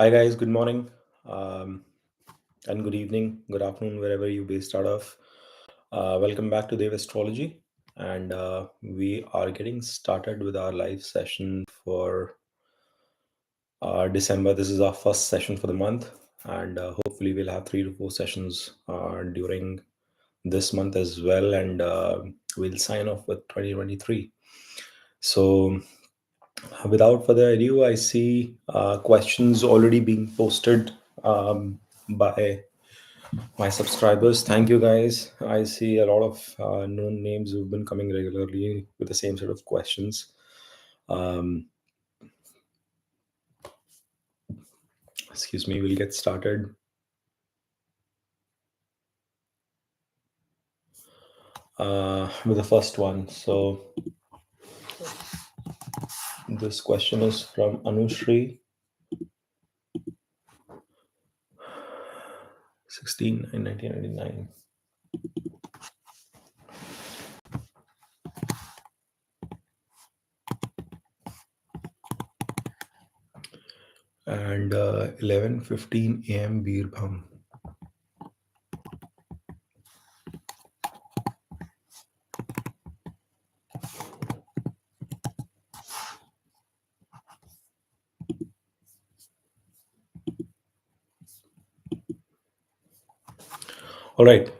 Hi guys, good morning, um, and good evening, good afternoon, wherever you based out of. Welcome back to Dev Astrology, and we are getting started with our live session for December. This is our first session for the month, and hopefully we'll have 3 to 4 sessions during this month as well, and we'll sign off with 2023. So, without further ado, I see questions already being posted by my subscribers. Thank you guys. I see a lot of known names who've been coming regularly with the same sort of questions. Um, Excuse me, we'll get started. With the first one. So this question is from Anushri, 1999. And 11:15 a.m. Birbham. All right.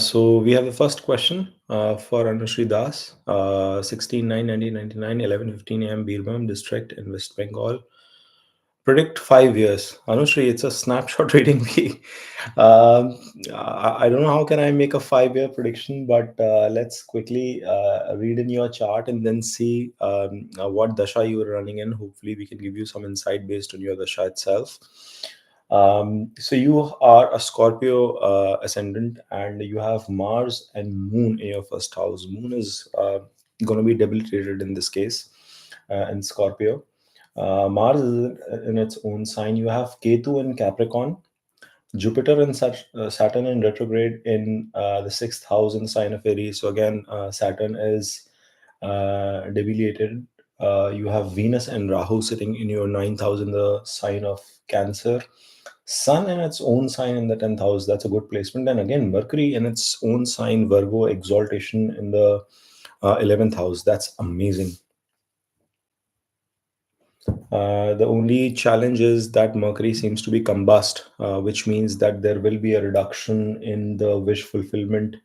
So we have the first question for Anushri Das, 16/9/1999, 11:15 a.m. Birbhum district in West Bengal. Predict 5 years. Anushri, it's a snapshot reading. I don't know how can I make a 5 year prediction, but let's quickly read in your chart and then see what dasha you are running in. Hopefully, we can give you some insight based on your dasha itself. So you are a Scorpio ascendant, and you have Mars and Moon in your first house. Moon is going to be debilitated in this case in Scorpio. Mars is in its own sign. You have Ketu in Capricorn, Jupiter and Saturn in retrograde in the sixth house in the sign of Aries. So again, Saturn is debilitated. You have Venus and Rahu sitting in your ninth house in the sign of Cancer. Sun in its own sign in the 10th house. That's a good placement. And again, Mercury in its own sign, Virgo, exaltation in the 11th house. That's amazing. The only challenge is that Mercury seems to be combust, which means that there will be a reduction in the wish fulfillment.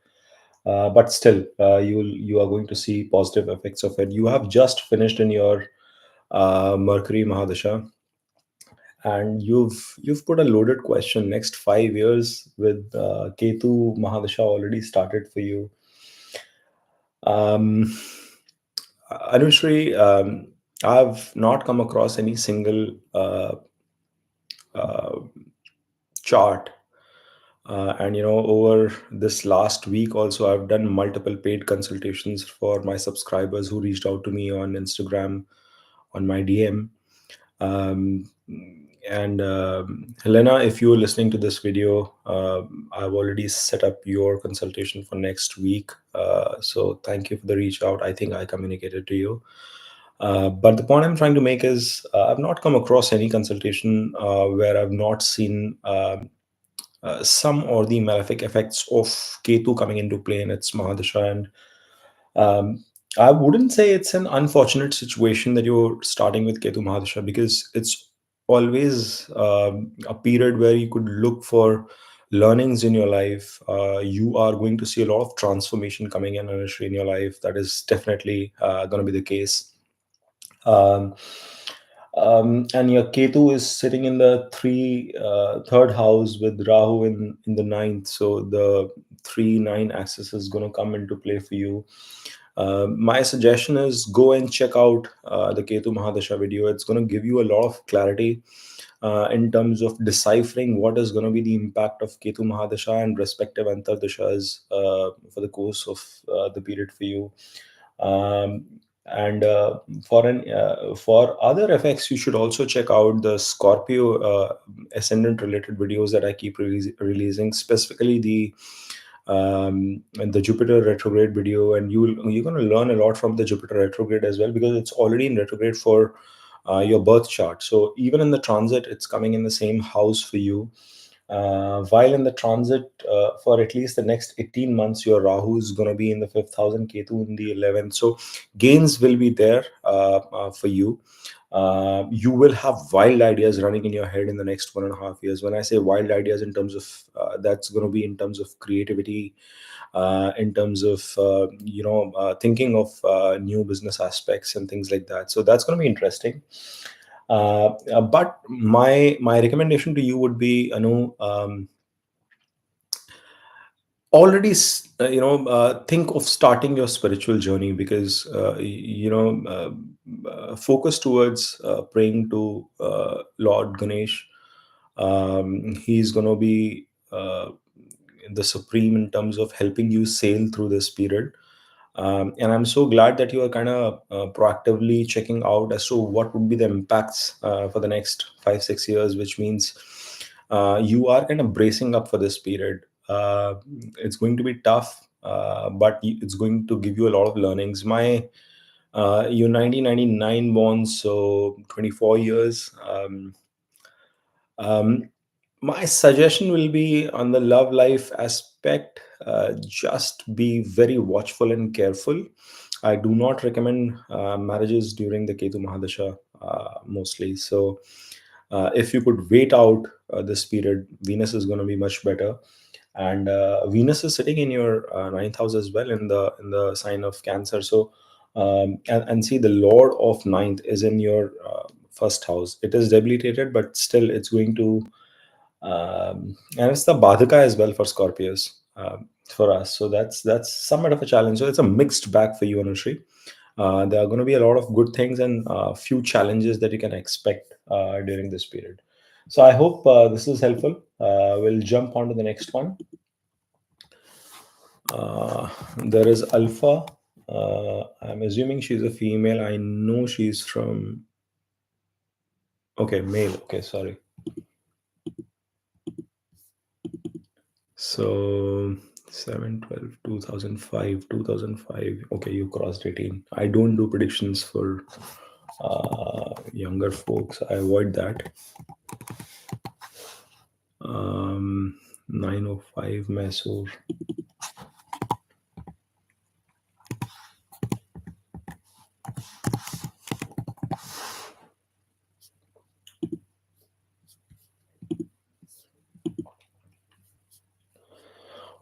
But still, you are going to see positive effects of it. You have just finished in your Mercury Mahadasha, and you've put a loaded question. Next 5 years with Ketu Mahadasha already started for you. Anushri, I've not come across any single uh, chart. And over this last week also, I've done multiple paid consultations for my subscribers who reached out to me on Instagram, on my DM. Um, and Helena, if you're listening to this video, I've already set up your consultation for next week. So thank you for the reach out. I think I communicated to you. But the point I'm trying to make is I've not come across any consultation where I've not seen some or the malefic effects of Ketu coming into play in its Mahadasha. And I wouldn't say it's an unfortunate situation that you're starting with Ketu Mahadasha, because it's always a period where you could look for learnings in your life. You are going to see a lot of transformation coming in, Anushri, in your life. That is definitely going to be the case. Um, and your Ketu is sitting in the third house with Rahu in the ninth. So the 3-9 axis is going to come into play for you. My suggestion is go and check out the Ketu Mahadasha video. It's going to give you a lot of clarity in terms of deciphering what is going to be the impact of Ketu Mahadasha and respective Antardashas for the course of the period for you. Um, and for other effects, you should also check out the Scorpio ascendant related videos that I keep releasing, specifically the Jupiter retrograde video. And you're going to learn a lot from the Jupiter retrograde as well, because it's already in retrograde for your birth chart. So even in the transit, it's coming in the same house for you. While in the transit, for at least the next 18 months, your Rahu is going to be in the fifth house and Ketu in the 11th. So gains will be there for you. You will have wild ideas running in your head in the next 1.5 years. When I say wild ideas, in terms of that's going to be in terms of creativity, in terms of thinking of new business aspects and things like that. So that's going to be interesting. But my recommendation to you would be, already think of starting your spiritual journey, because focus towards praying to Lord Ganesh. He's going to be the supreme in terms of helping you sail through this period. And I'm so glad that you are kind of proactively checking out as to what would be the impacts for the next 5-6 years, which means you are kind of bracing up for this period. It's going to be tough, but it's going to give you a lot of learnings. You 1999 born, so 24 years. Um, my suggestion will be on the love life aspect. Just be very watchful and careful. I do not recommend marriages during the Ketu Mahadasha mostly. So, if you could wait out this period, Venus is going to be much better. And Venus is sitting in your ninth house as well, in the sign of Cancer. So, and see, the Lord of ninth is in your first house. It is debilitated, but still, it's going to and it's the Badhaka as well for Scorpios, for us. So that's somewhat of a challenge. So it's a mixed bag for you, Anushri. There are going to be a lot of good things and a few challenges that you can expect during this period. So I hope this is helpful. We'll jump on to the next one. Uh, there is Alpha. I'm assuming she's a female. I know she's from. Okay, male. Okay, sorry. So 7/12/2005, 2005. Okay, you crossed 18. I don't do predictions for younger folks. I avoid that. 905 Mysore.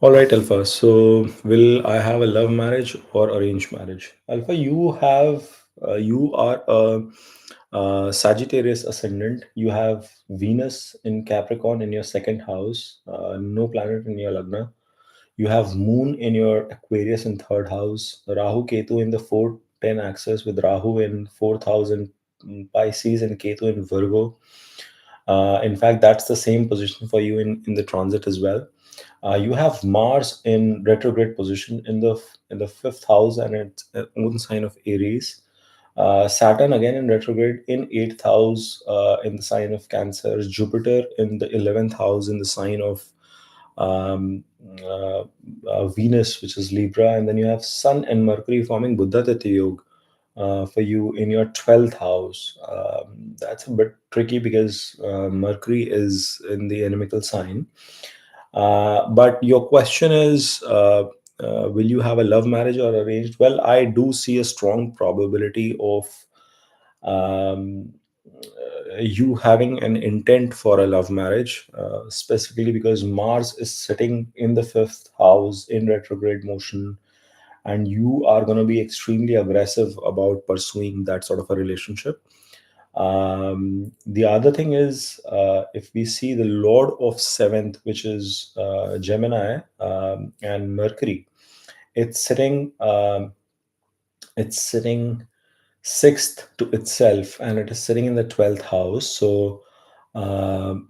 All right, Alpha. So, will I have a love marriage or arranged marriage? Alpha, you are a, Sagittarius ascendant. You have Venus in Capricorn in your second house. No planet in your lagna. You have Moon in your Aquarius in third house. Rahu Ketu in the 4-10 axis, with Rahu in fourth house in Pisces and Ketu in Virgo. In fact, that's the same position for you in the transit as well. You have Mars in retrograde position in the fifth house and its own sign of Aries. Saturn again in retrograde in eighth house in the sign of Cancer. Jupiter in the 11th house in the sign of um, uh, Venus, which is Libra, and then you have Sun and Mercury forming Buddha Tati Yoga for you in your 12th house. That's a bit tricky because Mercury is in the inimical sign. But your question is, will you have a love marriage or arranged? Well, I do see a strong probability of um, you having an intent for a love marriage, specifically because Mars is sitting in the fifth house in retrograde motion, and you are going to be extremely aggressive about pursuing that sort of a relationship. The other thing is, if we see the Lord of Seventh, which is Gemini and Mercury, it's sitting. It's sitting sixth to itself, and it is sitting in the 12th house. So um,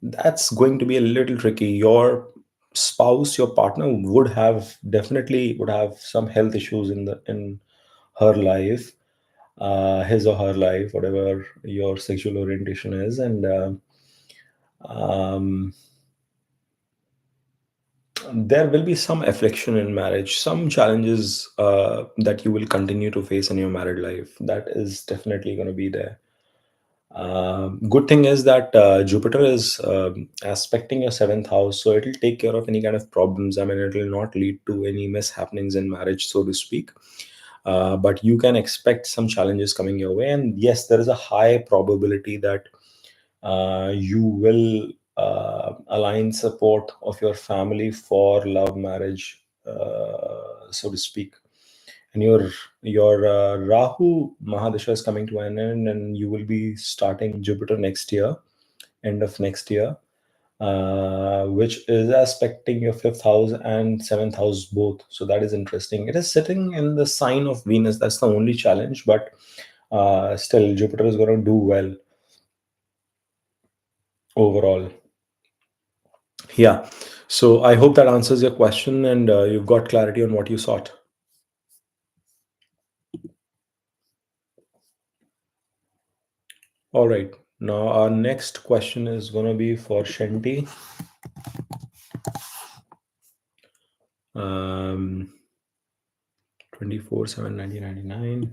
that's going to be a little tricky. Your spouse, your partner, would have definitely would have some health issues in her life, his or her life, whatever your sexual orientation is. And um, There will be some affliction in marriage, some challenges that you will continue to face in your married life. That is definitely going to be there. Good thing is that Jupiter is aspecting your seventh house, so it'll take care of any kind of problems. I mean, it will not lead to any mishappenings in marriage, so to speak. But you can expect some challenges coming your way, and yes, there is a high probability that you will align support of your family for love marriage, so to speak. And your Rahu Mahadasha is coming to an end, and you will be starting Jupiter next year, end of next year, which is aspecting your fifth house and seventh house both. So that is interesting. It is sitting in the sign of Venus. That's the only challenge, but still, Jupiter is going to do well overall. Yeah. So I hope that answers your question, and you've got clarity on what you sought. All right. Now our next question is going to be for Shanti. Um, 24/7 1999.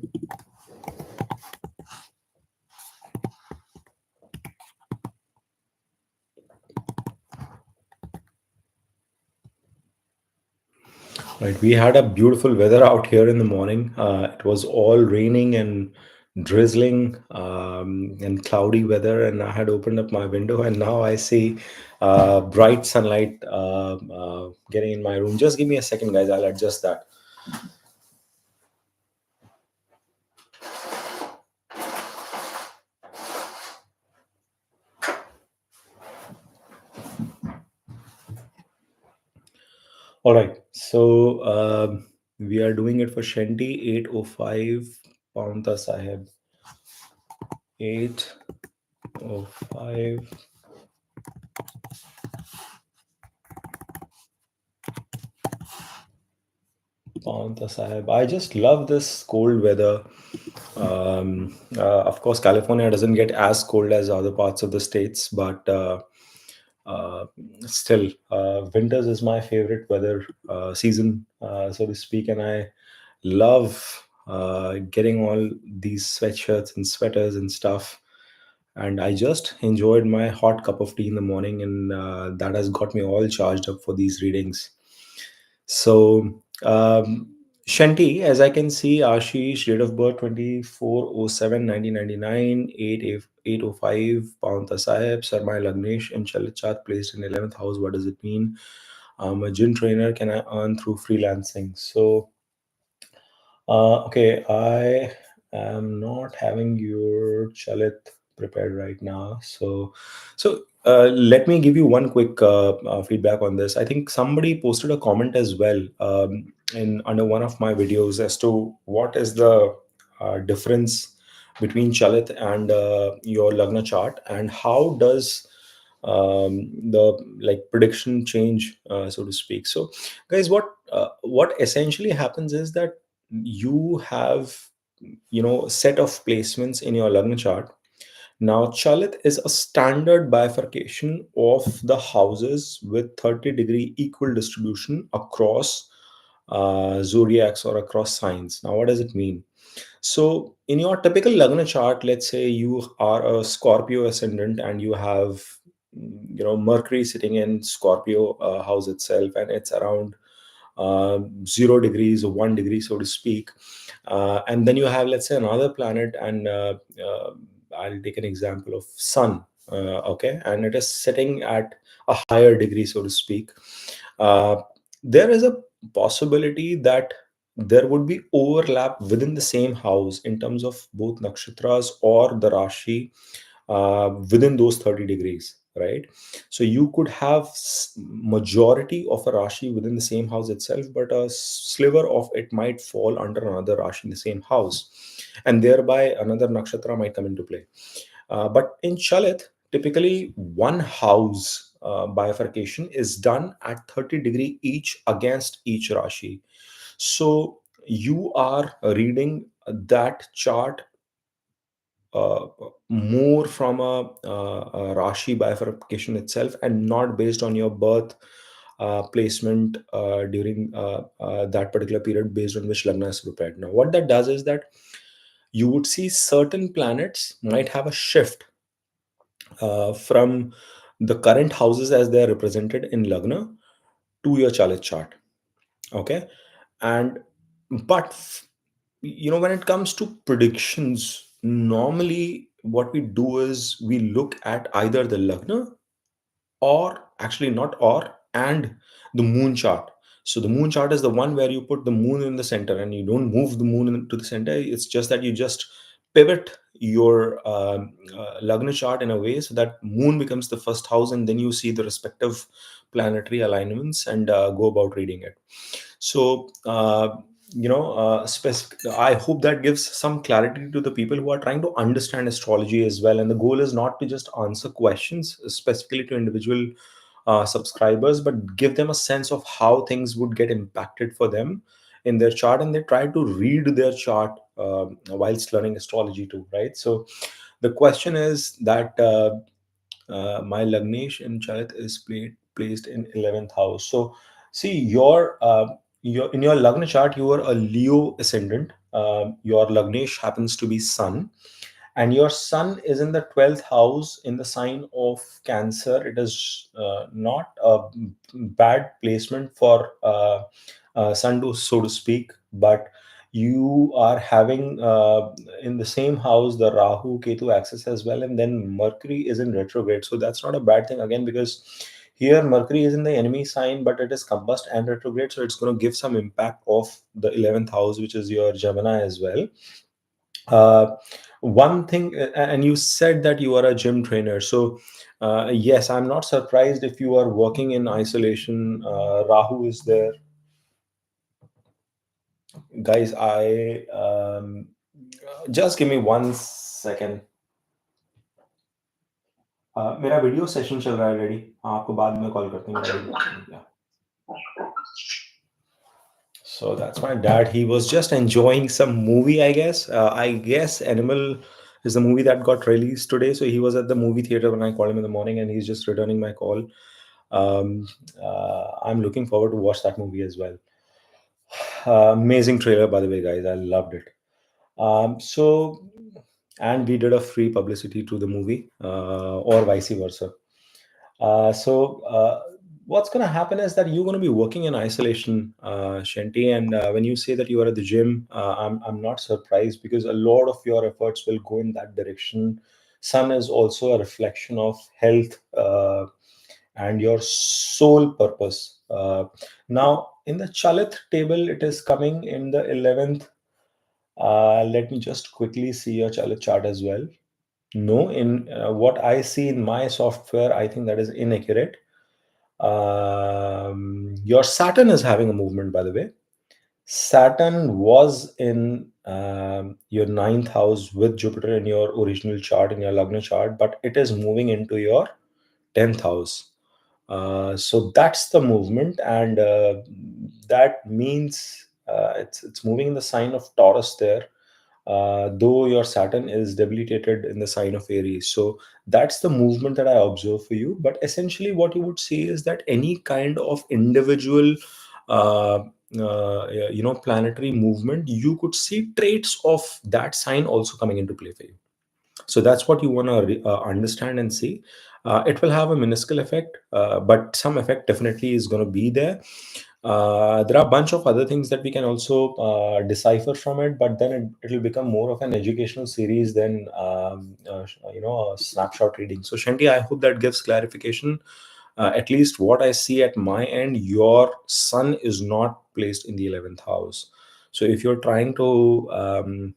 Right, we had a beautiful weather out here in the morning. It was all raining and drizzling and cloudy weather, and I had opened up my window, and now I see bright sunlight getting in my room. Just give me a second, guys. I'll adjust that. All right, so we are doing it for Shanti 805 Paunta Sahib 805 Paunta Sahib. I just love this cold weather. Of course, California doesn't get as cold as other parts of the states, but uh, still, winters is my favorite weather season, so to speak, and I love getting all these sweatshirts and sweaters and stuff. And I just enjoyed my hot cup of tea in the morning, and that has got me all charged up for these readings. So, Shanti, as I can see, Ashish, date of birth 24/07 1999, 8:05, Paunta Sahib, Sarmai Lagnesh, and Chalichat placed in 11th house. What does it mean? I'm a gym trainer. Can I earn through freelancing? So, okay, I am not having your chalit prepared right now. So let me give you one quick feedback on this. I think somebody posted a comment as well in under one of my videos as to what is the difference between chalit and your lagna chart, and how does the like prediction change, so to speak. So, guys, what essentially happens is that you have, set of placements in your lagna chart. Now chalit is a standard bifurcation of the houses with 30-degree equal distribution across zodiacs or across signs. Now what does it mean? So in your typical lagna chart, let's say you are a Scorpio ascendant and you have, Mercury sitting in Scorpio house itself, and it's around 0 degrees or 1 degree, so to speak. And then you have, let's say, another planet, and I'll take an example of Sun. Okay, and it is sitting at a higher degree, so to speak. Uh, there is a possibility that there would be overlap within the same house in terms of both nakshatras or the Rashi within those 30 degrees, right? So you could have majority of a Rashi within the same house itself, but a sliver of it might fall under another Rashi in the same house, and thereby another nakshatra might come into play. But in Chalit, typically one house bifurcation is done at 30-degree each against each Rashi. So you are reading that chart uh, more from a Rashi bifurcation itself, and not based on your birth placement during that particular period based on which Lagna is prepared. Now, what that does is that you would see certain planets might have a shift from the current houses as they are represented in Lagna to your Chalit chart. Okay. And but when it comes to predictions, normally what we do is we look at either the Lagna, or actually not or, and the moon chart. So the moon chart is the one where you put the moon in the center and you don't move the moon into the center. It's just that you just pivot your Lagna chart in a way so that moon becomes the first house, and then you see the respective planetary alignments and go about reading it. So specific, I hope that gives some clarity to the people who are trying to understand astrology as well. And the goal is not to just answer questions specifically to individual subscribers, but give them a sense of how things would get impacted for them in their chart, and they try to read their chart whilst learning astrology too, right? So the question is that my Lagnesh in Charit is placed in 11th house. So see, your in your Lagna chart, you are a Leo ascendant. Your Lagnesh happens to be Sun, and your Sun is in the 12th house in the sign of Cancer. It is not a bad placement for Sun, to so to speak, but you are having in the same house the Rahu Ketu axis as well, and then Mercury is in retrograde. So that's not a bad thing again, because here Mercury is in the enemy sign, but it is combust and retrograde, so it's going to give some impact of the 11th house, which is your Gemini as well. One thing, and you said that you are a gym trainer. So, yes, I'm not surprised if you are working in isolation. Rahu is there. Guys, just give me 1 second. मेरा video session चल रहा है ready, आपको बाद में call करते हैं मेरा video. So that's my dad. He was just enjoying some movie, I guess. I guess Animal is the movie that got released today. So he was at the movie theater when I called him in the morning, and he's just returning my call. I'm looking forward to watch that movie as well. Amazing trailer, by the way, guys. I loved it. And we did a free publicity to the movie, or vice versa. So what's going to happen is that you're going to be working in isolation, Shanti. And when you say that you are at the gym, I'm not surprised, because a lot of your efforts will go in that direction. Sun is also a reflection of health and your soul purpose. Now, in the Chalit table, it is coming in the 11th. Let me just quickly see your Chalit chart as well. No, in what I see in my software, I think that is inaccurate. Your Saturn is having a movement, by the way. Saturn was in your ninth house with Jupiter in your original chart, in your Lagna chart, but it is moving into your 10th house. So that's the movement, and that means it's moving in the sign of Taurus there, though your Saturn is debilitated in the sign of Aries. So that's the movement that I observe for you. But essentially, what you would see is that any kind of individual, uh, planetary movement, you could see traits of that sign also coming into play for you. So that's what you want to understand and see. It will have a minuscule effect, but some effect definitely is going to be there. There are a bunch of other things that we can also decipher from it, but then it will become more of an educational series than a snapshot reading. So Shanti, I hope that gives clarification. At least what I see at my end, your Sun is not placed in the 11th house. So if you're trying to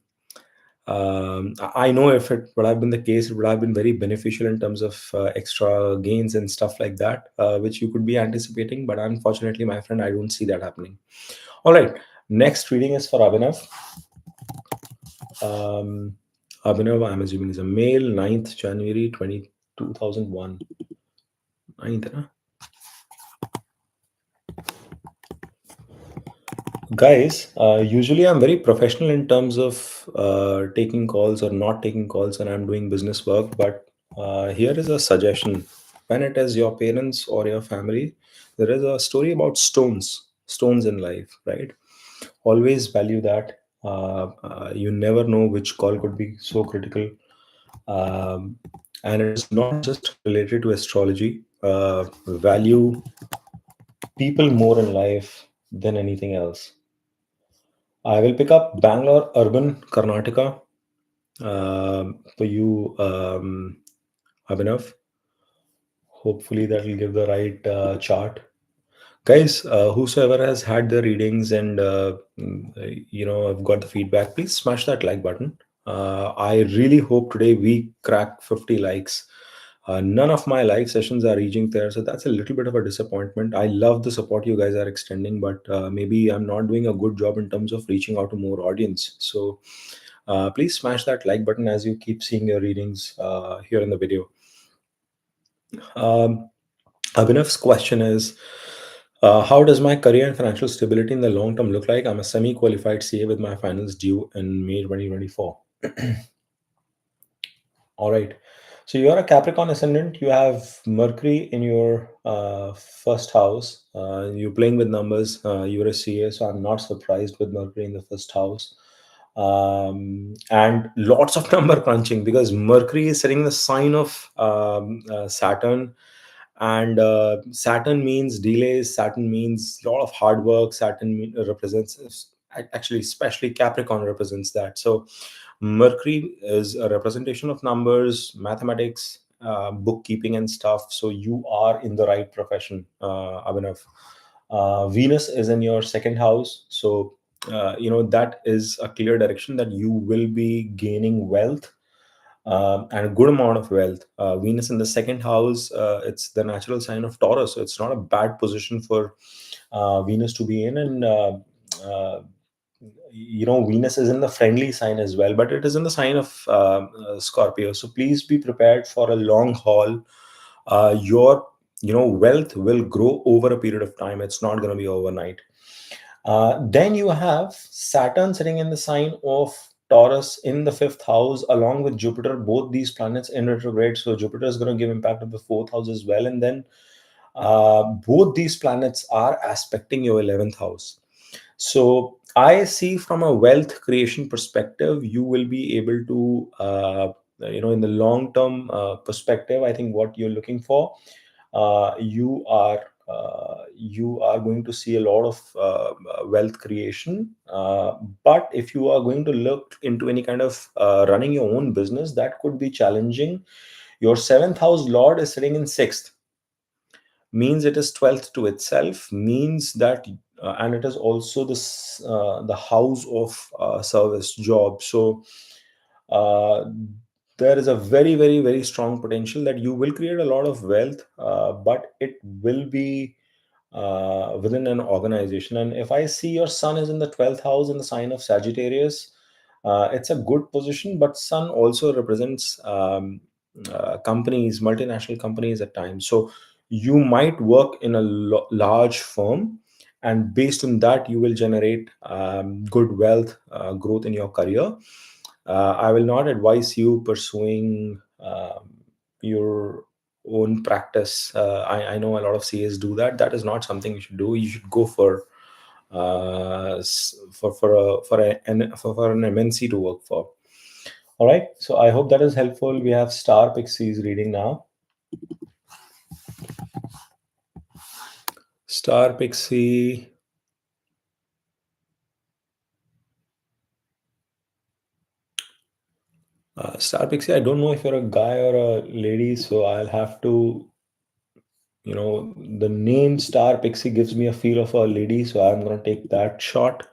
I know if it would have been the case, it would have been very beneficial in terms of extra gains and stuff like that, which you could be anticipating. But unfortunately, my friend, I don't see that happening. All right. Next reading is for Abhinav. Abhinav, I'm assuming, is a male, 9th January 2001. 9th, huh? Guys, usually I'm very professional in terms of taking calls or not taking calls when I'm doing business work, but here is a suggestion. when it is your parents or your family, there is a story about stones in life, right? Always value that. You never know which call could be so critical. um, and it is not just related to astrology. Value people more in life than anything else. I will pick up Bangalore, urban Karnataka, for you, Abhinav. Hopefully, that will give the right chart. Guys, whosoever has had the readings and I've got the feedback, please smash that like button. I really hope today we crack 50 likes. None of my live sessions are reaching there, so that's a little bit of a disappointment. I love the support you guys are extending, but maybe I'm not doing a good job in terms of reaching out to more audience. So please smash that like button as you keep seeing your readings here in the video. um, Abhinav's question is, how does my career and financial stability in the long term look like? I'm a semi qualified CA with my finals due in May 2024. All right. So you're a Capricorn ascendant. You have Mercury in your first house. You're playing with numbers. You're a CA, so I'm not surprised with Mercury in the first house. And lots of number crunching because Mercury is setting the sign of Saturn, and Saturn means delays. Saturn means a lot of hard work. Represents, actually, especially Capricorn represents that. So Mercury is a representation of numbers, mathematics, bookkeeping and stuff. So you are in the right profession, Abhinav. Venus is in your second house, so that is a clear direction that you will be gaining wealth, and a good amount of wealth. Venus in the second house, it's the natural sign of Taurus, so it's not a bad position for Venus to be in. And uh, Venus is in the friendly sign as well, but it is in the sign of Scorpio. So please be prepared for a long haul. Your wealth will grow over a period of time. It's not going to be overnight. Then you have Saturn sitting in the sign of Taurus in the fifth house, along with Jupiter, both these planets in retrograde. So Jupiter is going to give impact of the fourth house as well. And then both these planets are aspecting your 11th house. So I see from a wealth creation perspective, you will be able to, in the long term perspective, I think what you're looking for, you are going to see a lot of wealth creation. But if you are going to look into any kind of running your own business, that could be challenging. Your seventh house lord is sitting in sixth, means it is 12th to itself, means that and it is also this the house of service job. So uh, there is a very, very, very strong potential that you will create a lot of wealth, but it will be within an organization. And if I see your sun is in the 12th house in the sign of Sagittarius, it's a good position, but sun also represents companies, multinational companies at times. So you might work in a large firm, and based on that you will generate good wealth growth in your career. I will not advise you pursuing your own practice. I know a lot of CAs do that. That is not something you should do. You should go for an MNC to work for. All right. So I hope that is helpful. We have Star Pixies reading now. Star Pixie. Star Pixie, I don't know if you're a guy or a lady, so I'll have to, the name Star Pixie gives me a feel of a lady, so I'm going to take that shot.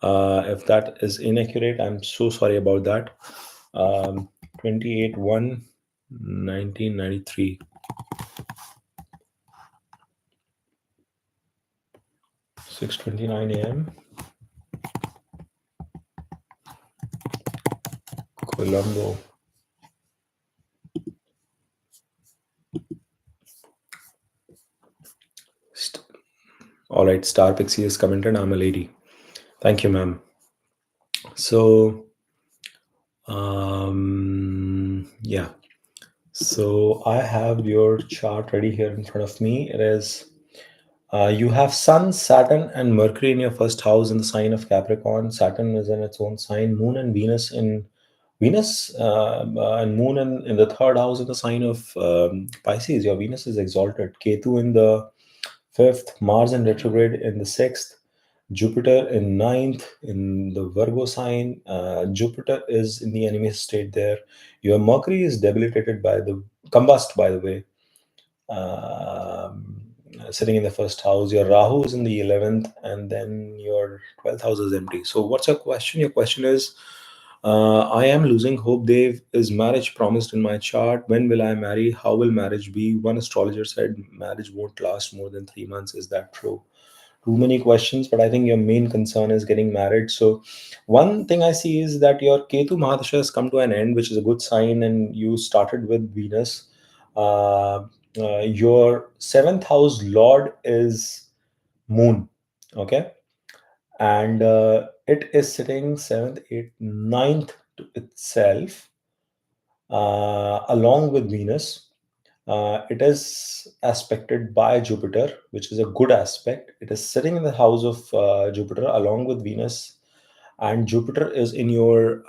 If that is inaccurate, I'm so sorry about that. 28/1, 1993. 6:29 a.m. Colombo. All right, Star Pixie has commented, I'm a lady. Thank you, ma'am. So, yeah. So I have your chart ready here in front of me. It is you have Sun, Saturn, and Mercury in your first house in the sign of Capricorn. Saturn is in its own sign. Moon and Venus in Venus and Moon in the third house in the sign of Pisces. Your Venus is exalted. Ketu in the fifth, Mars in retrograde in the sixth, Jupiter in ninth in the Virgo sign. Jupiter is in the enemy state there. Your Mercury is debilitated by the combust, by the way, um, sitting in the first house. Your Rahu is in the 11th, and then your 12th house is empty. So, what's your question? Your question is I am losing hope, Dave. Is marriage promised in my chart? When will I marry? How will marriage be? One astrologer said marriage won't last more than 3 months. Is that true? Too many questions, but I think your main concern is getting married. So, one thing I see is that your Ketu Mahadasha has come to an end, which is a good sign, and you started with Venus. Uh, your seventh house lord is Moon, okay, and it is sitting seventh, eighth, ninth to itself, along with Venus. It is aspected by Jupiter, which is a good aspect. It is sitting in the house of Jupiter along with Venus, and Jupiter is in your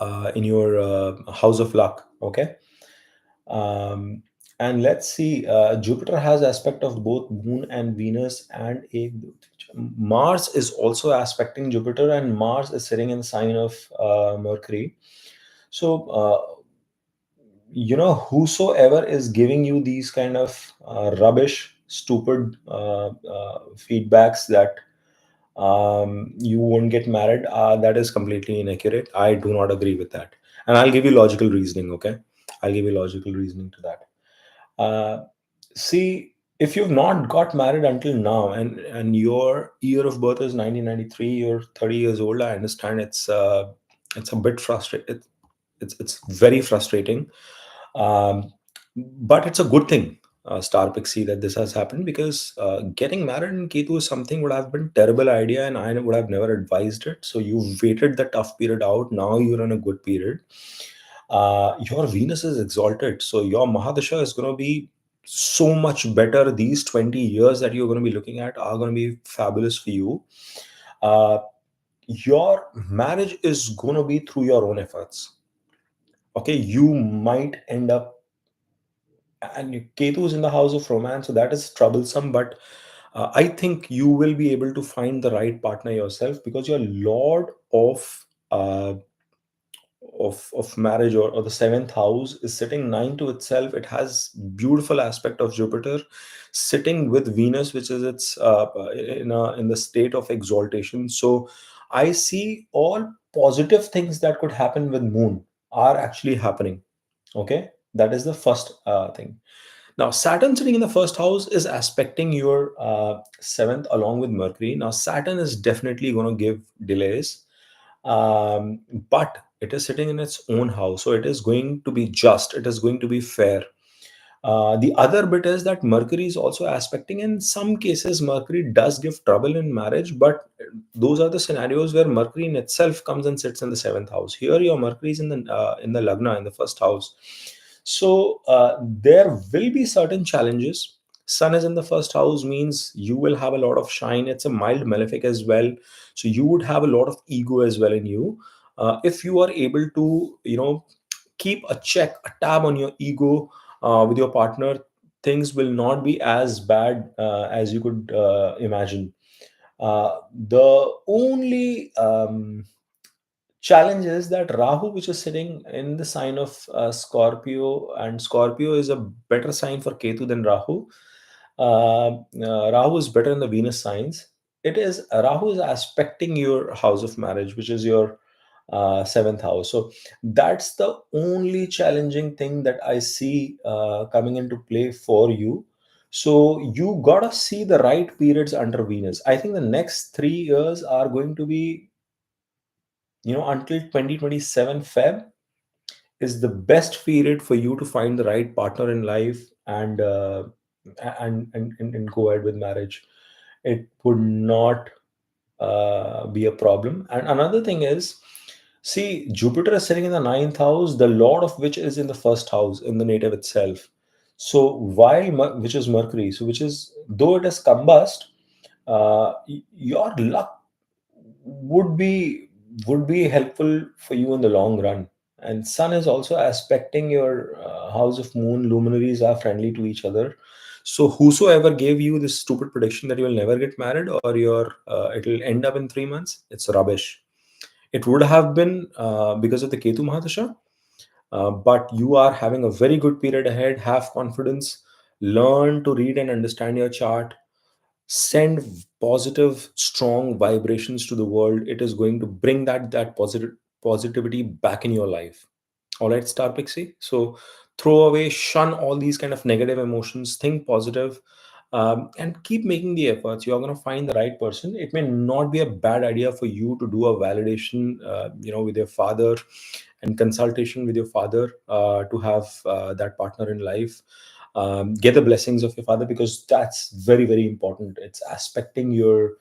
house of luck. Okay, um, and let's see. Jupiter has aspect of both Moon and Venus, and Mars is also aspecting Jupiter, and Mars is sitting in the sign of Mercury. So. Whosoever is giving you these kind of rubbish stupid feedbacks that you won't get married, that is completely inaccurate. I do not agree with that, and I'll give you logical reasoning. Okay, I'll give you logical reasoning to that. See, if you've not got married until now, and your year of birth is 1993, you're 30 years old, I understand it's a bit frustrating. It's very frustrating, um, but it's a good thing, Star Pixie, that this has happened, because getting married in Ketu is something would have been terrible idea, and I would have never advised it. So you waited the tough period out. Now you're in a good period. Your Venus is exalted, so your Mahadasha is going to be so much better. These 20 years that you're going to be looking at are going to be fabulous for you. Uh, your marriage is going to be through your own efforts. Okay, you might end up, and Ketu is in the house of romance, so that is troublesome. But I think you will be able to find the right partner yourself, because your Lord uh, of marriage, or the seventh house, is sitting nine to itself. It has beautiful aspect of Jupiter sitting with Venus, which is its in the state of exaltation. So I see all positive things that could happen with Moon are actually happening. Okay, that is the first thing. Now, Saturn sitting in the first house is aspecting your seventh along with Mercury. Now, Saturn is definitely going to give delays, but it is sitting in its own house. So, it is going to be just, it is going to be fair. The other bit is that Mercury is also aspecting. In some cases, Mercury does give trouble in marriage, but those are the scenarios where Mercury in itself comes and sits in the seventh house. Here, your Mercury is in the Lagna, in the first house. So there will be certain challenges. Sun is in the first house means you will have a lot of shine. It's a mild malefic as well, so you would have a lot of ego as well in you. If you are able to, keep a check, a tab on your ego with your partner, things will not be as bad as you could imagine. The only challenge is that Rahu, which is sitting in the sign of Scorpio, and Scorpio is a better sign for Ketu than Rahu. Rahu is better in the Venus signs. It is Rahu is aspecting your house of marriage, which is your seventh house. So that's the only challenging thing that I see coming into play for you. So you gotta see the right periods under Venus. I think the next 3 years are going to be, until 2027 Feb is the best period for you to find the right partner in life, and and go ahead with marriage. It would not be a problem. And another thing is, See, Jupiter is sitting in the ninth house, the lord of which is in the first house in the native itself. So while which is Mercury, so which is though it is combust, your luck would be would be helpful for you in the long run. And Sun is also aspecting your house of Moon. Luminaries are friendly to each other. So whosoever gave you this stupid prediction that you will never get married or it'll end up in 3 months, it's rubbish. It would have been because of the Ketu Mahadasha, but you are having a very good period ahead. Have confidence, learn to read and understand your chart, send positive, strong vibrations to the world. It is going to bring that positivity back in your life. All right, Star Pixie. So throw away, shun all these kind of negative emotions, think positive, and keep making the efforts. You're going to find the right person. It may not be a bad idea for you to do a validation, with your father and consultation with your father to have that partner in life. Get the blessings of your father, because that's very, very important. It's aspecting your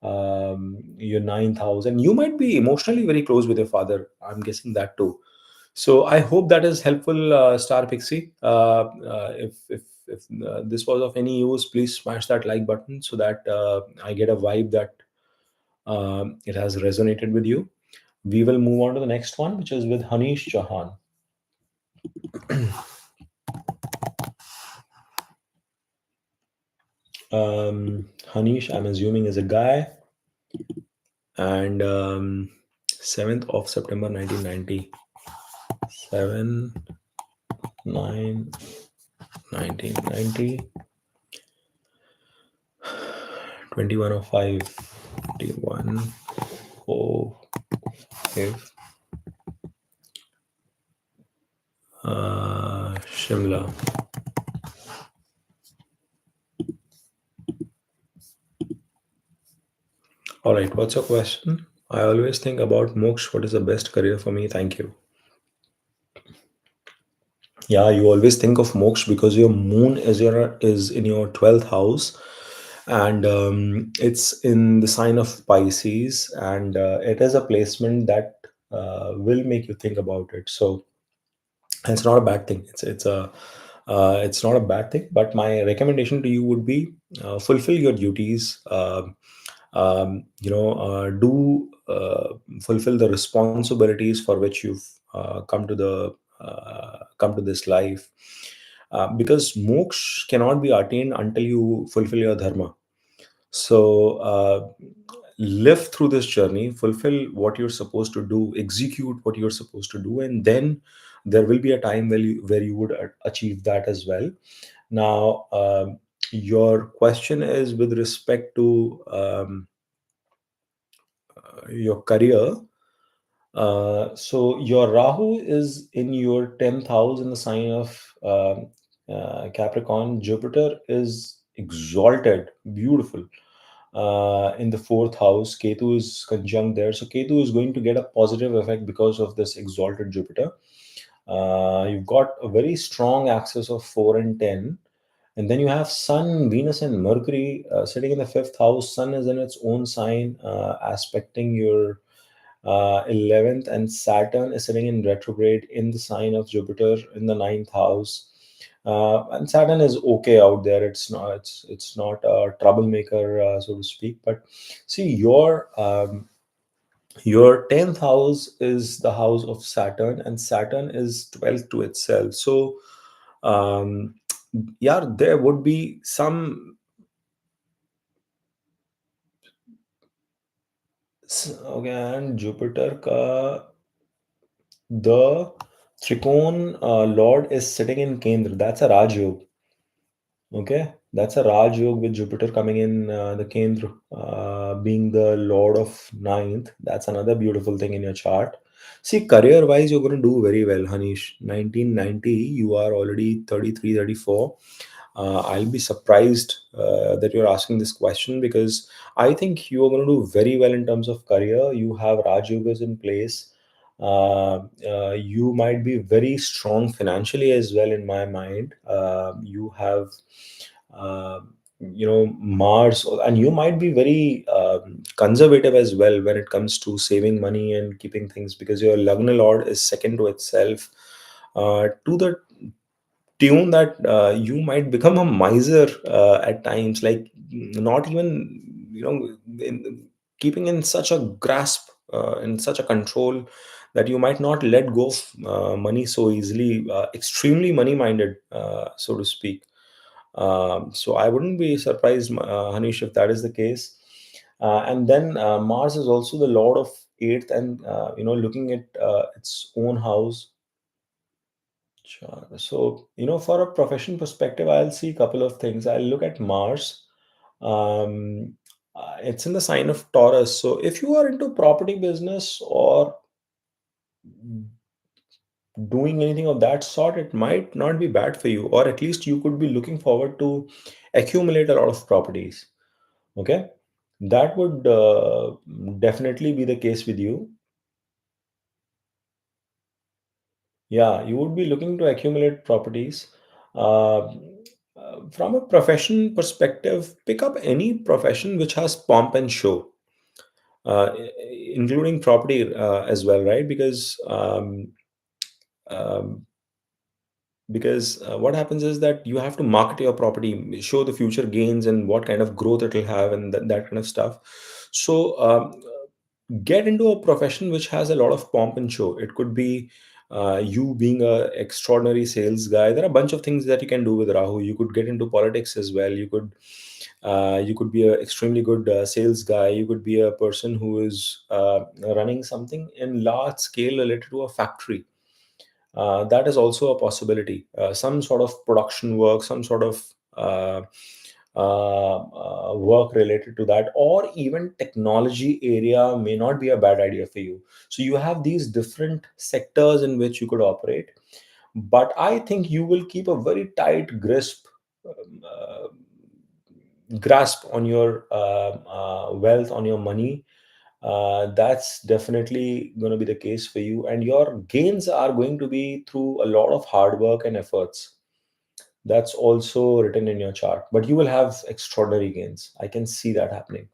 ninth house, and you might be emotionally very close with your father. I'm guessing that too. So I hope that is helpful, Star Pixie. If this was of any use, please smash that like button so that I get a vibe that it has resonated with you. We will move on to the next one, which is with Hanish Chauhan. Hanish, I'm assuming, is a guy, and 7th of September 1990. 7 9 1990. 2105. 2105. Shimla. All right, what's your question? I always think about Moksha. What is the best career for me? Thank you. Yeah, you always think of Moksha because your moon is in your 12th house, and it's in the sign of Pisces, and it is a placement that will make you think about it. So it's not a bad thing. It's not a bad thing. But my recommendation to you would be fulfill your duties. Do fulfill the responsibilities for which you've come to this life, because moksha cannot be attained until you fulfill your dharma. So live through this journey, fulfill what you're supposed to do, execute what you're supposed to do, and then there will be a time where you would achieve that as well. Now, your question is with respect to your career. So your Rahu is in your 10th house in the sign of Capricorn. Jupiter is exalted, beautiful, in the fourth house. Ketu is conjunct there. So Ketu is going to get a positive effect because of this exalted Jupiter. You've got a very strong axis of 4 and 10. And then you have Sun, Venus, and Mercury sitting in the fifth house. Sun is in its own sign, aspecting your 11th, and Saturn is sitting in retrograde in the sign of Jupiter in the ninth house. And Saturn is okay out there. It's not a troublemaker, so to speak. But see, your 10th house is the house of Saturn, and Saturn is 12th to itself. So um, yeah, there would be some. Okay, and Jupiter ka the Trikon Lord is sitting in Kendra. That's a Raj Yoga. Okay, that's a Raj Yoga with Jupiter coming in the Kendra, being the Lord of ninth. That's another beautiful thing in your chart. See, career wise, you're going to do very well, Hanish. 1990, you are already 33, 34. I'll be surprised that you're asking this question, because I think you are going to do very well in terms of career. You have Raj Yogas in place. You might be very strong financially as well, in my mind. You have, Mars, and you might be very conservative as well when it comes to saving money and keeping things, because your Lagna Lord is second to itself, to the tune that you might become a miser at times, like not even, in, keeping in such a grasp, in such a control, that you might not let go of money so easily, extremely money minded, so to speak. So I wouldn't be surprised, Hanish, if that is the case. And then Mars is also the lord of eighth, and looking at its own house. Sure. So, for a profession perspective, I'll see a couple of things. I'll look at Mars. It's in the sign of Taurus. So, if you are into property business or doing anything of that sort, it might not be bad for you, or at least you could be looking forward to accumulate a lot of properties. Okay. That would definitely be the case with you. Yeah, you would be looking to accumulate properties. Uh, from a profession perspective, pick up any profession which has pomp and show, including property as well, right? Um, because what happens is that you have to market your property, show the future gains and what kind of growth it will have, and that kind of stuff. So get into a profession which has a lot of pomp and show. It could be you being a extraordinary sales guy. There are a bunch of things that you can do with Rahu. You could get into politics as well. You could be an extremely good sales guy. You could be a person who is running something in large scale related to a factory. That is also a possibility. Some sort of production work, some sort of work related to that, or even technology area may not be a bad idea for you. So you have these different sectors in which you could operate, but I think you will keep a very tight grasp on your wealth, on your money. That's definitely going to be the case for you, and your gains are going to be through a lot of hard work and efforts. That's also written in your chart, but you will have extraordinary gains. I can see that happening.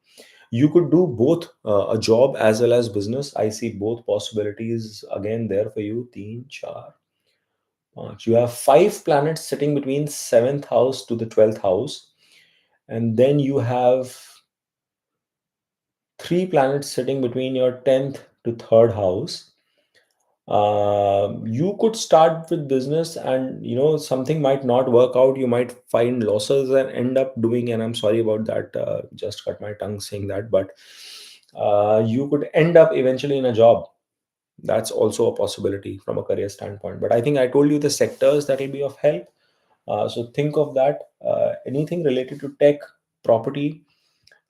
You could do both, a job as well as business. I see both possibilities again there for you. Teen, char, panch. You have five planets sitting between seventh house to the 12th house, and then you have three planets sitting between your 10th to third house. You could start with business, and something might not work out. You might find losses and end up doing, and I'm sorry about that, just cut my tongue saying that, but you could end up eventually in a job. That's also a possibility from a career standpoint, but I think I told you the sectors that will be of help. So think of that. Anything related to tech, property,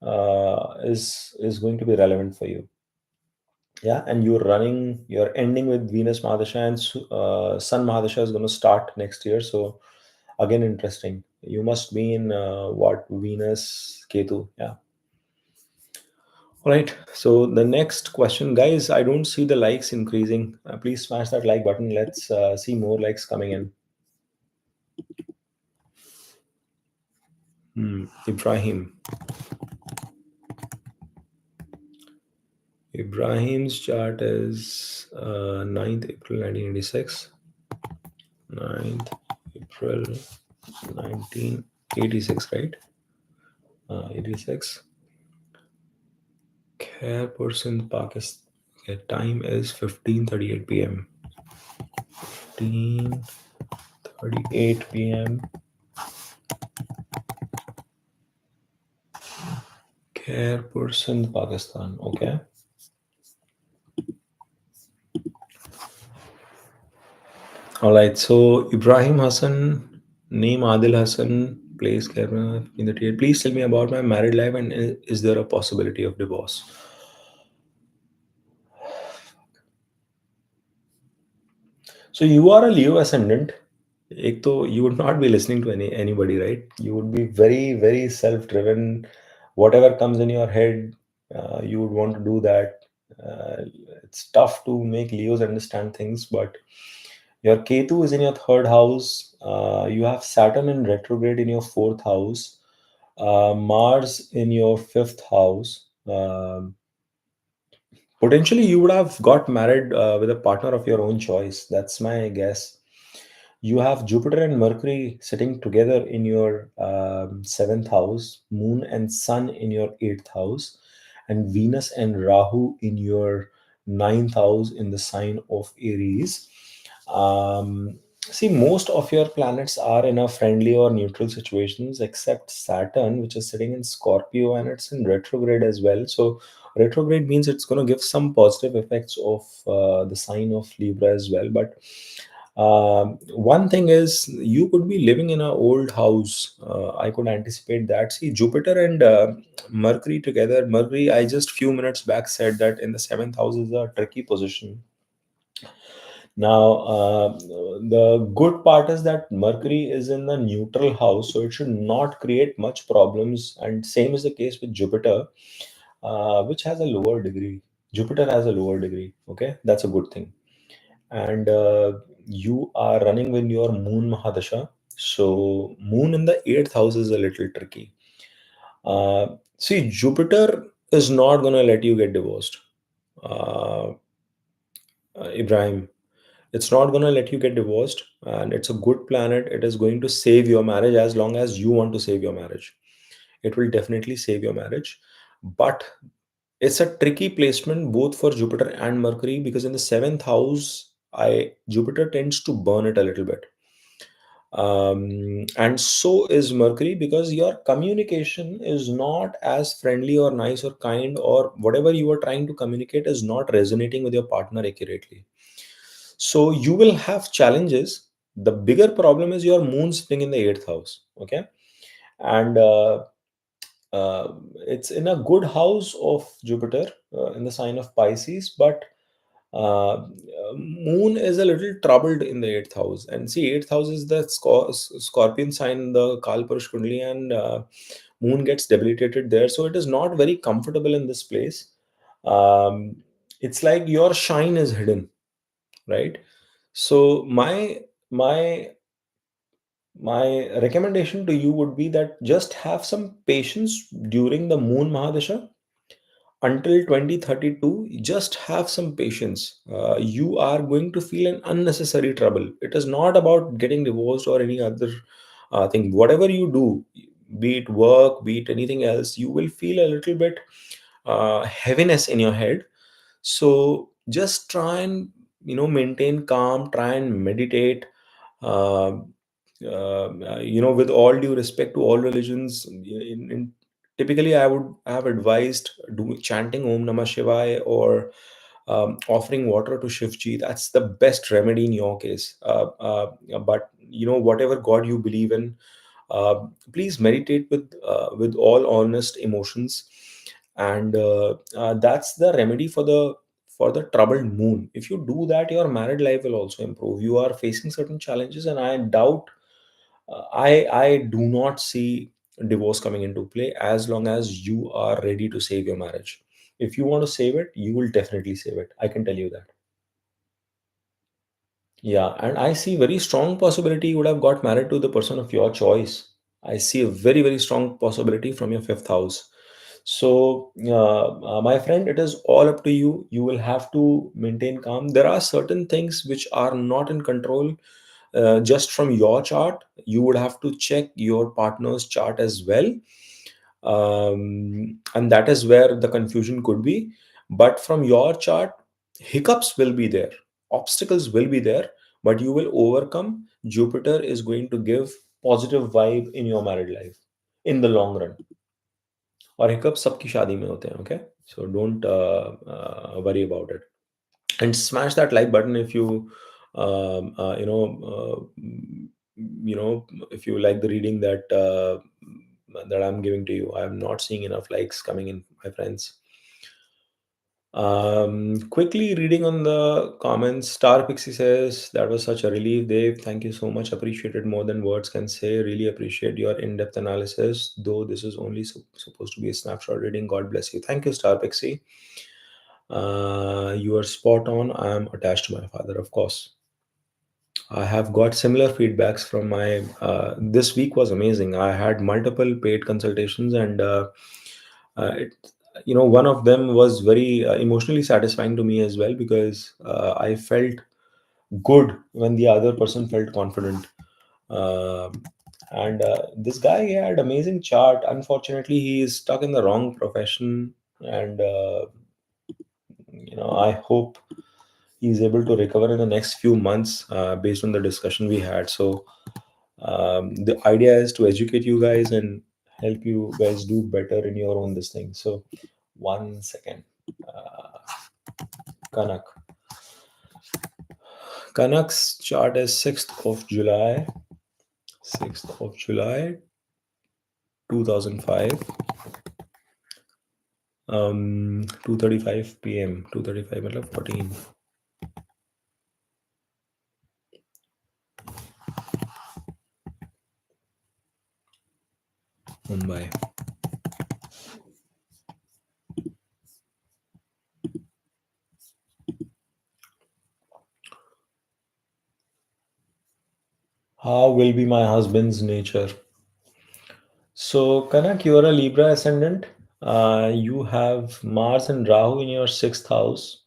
is going to be relevant for you. Yeah, and you're ending with Venus Mahadasha, and Sun Mahadasha is going to start next year. So again, interesting. You must be in what, Venus Ketu. Yeah. All right. So the next question, guys, I don't see the likes increasing. Please smash that like button. Let's see more likes coming in. Ibrahim. Ibrahim's chart is 9th April 1986. 9th April 1986, right? 86. Khairpur, Pakistan. Okay, time is 15:38 p.m. 15:38 p.m. Khairpur, Pakistan. Okay. All right. So Ibrahim Hassan, name Adil Hassan, place Khairpur in the tier. Please tell me about my married life, and is there a possibility of divorce? So you are a Leo ascendant. एक तो you would not be listening to anybody, right? You would be very, very self-driven. Whatever comes in your head, you would want to do that. Uh, it's tough to make Leos understand things, but your Ketu is in your third house. You have Saturn in retrograde in your fourth house. Mars in your fifth house. Um Potentially, you would have got married with a partner of your own choice. That's my guess. You have Jupiter and Mercury sitting together in your seventh house, Moon and Sun in your eighth house, and Venus and Rahu in your ninth house in the sign of Aries. See, most of your planets are in a friendly or neutral situations, except Saturn, which is sitting in Scorpio and it's in retrograde as well. So, retrograde means it's going to give some positive effects of the sign of Libra as well. But one thing is, you could be living in an old house. I could anticipate that. See, Jupiter and Mercury together. Mercury, I just few minutes back said that in the seventh house is a tricky position. Now, the good part is that Mercury is in the neutral house, so it should not create much problems. And same is the case with Jupiter, which has a lower degree. Jupiter has a lower degree. Okay, that's a good thing. And you are running with your Moon Mahadasha. So Moon in the eighth house is a little tricky. See, Jupiter is not gonna let you get divorced. Uh, Ibrahim, it's not going to let you get divorced, and it's a good planet. It is going to save your marriage as long as you want to save your marriage. It will definitely save your marriage. But it's a tricky placement both for Jupiter and Mercury, because in the seventh house, I Jupiter tends to burn it a little bit. And so is Mercury, because your communication is not as friendly or nice or kind, or whatever you are trying to communicate is not resonating with your partner accurately. So you will have challenges. The bigger problem is your moon sitting in the eighth house. Okay. And it's in a good house of Jupiter, in the sign of Pisces, but moon is a little troubled in the eighth house. And see, eighth house is the scorpion sign, the Kalpurush Kundali, and moon gets debilitated there. So it is not very comfortable in this place. Um, it's like your shine is hidden, right? So my recommendation to you would be that just have some patience during the Moon Mahadasha until 2032. Just have some patience. You are going to feel an unnecessary trouble. It is not about getting divorced or any other thing. Whatever you do, be it work, be it anything else, you will feel a little bit heaviness in your head. So just try and maintain calm, try and meditate. um, with all due respect to all religions, typically I would have advised chanting Om Namah Shivaya, or offering water to Shivji. That's the best remedy in your case. But whatever God you believe in, please meditate with all honest emotions, and that's the remedy for the troubled moon. If you do that, your married life will also improve. You are facing certain challenges, and I doubt, I do not see divorce coming into play as long as you are ready to save your marriage. If you want to save it, you will definitely save it. I can tell you that. Yeah, and I see very strong possibility you would have got married to the person of your choice. I see a very, very strong possibility from your fifth house. So, my friend, it is all up to you. You will have to maintain calm. There are certain things which are not in control just from your chart. You would have to check your partner's chart as well, and that is where the confusion could be. But from your chart, hiccups will be there, obstacles will be there, but you will overcome. Jupiter is going to give positive vibe in your married life in the long run. और hiccups सबकी शादी में होते हैं. Okay, so don't worry about it, and smash that like button if you um, uh, you know if you like the reading that I'm giving to you. I'm not seeing enough likes coming in, my friends. Quickly reading on the comments. Star Pixie says that was such a relief, Dave. Thank you so much. Appreciated more than words can say. Really appreciate your in-depth analysis. Though this is only supposed to be a snapshot reading. God bless you. Thank you, Star Pixie. You are spot on. I am attached to my father, of course. I have got similar feedbacks from my. This week was amazing. I had multiple paid consultations, and One of them was very emotionally satisfying to me as well, because I felt good when the other person felt confident. And this guy had amazing chart. Unfortunately, he is stuck in the wrong profession, and I hope he's able to recover in the next few months, based on the discussion we had. So the idea is to educate you guys and help you guys do better in your own this thing. So, 1 second. uh, Kanak. Kanak's chart is 6th of July, 6th of July 2005, 2:35 p.m. 2:35 matlab 14 Mumbai. How will be my husband's nature? So, Kanak, you are a Libra ascendant. You have Mars and Rahu in your sixth house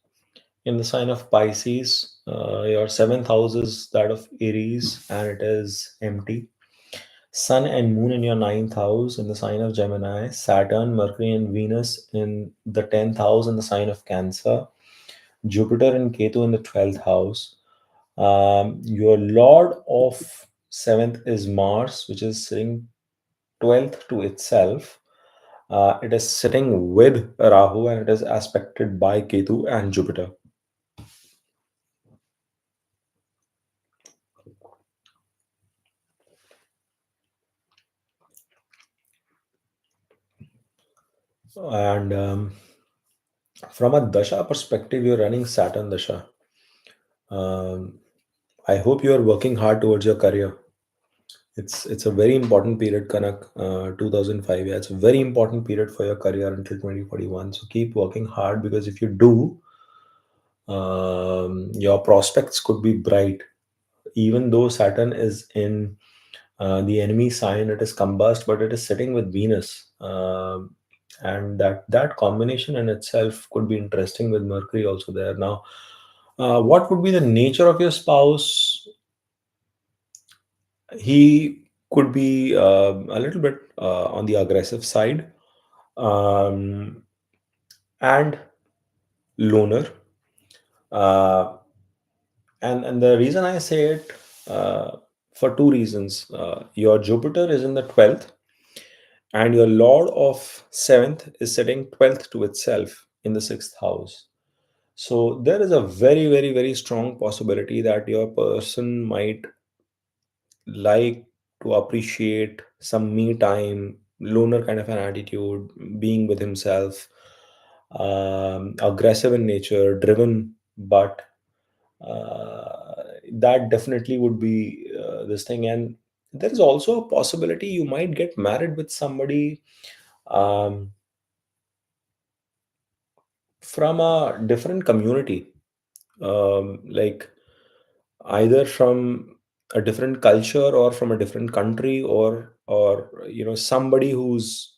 in the sign of Pisces. Your seventh house is that of Aries, and it is empty. Sun and Moon in your ninth house in the sign of Gemini. Saturn, Mercury, and Venus in the 10th house in the sign of Cancer. Jupiter and Ketu in the 12th house. Your Lord of seventh is Mars, which is sitting 12th to itself. It is sitting with Rahu, and it is aspected by Ketu and Jupiter. And from a dasha perspective, you're running Saturn dasha. Um, I hope you are working hard towards your career. It's a very important period, Kanak. 2005. Yeah, it's a very important period for your career until 2041. So keep working hard, because if you do, your prospects could be bright. Even though Saturn is in the enemy sign, it is combust, but it is sitting with Venus. And that combination in itself could be interesting, with Mercury also there. Now, what would be the nature of your spouse? He could be a little bit on the aggressive side, um, and loner. Uh, and the reason I say it, for two reasons. Your Jupiter is in the 12th, and your Lord of seventh is sitting 12th to itself in the sixth house. So there is a very, very, very strong possibility that your person might like to appreciate some me time, loner kind of an attitude, being with himself, aggressive in nature, driven, but that definitely would be this thing. And there is also a possibility you might get married with somebody um, from a different community, like either from a different culture, or from a different country, or somebody who's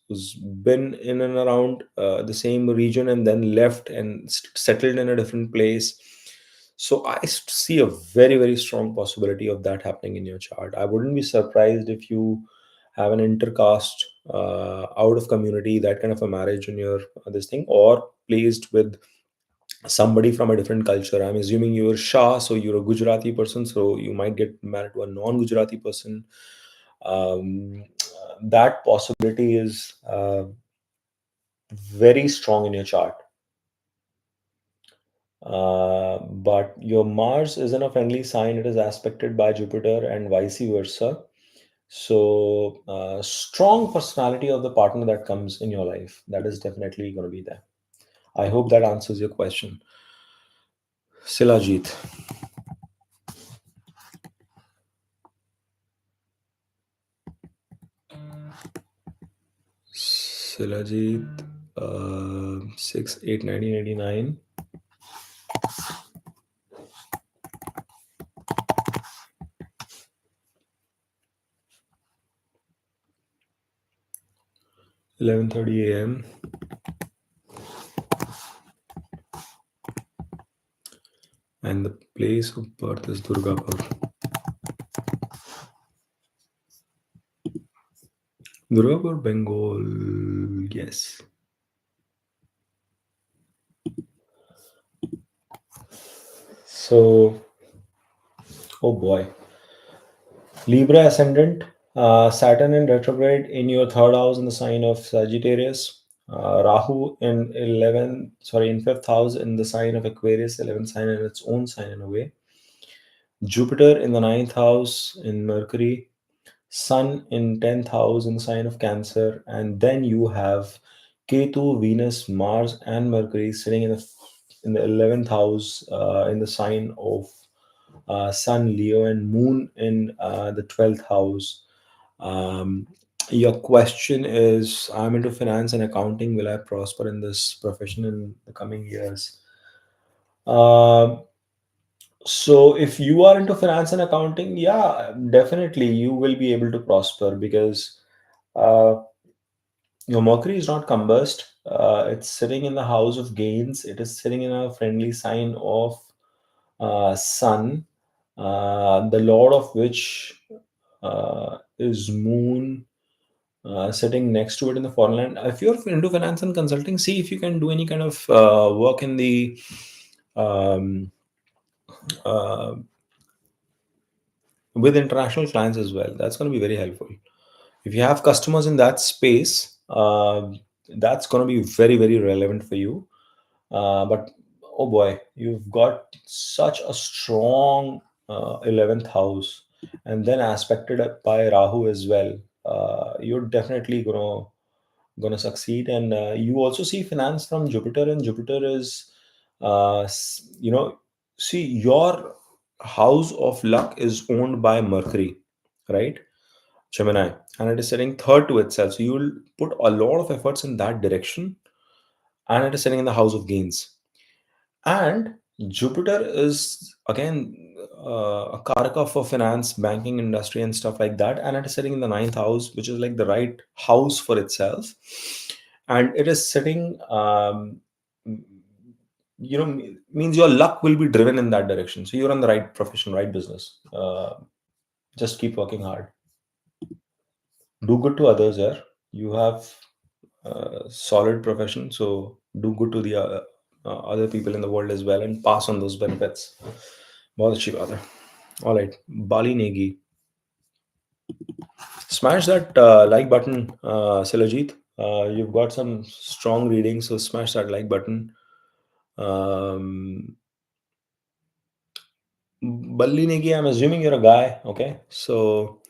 been in and around the same region and then left and settled in a different place. So I see a very, very strong possibility of that happening in your chart. I wouldn't be surprised if you have an intercaste, out of community, that kind of a marriage in your this thing, or placed with somebody from a different culture. I'm assuming you're Shah, so you're a Gujarati person, so you might get married to a non-Gujarati person. That possibility is very strong in your chart. But your Mars is in a friendly sign, it is aspected by Jupiter and vice versa. So, strong personality of the partner that comes in your life, that is definitely going to be there. I hope that answers your question. Silajit. Silajit, 6 8 1989. 11:30 a.m. and the place of birth is Durgapur. Durgapur, Bengal. Yes. So, oh boy. Libra ascendant, Saturn in retrograde in your third house in the sign of Sagittarius. Rahu in 11, sorry, in fifth house in the sign of Aquarius, 11th sign in its own sign in a way. Jupiter in the ninth house in Mercury. Sun in 10th house in the sign of Cancer. And then you have Ketu, Venus, Mars, and Mercury sitting in the 11th house in the sign of Sun, Leo, and Moon in the 12th house. Um, your question is, I'm into finance and accounting. Will I prosper in this profession in the coming years? Um so, if you are into finance and accounting, yeah, definitely you will be able to prosper because uh, your Mercury is not combust. It's sitting in the house of gains. It is sitting in a friendly sign of Sun, the Lord of which is Moon, sitting next to it in the foreign land. If you're into finance and consulting, see if you can do any kind of work in the um, uh, with international clients as well. That's going to be very helpful. If you have customers in that space, that's going to be very, very relevant for you. But oh boy, you've got such a strong 11th house, and then aspected up by Rahu as well. You're definitely gonna succeed, and you also see finance from Jupiter, and Jupiter is, see your house of luck is owned by Mercury, right? Gemini, and it is sitting third to itself. So you will put a lot of efforts in that direction, and it is sitting in the house of gains. And Jupiter is again a karaka for finance, banking industry, and stuff like that. And it is sitting in the ninth house, which is like the right house for itself. And it is sitting, means your luck will be driven in that direction. So you're on the right profession, right business. Just keep working hard. Do good to others, yeah. You have solid profession, so do good to the other people in the world as well and pass on those benefits. बहुत अच्छी बात है. All right, Bali Negi, smash that like button, Silajit. You've got some strong readings, so smash that like button. Um, Bali Negi, I'm assuming you're a guy. Okay, so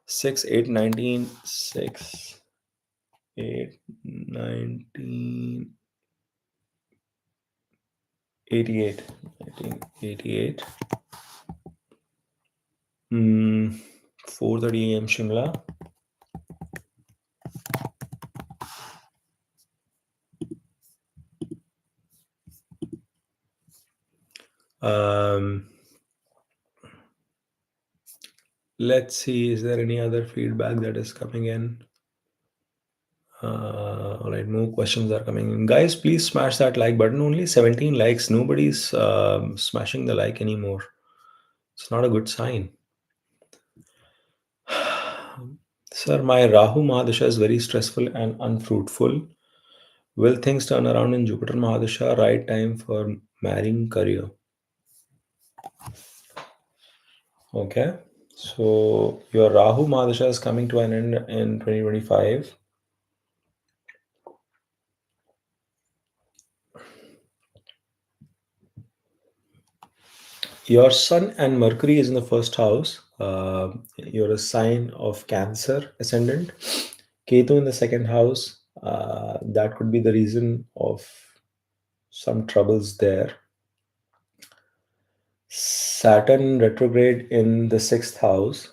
6 8 19 6 8 19 88 1988. 4:30 a.m. Shimla. Um, let's see, is there any other feedback that is coming in? All right, more questions are coming in. Guys, please smash that like button. Only 17 likes. Nobody's smashing the like anymore. It's not a good sign. Sir, my Rahu Mahadasha is very stressful and unfruitful. Will things turn around in Jupiter Mahadasha? Right time for marrying career. Okay. So your Rahu Mahadasha is coming to an end in 2025. Your Sun and Mercury is in the first house. You're a sign of Cancer ascendant. Ketu in the second house. That could be the reason of some troubles there. Saturn retrograde in the sixth house.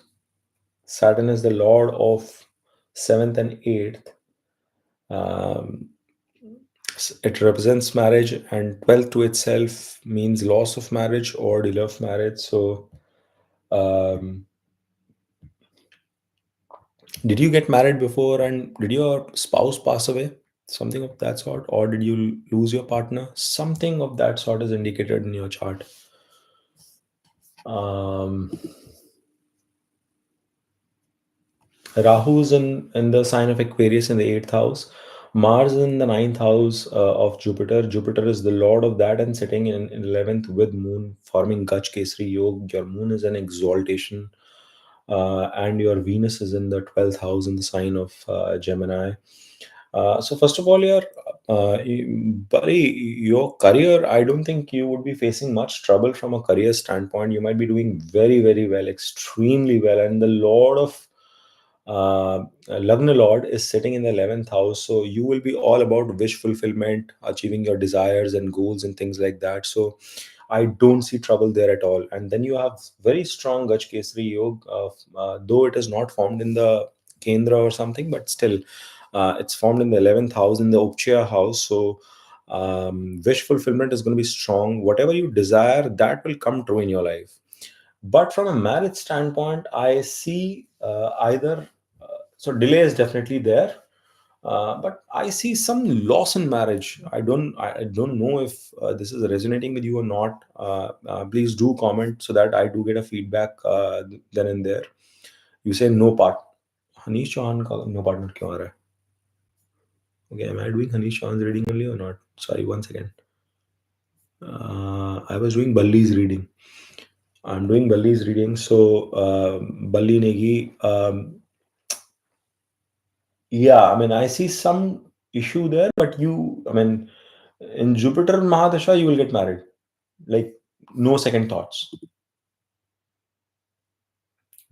Saturn is the lord of seventh and eighth. Um, it represents marriage, and 12th to itself means loss of marriage or delay of marriage. So, um, did you get married before and did your spouse pass away? Something of that sort, or did you lose your partner? Something of that sort is indicated in your chart. Um, Rahu's in the sign of Aquarius in the eighth house. Mars is in the ninth house of Jupiter. Jupiter is the lord of that and sitting in 11th with Moon, forming Gaj Kesri Yog. Your Moon is an exaltation, and your Venus is in the 12th house in the sign of Gemini. So first of all, buddy, your career, I don't think you would be facing much trouble from a career standpoint. You might be doing very, very well, extremely well. And the Lord of Lagna Lord is sitting in the 11th house. So you will be all about wish fulfillment, achieving your desires and goals and things like that. So I don't see trouble there at all. And then you have very strong Gaj Kesri Yoga, though it is not formed in the Kendra or something, but still it's formed in the 11th house, in the Upchaya house. So wish fulfillment is going to be strong. Whatever you desire, that will come true in your life. But from a marriage standpoint, I see either, so delay is definitely there. But I see some loss in marriage. I don't know if this is resonating with you or not. Please do comment so that I do get a feedback then and there. You say no part. Hanish Chauhan का no partner क्यों आ रहा है? Okay, am I doing Hanish Chauhan's reading only or not? Sorry, one second. I was doing Balli's reading. I'm doing Balli's reading. So Balli Negi, yeah, I mean, I see some issue there, but I mean, in Jupiter and Mahadasha, you will get married. Like, no second thoughts.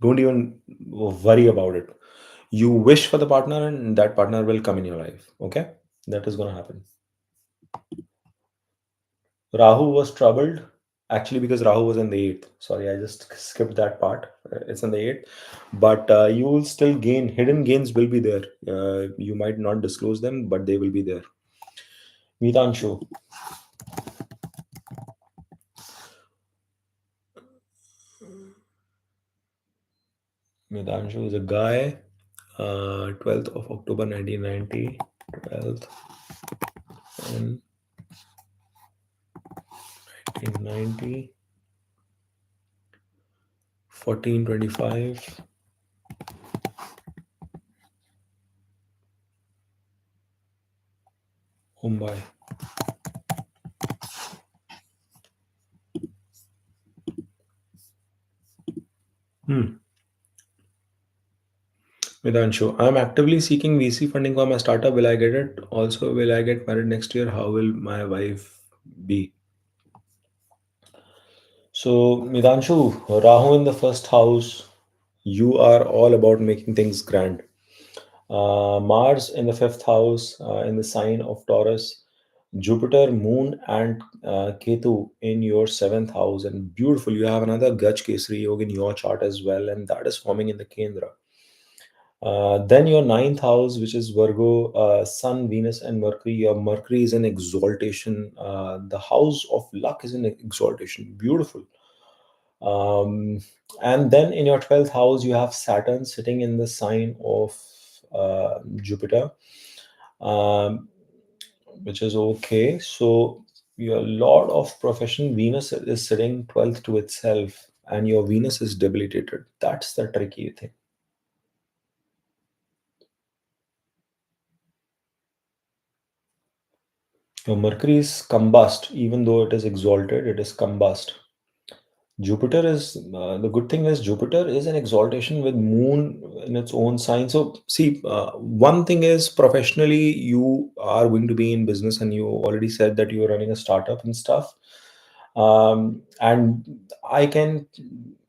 Don't even worry about it. You wish for the partner, and that partner will come in your life. Okay, that is going to happen. Rahu was troubled actually because Rahu was in the eighth. Sorry, I just skipped that part. It's in the eighth, but you will still gain. Hidden gains will be there. You might not disclose them, but they will be there. Midanshu. Midanshu is a guy. 12th of October 1990. 12th and 1990. 1425. Mumbai. Hmm. Midanshu, I'm actively seeking VC funding for my startup. Will I get it? Also, will I get married next year? How will my wife be? So, Midanshu, Rahu in the first house, you are all about making things grand. Mars in the fifth house, in the sign of Taurus, Jupiter, Moon, and Ketu in your seventh house. And beautiful, you have another Gaj Kesri Yoga in your chart as well, and that is forming in the Kendra. Then your ninth house, which is Virgo, Sun, Venus, and Mercury. Your Mercury is in exaltation. The house of luck is in exaltation. Beautiful. Um, and then in your 12th house, you have Saturn sitting in the sign of Jupiter, um, which is okay. So your Lord of profession, Venus, is sitting 12th to itself, and your Venus is debilitated. That's the tricky thing. Your Mercury is combust, even though it is exalted, it is combust. Jupiter is the good thing is Jupiter is an exaltation with Moon in its own sign. So, see, one thing is professionally, you are going to be in business, and you already said that you are running a startup and stuff. And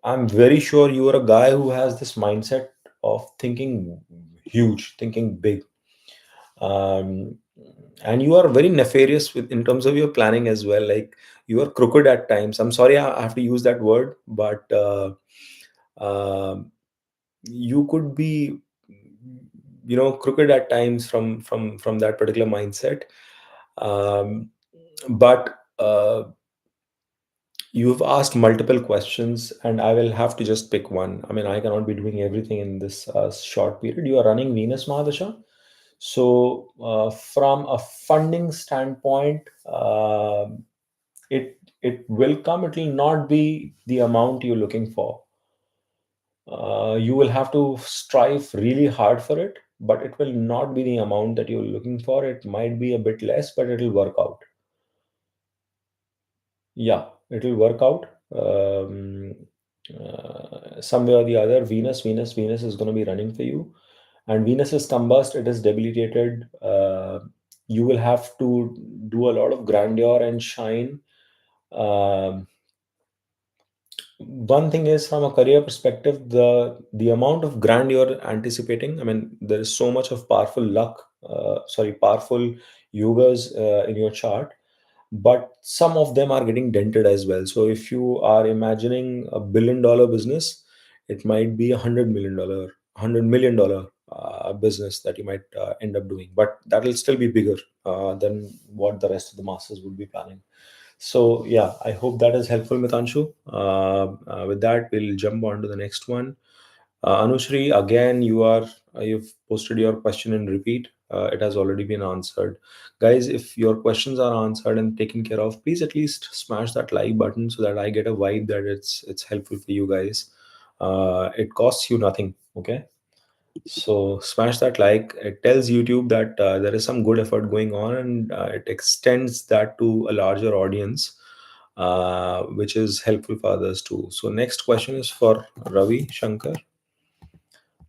I'm very sure you are a guy who has this mindset of thinking huge, thinking big, um, and you are very nefarious with in terms of your planning as well. Like, you are crooked at times. I'm sorry I have to use that word, but you could be, crooked at times from that particular mindset. But you've asked multiple questions, and I will have to just pick one. I mean, I cannot be doing everything in this short period. You are running Venus Mahadasha. So, from a funding standpoint, it It will come, it will not be the amount you're looking for. You will have to strive really hard for it, but it will not be the amount that you're looking for. It might be a bit less, but it'll work out. Yeah, it'll work out. Some way or the other, Venus is going to be running for you, and Venus is combust. It is debilitated. You will have to do a lot of grandeur and shine. Um, One thing is, from a career perspective, the amount of grand you're anticipating, I mean, there is so much of powerful luck, powerful yogas in your chart, but some of them are getting dented as well. So if you are imagining $1 billion business, it might be $100 million business that you might end up doing, but that will still be bigger than what the rest of the masters would be planning. So yeah, I hope that is helpful, Mitanshu. With that, we'll jump on to the next one. Anushri, again, you've posted your question in repeat. It has already been answered. Guys, if your questions are answered and taken care of, please at least smash that like button so that I get a vibe that it's helpful for you guys. It costs you nothing, okay? So smash that like. It tells YouTube that there is some good effort going on, and it extends that to a larger audience, which is helpful for others too. So next question is for Ravi Shankar.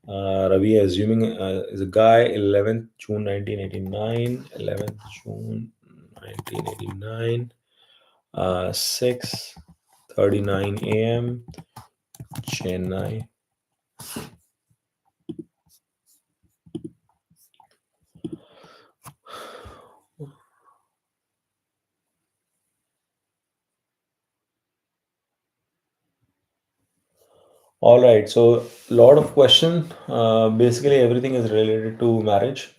Ravi, assuming is a guy, 11th June 1989, 11th June 1989, 6:39 a.m. Chennai. All right, so lot of question. Basically, everything is related to marriage.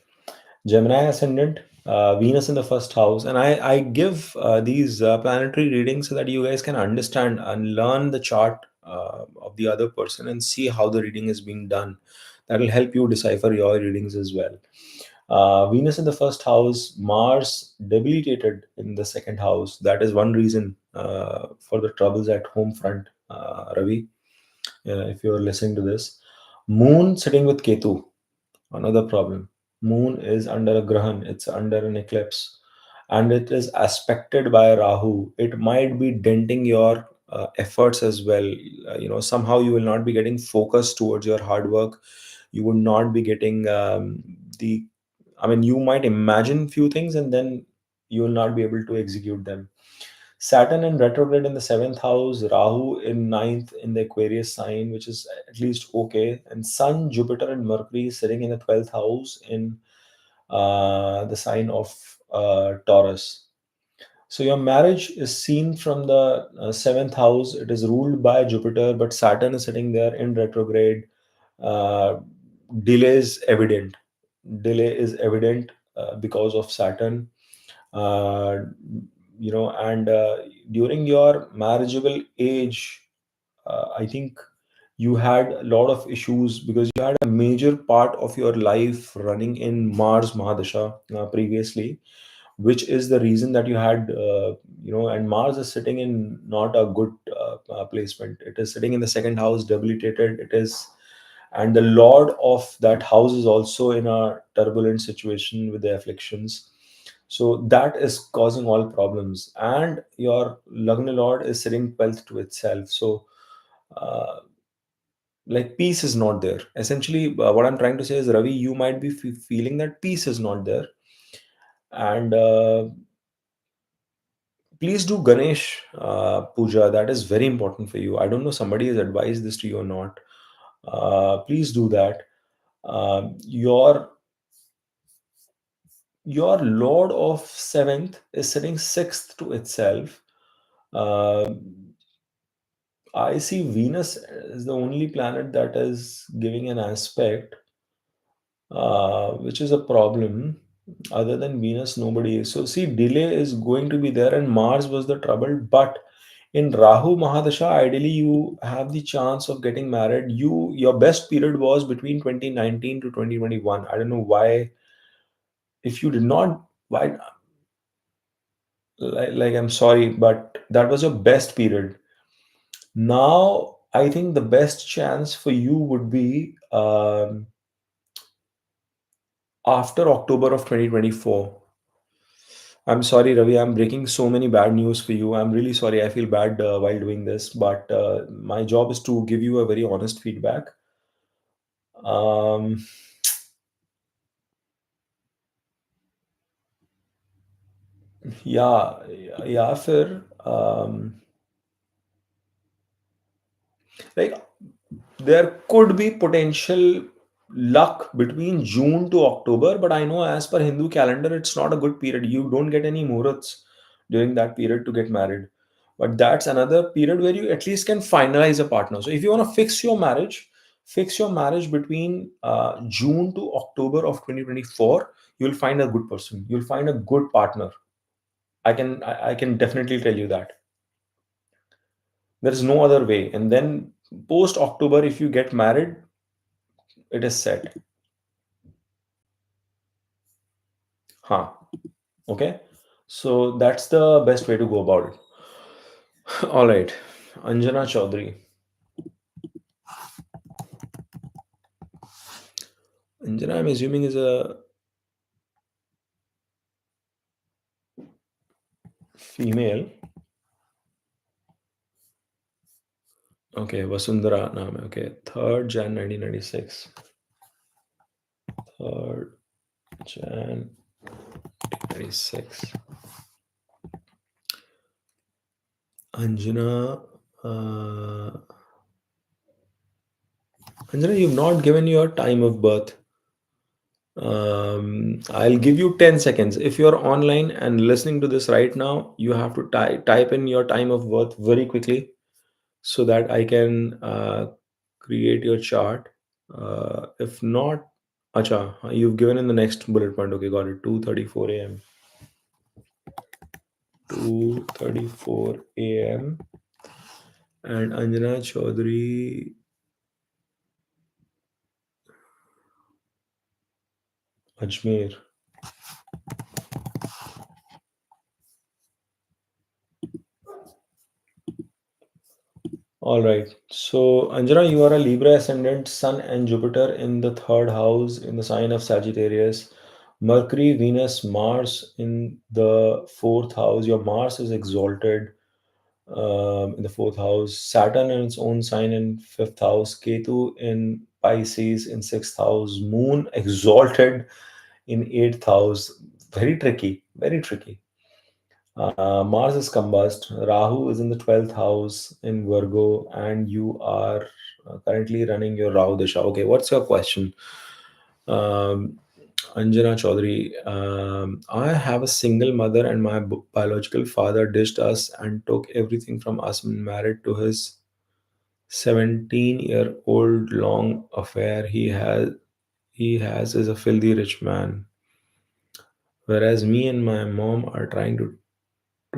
Gemini ascendant, Venus in the first house, and I give these planetary readings so that you guys can understand and learn the chart of the other person and see how the reading is being done. That will help you decipher your readings as well. Venus in the first house, Mars debilitated in the second house. That is one reason for the troubles at home front, Ravi. If you're listening to this, Moon sitting with Ketu, another problem. Moon is under a grahan, it's under an eclipse, and it is aspected by Rahu. It might be denting your efforts as well. Somehow you will not be getting focused towards your hard work. You would not be getting the. I mean, you might imagine few things and then you will not be able to execute them. Saturn in retrograde in the seventh house, Rahu in ninth in the Aquarius sign, which is at least okay, and Sun, Jupiter, and Mercury sitting in the 12th house in the sign of Taurus. So your marriage is seen from the seventh house. It is ruled by Jupiter, but Saturn is sitting there in retrograde. Uh, Delay is evident. Delay is evident because of Saturn. Uh, and during your marriageable age, I think you had a lot of issues because you had a major part of your life running in Mars Mahadasha previously, which is the reason that you had, and Mars is sitting in not a good placement. It is sitting in the second house, debilitated. It is, and the Lord of that house is also in a turbulent situation with the afflictions. So that is causing all problems. And your Lagna Lord is sitting 12th to itself. So, uh, like, peace is not there. Essentially, what I'm trying to say is, Ravi, you might be feeling that peace is not there. And please do Ganesh Puja. That is very important for you. I don't know somebody has advised this to you or not. Please do that. Your Lord of seventh is sitting sixth to itself. Uh, I see Venus is the only planet that is giving an aspect, which is a problem. Other than Venus, nobody is. So, see, delay is going to be there, and Mars was the trouble. But in Rahu Mahadasha, ideally, you have the chance of getting married. Your best period was between 2019 to 2021. I don't know why. If you did not, why? like I'm sorry, but that was your best period. Now I think the best chance for you would be after October of 2024. I'm sorry, Ravi. I'm breaking so many bad news for you. I'm really sorry. I feel bad while doing this, but my job is to give you a very honest feedback. Um, yeah, yeah, sir. Like there could be potential luck between June to October, but I know as per Hindu calendar, it's not a good period. You don't get any muhurats during that period to get married. But that's another period where you at least can finalize a partner. So if you want to fix your marriage between June to October of 2024. You'll find a good person. You'll find a good partner. I can definitely tell you that. There is no other way. And then post October, if you get married, it is set. Huh. Okay. So that's the best way to go about it. All right. Anjana Chaudhary. Anjana, I'm assuming is a female. Okay. Vasundhara naam hai. Okay. 3rd Jan 1996. 3rd Jan 96. Anjana. Uh, Anjana, you've not given your time of birth. I'll give you 10 seconds. If you're online and listening to this right now, you have to type in your time of birth very quickly so that I can create your chart. If not, acha, you've given in the next bullet point. Okay, got it. 2:34 a.m. 2:34 a.m. And Anjana Chaudhary, Ajmer. All right. So, Anjana, you are a Libra ascendant, Sun and Jupiter in the third house in the sign of Sagittarius. Mercury, Venus, Mars in the fourth house. Your Mars is exalted in the fourth house. Saturn in its own sign in fifth house. Ketu in Pisces in sixth house. Moon exalted in eighth house. Very tricky. Very tricky. Mars is combust. Rahu is in the 12th house in Virgo, and you are currently running your Rahu Dasha. Okay, what's your question? Um, Anjana Chaudhary, I have a single mother, and my biological father ditched us and took everything from us when married to his 17-year-old long affair he has is a filthy rich man. Whereas me and my mom are trying to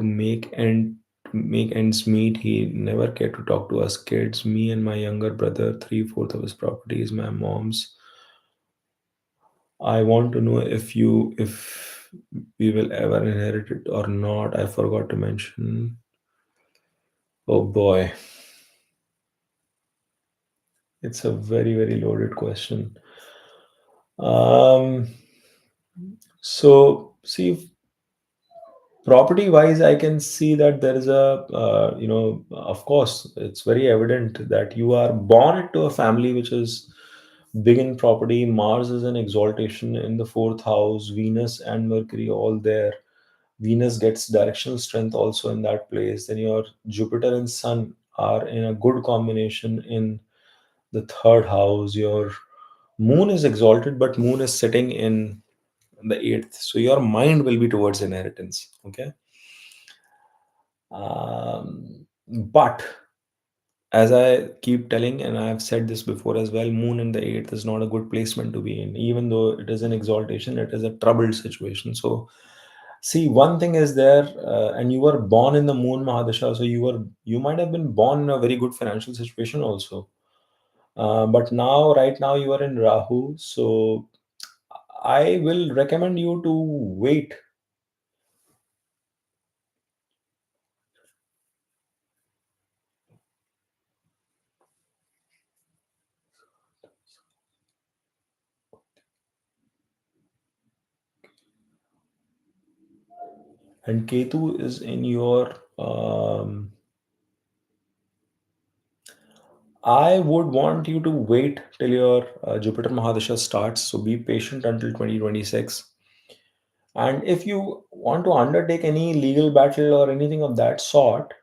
make ends meet. He never cared to talk to us kids. Me and my younger brother, three-fourths of his property is my mom's. I want to know if we will ever inherit it or not. I forgot to mention. Oh boy, it's a very very loaded question. Um, so see, property wise, I can see that there is a of course, it's very evident that you are born into a family which is big in property. Mars is an exaltation in the fourth house. Venus and Mercury all there. Venus gets directional strength also in that place. Then your Jupiter and Sun are in a good combination in the third house. Your Moon is exalted, but Moon is sitting in the eighth, so your mind will be towards inheritance. Okay. But as I keep telling, and I have said this before as well, Moon in the eighth is not a good placement to be in. Even though it is an exaltation, it is a troubled situation. So, see, one thing is there, and you were born in the Moon Mahadasha, so you might have been born in a very good financial situation also. But now, right now, you are in Rahu, so I will recommend you to wait And Ketu is in your. I would want you to wait till your Jupiter Mahadasha starts. So be patient until 2026. And if you want to undertake any legal battle or anything of that sort,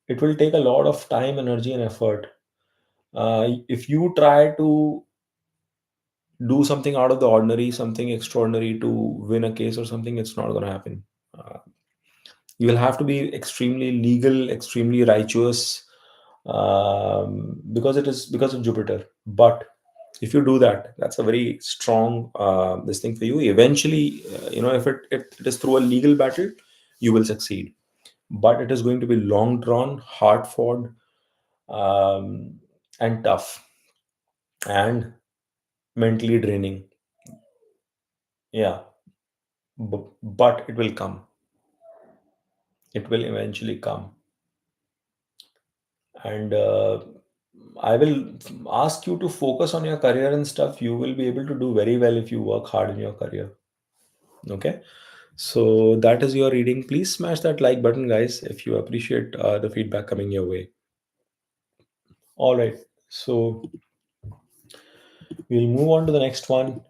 it will take a lot of time, energy, and effort. If you try to do something out of the ordinary, something extraordinary to win a case or something, it's not going to happen. Uh, you will have to be extremely legal, extremely righteous, because it is because of Jupiter. But if you do that, that's a very strong this thing for you. Eventually, if it is through a legal battle, you will succeed. But it is going to be long drawn, hard fought, um, and tough, and mentally draining. Yeah, but it will come. It will eventually come. And I will ask you to focus on your career and stuff. You will be able to do very well if you work hard in your career. Okay, so that is your reading. Please smash that like button, guys, if you appreciate the feedback coming your way. All right, so we'll move on to the next one.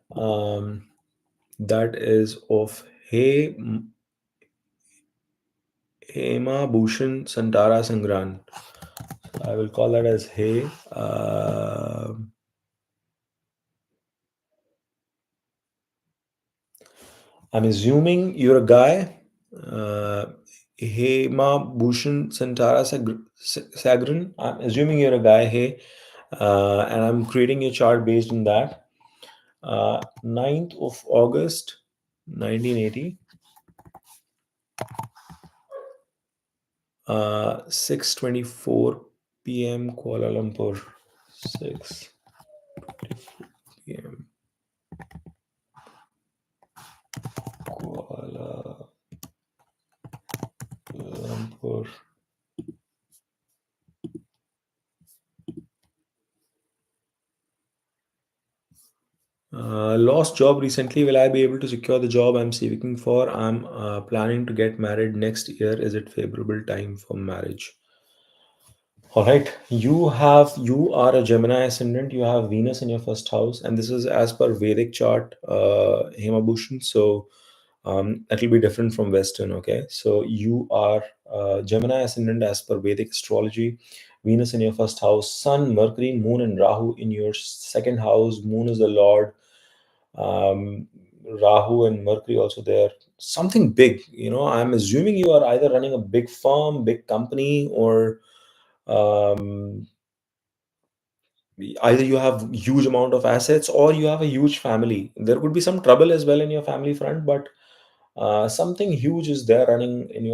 That is of Hema Bhushan Santara Sangran. I will call that as Hey. I'm assuming you're a guy. Uh, Hema Bhushan Santara Sagran. I'm assuming you're a guy. Hey, and I'm creating a chart based on that. 9th of August, 1980, 6:24 p.m. Kuala Lumpur. 6:24 p.m. Kuala Lumpur. Lost job recently. Will I be able to secure the job I'm seeking for? I'm planning to get married next year. Is it favorable time for marriage? All right. You are a Gemini ascendant. You have Venus in your first house, and this is as per Vedic chart, Hemabhushan. So that will be different from Western. Okay. So you are Gemini ascendant as per Vedic astrology. Venus in your first house, Sun, Mercury, Moon, and Rahu in your second house. Moon is the Lord. um, Rahu and Mercury also there. Something big, I'm assuming you are either running a big firm, big company, or um, either you have huge amount of assets or you have a huge family. There could be some trouble as well in your family front, but something huge is there running in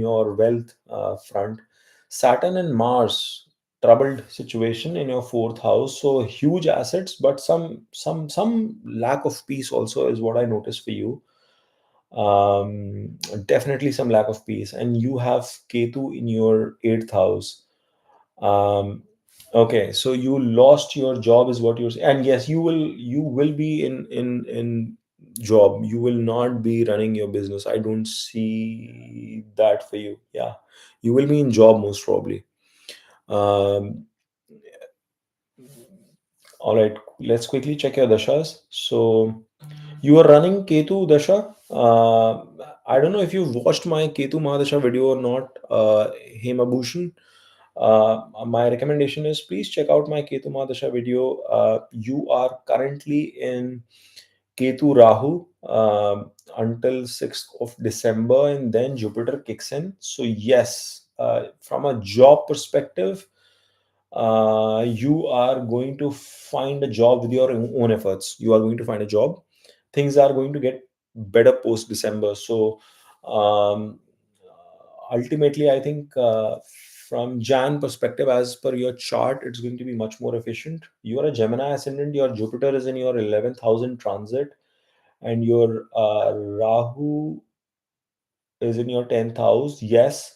your wealth front. Saturn and Mars, troubled situation in your fourth house, so huge assets, but some lack of peace also is what I notice for you. Definitely some lack of peace, and you have Ketu in your eighth house. um, okay, so you lost your job is what you're saying, and yes, you will be in job. You will not be running your business. I don't see that for you. Yeah, you will be in job most probably. um, all right, let's quickly check your dashas. So you are running Ketu Dasha. I don't know if you've watched my Ketu Mahadasha video or not, Hemabhushan. My recommendation is please check out my Ketu Mahadasha video. You are currently in Ketu Rahu until 6th of December, and then Jupiter kicks in. So, yes, from a job perspective, you are going to find a job with your own efforts. You are going to find a job. Things are going to get better post December. So, um, ultimately, I think from Jan perspective, as per your chart, it's going to be much more efficient. You are a Gemini ascendant. Your Jupiter is in your 11th house in transit, and your Rahu is in your 10th house. Yes,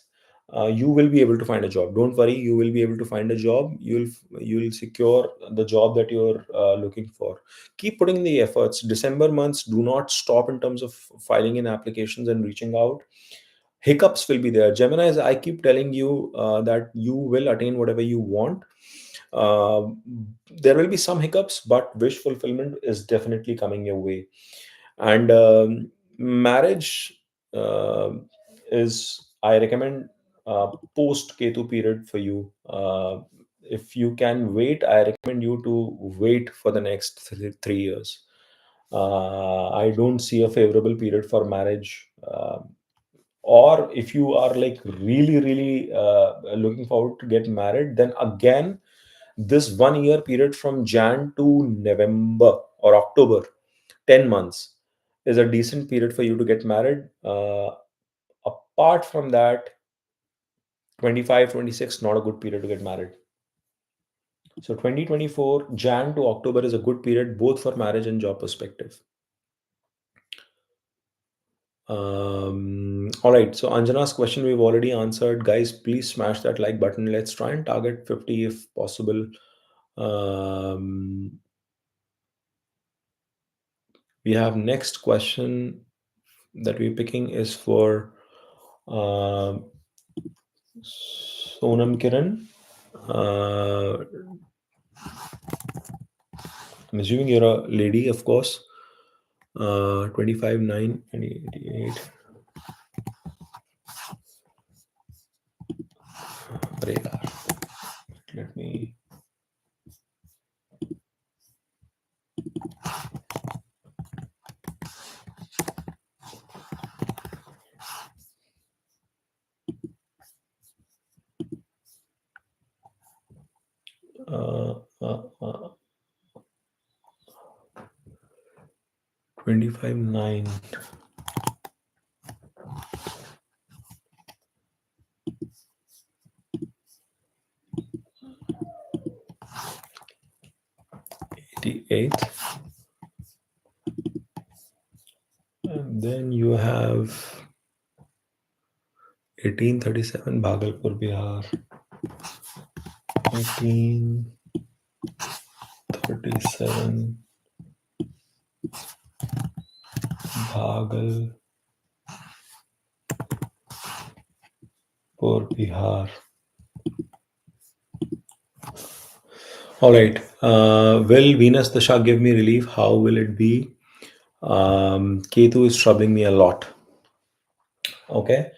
you will be able to find a job. Don't worry, you will be able to find a job. You'll secure the job that you're looking for. Keep putting in the efforts. December months, do not stop in terms of filing in applications and reaching out. Hiccups will be there. Geminis, I keep telling you that you will attain whatever you want. uh, there will be some hiccups, but wish fulfillment is definitely coming your way. And marriage uh, is, I recommend post Ketu period for you. If you can wait, I recommend you to wait for the next 3 years. I don't see a favorable period for marriage. Or if you are like really really looking forward to get married, then again, this 1 year period from Jan to November or October, 10 months, is a decent period for you to get married. Apart from that, 25, 26, not a good period to get married. So 2024 Jan to October is a good period both for marriage and job perspective. All right, so Anjana's question we've already answered. Guys, please smash that like button. Let's try and target 50 if possible. um, we have next question that we're picking is for uh, Sonam Kiran. uh, I'm assuming you're a lady, of course. 25 9 88 radar. Let me. uh, uh, uh, 25 9 88. And then you have 1837 Bhagalpur, Bihar. 1837 Bhagalpur, Bihar. All right. Will Venus Dasha give me relief? How will it be? Ketu is troubling me a lot. Okay.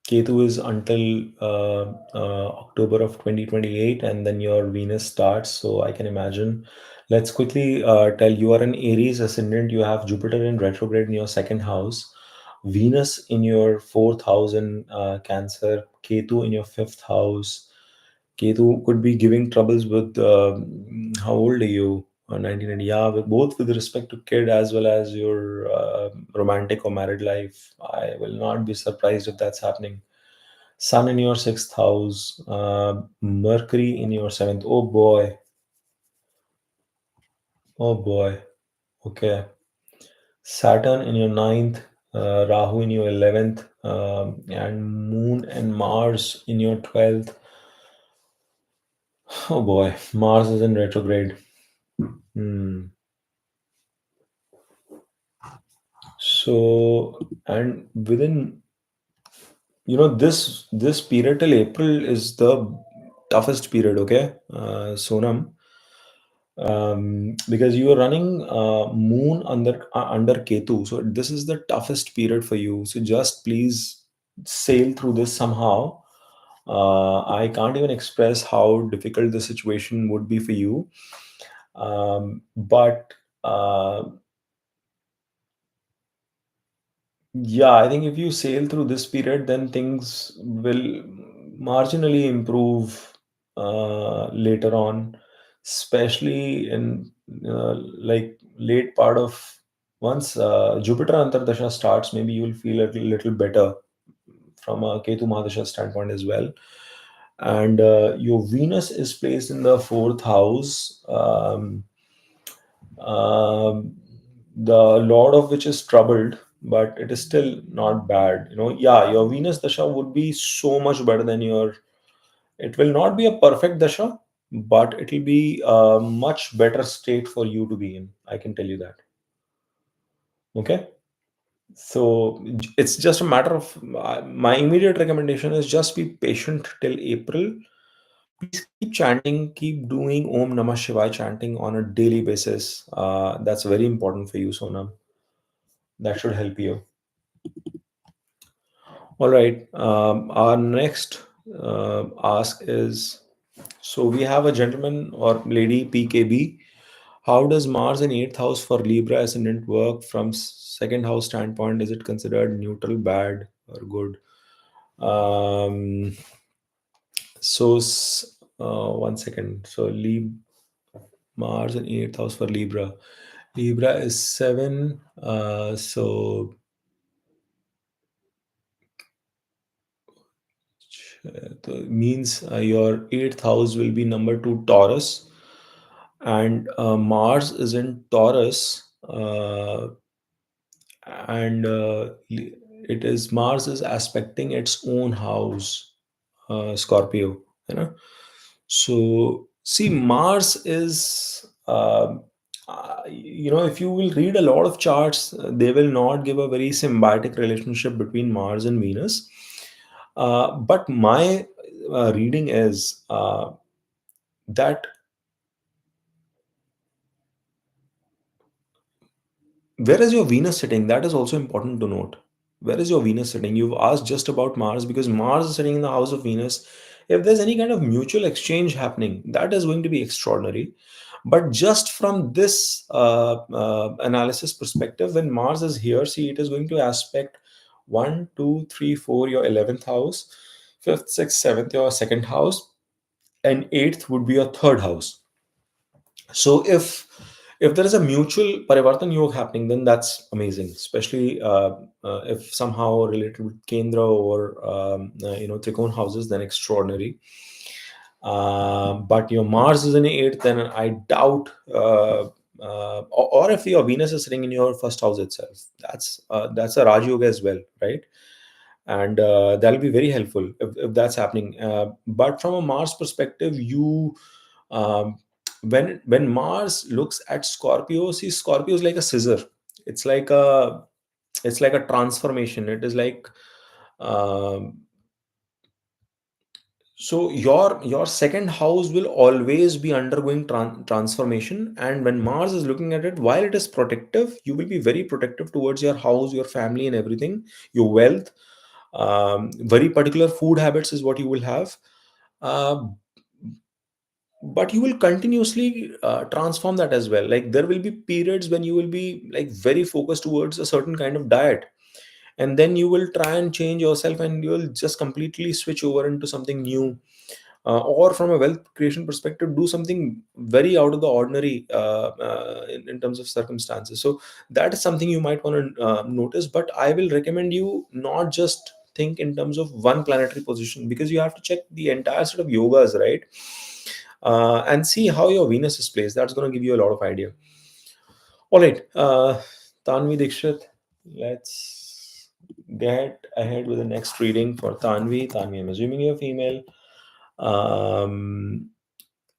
Ketu is until October of 2028, and then your Venus starts. So I can imagine. Let's quickly tell you are an Aries ascendant. You have Jupiter in retrograde in your second house, Venus in your fourth house in Cancer, Ketu in your fifth house. Ketu could be giving troubles with how old are you? 1990. Yeah, with respect to kid as well as your romantic or married life. I will not be surprised if that's happening. Sun in your sixth house, Mercury in your seventh. Oh boy, oh boy. Okay, Saturn in your ninth, Rahu in your 11th, and Moon and Mars in your 12th. Oh boy, Mars is in retrograde. Hmm. So, and within, this period till April is the toughest period. Okay, Sonam, because you are running Moon under Ketu, so this is the toughest period for you. So just please sail through this somehow. I can't even express how difficult the situation would be for you. But yeah, I think if you sail through this period, then things will marginally improve later on, especially in like late part of once Jupiter Antardasha starts, maybe you will feel a little better from a Ketu Mahadasha standpoint as well. And your Venus is placed in the fourth house. Um, the Lord of which is troubled, but it is still not bad. Yeah, your Venus Dasha would be so much better than your. It will not be a perfect Dasha, but it'll be a much better state for you to be in. I can tell you that. Okay. So it's just a matter of my immediate recommendation is just be patient till April. Please keep chanting, keep doing Om Namah Shivaya chanting on a daily basis. That's very important for you, Sonam. That should help you. All right. Our next ask is, so we have a gentleman or lady PKB. How does Mars in eighth house for Libra ascendant work from second house standpoint? Is it considered neutral, bad, or good? Um, One second. So Mars in eighth house for Libra. Libra is seven. Means your eighth house will be number two Taurus, and Mars is in Taurus, and it is Mars is aspecting its own house, Scorpio. You know, so see, Mars is. If you will read a lot of charts, they will not give a very symbiotic relationship between Mars and Venus. But my reading is that where is your Venus sitting? That is also important to note. Where is your Venus sitting? You've asked just about Mars because Mars is sitting in the house of Venus. If there's any kind of mutual exchange happening, that is going to be extraordinary. But just from this analysis perspective, when Mars is here, see, it is going to aspect one, two, three, four, your 11th house, fifth, sixth, seventh, your second house, and eighth would be your third house. So if there is a mutual parivartan yoga happening, then that's amazing, especially if somehow related with kendra or trikon houses, then extraordinary. But your Mars is in eighth, then I doubt. Or if your Venus is sitting in your first house itself, that's a Raj Yoga as well, right? And that'll be very helpful if that's happening. But from a Mars perspective, you when Mars looks at Scorpio, see, Scorpio is like a scissor. It's like a it's like a transformation. It is like um, so your second house will always be undergoing transformation, and when Mars is looking at it, while it is protective, you will be very protective towards your house, your family, and everything, your wealth. Very particular food habits is what you will have. Uh, but you will continuously transform that as well. Like there will be periods when you will be like very focused towards a certain kind of diet, and then you will try and change yourself and you will just completely switch over into something new. Or from a wealth creation perspective, do something very out of the ordinary in terms of circumstances. So that is something you might want to notice, but I will recommend you not just think in terms of one planetary position, because you have to check the entire set of yogas, right? And see how your Venus is placed. That's going to give you a lot of idea. All right, Tanvi Dikshit, let's get ahead with the next reading for Tanvi. Tanvi, I'm assuming you're female. Um,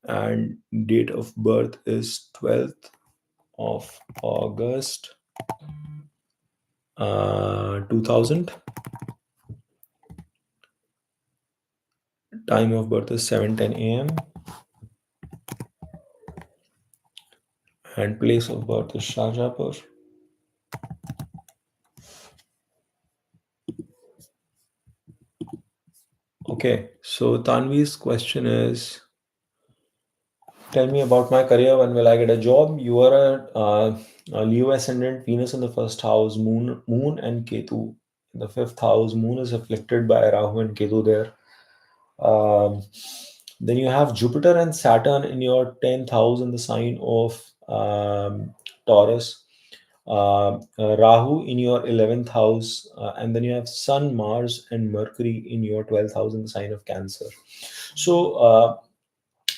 and date of birth is 12th of August 2000. Time of birth is 7:10 a.m. and place of birth is Shajapur. Okay, so Tanvi's question is, tell me about my career. When will I get a job? You are a Leo ascendant, Venus in the first house, Moon and Ketu in the fifth house. Moon is afflicted by Rahu and Ketu there. Um, then you have Jupiter and Saturn in your 10th house in the sign of Taurus. Rahu in your 11th house, and then you have Sun, Mars, and Mercury in your 12th house in the sign of Cancer. So,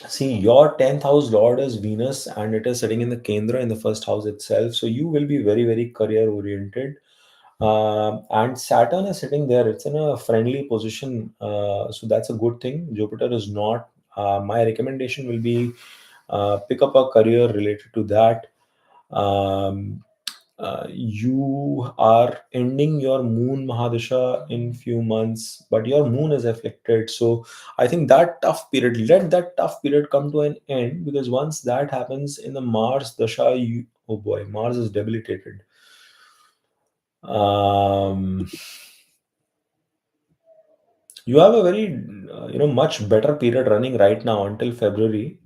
see, your 10th house lord is Venus, and it is sitting in the Kendra in the first house itself. So, you will be very, very career oriented. And Saturn is sitting there, it's in a friendly position. So, that's a good thing. Jupiter is not My recommendation will be pick up a career related to that. um, you are ending your moon Mahadasha in few months, but your moon is afflicted. So I think that tough period, let that tough period come to an end, because once that happens in the Mars Dasha, oh boy, Mars is debilitated. Um, you have a very much better period running right now until February.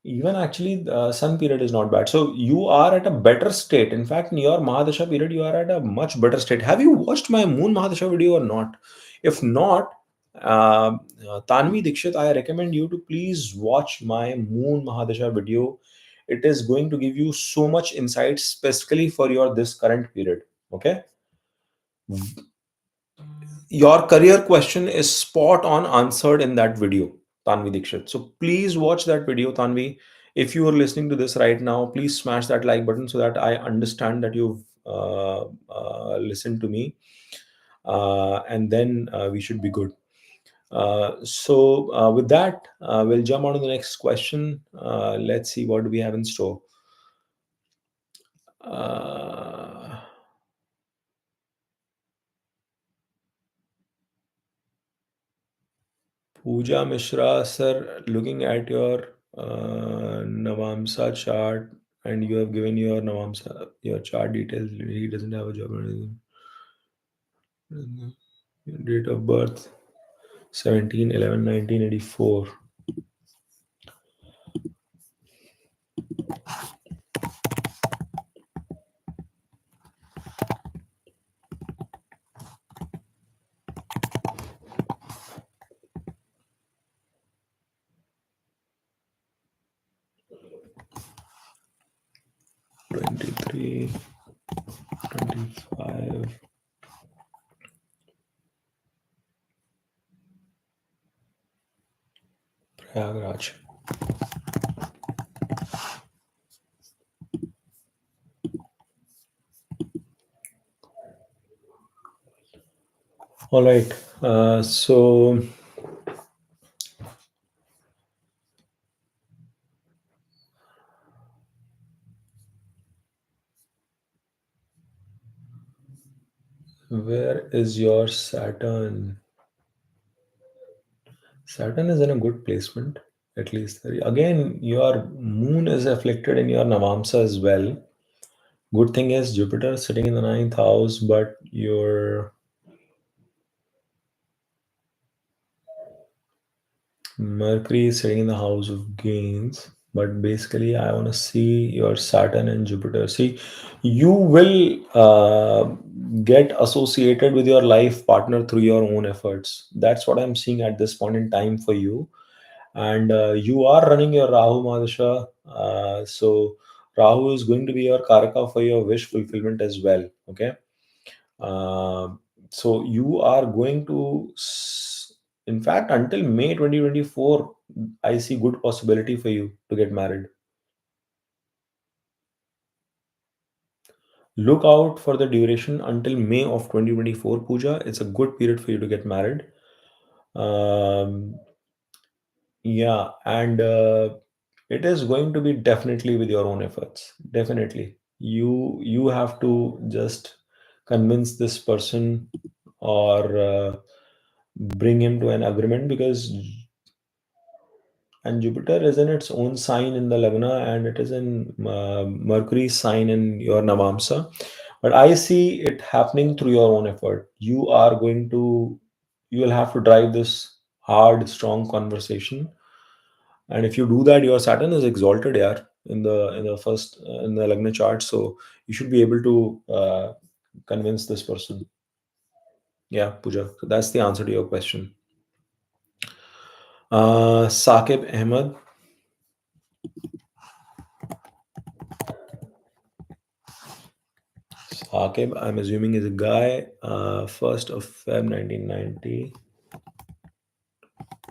Even actually, sun period is not bad. So you are at a better state. In fact, in your Mahadasha period, you are at a much better state. Have you watched my Moon Mahadasha video or not? If not, Tanvi Dikshit, I recommend you to please watch my Moon Mahadasha video. It is going to give you so much insight specifically for your this current period. Okay, your career question is spot on answered in that video, Tanvi Dikshit. So please watch that video, Tanvi. If you are listening to this right now, please smash that like button so that I understand that you've listened to me. And then we should be good. With that, we'll jump on to the next question. Let's see what do we have in store. Uh, Puja Mishra, sir, looking at your Navamsa chart, and you have given your Navamsa, your chart details. He doesn't have a job or anything. Your date of birth 17/11/1984. 23, 25. Prayagraj. All right. So where is your Saturn? Saturn is in a good placement, at least. Again, your moon is afflicted in your Navamsa as well. Good thing is Jupiter sitting in the ninth house, but your Mercury is sitting in the house of gains. But basically, I want to see your Saturn and Jupiter. See, you will get associated with your life partner through your own efforts. That's what I'm seeing at this point in time for you. And you are running your Rahu Mahadasha. So, Rahu is going to be your Karaka for your wish fulfillment as well. Okay. Uh, so you are going to, in fact, until May 2024, I see good possibility for you to get married. Look out for the duration until May of 2024, Puja. It's a good period for you to get married. Um, yeah, and it is going to be definitely with your own efforts. Definitely, you have to just convince this person, or bring him to an agreement, because and Jupiter is in its own sign in the Lagna, and it is in Mercury's sign in your Navamsa. But I see it happening through your own effort. You will have to drive this hard, strong conversation. And if you do that, your Saturn is exalted, yeah, in the first in the Lagna chart. So you should be able to convince this person. Yeah, Puja. So that's the answer to your question. Sakib Ahmed. Sakib, I'm assuming, is a guy. 1st of Feb 1990.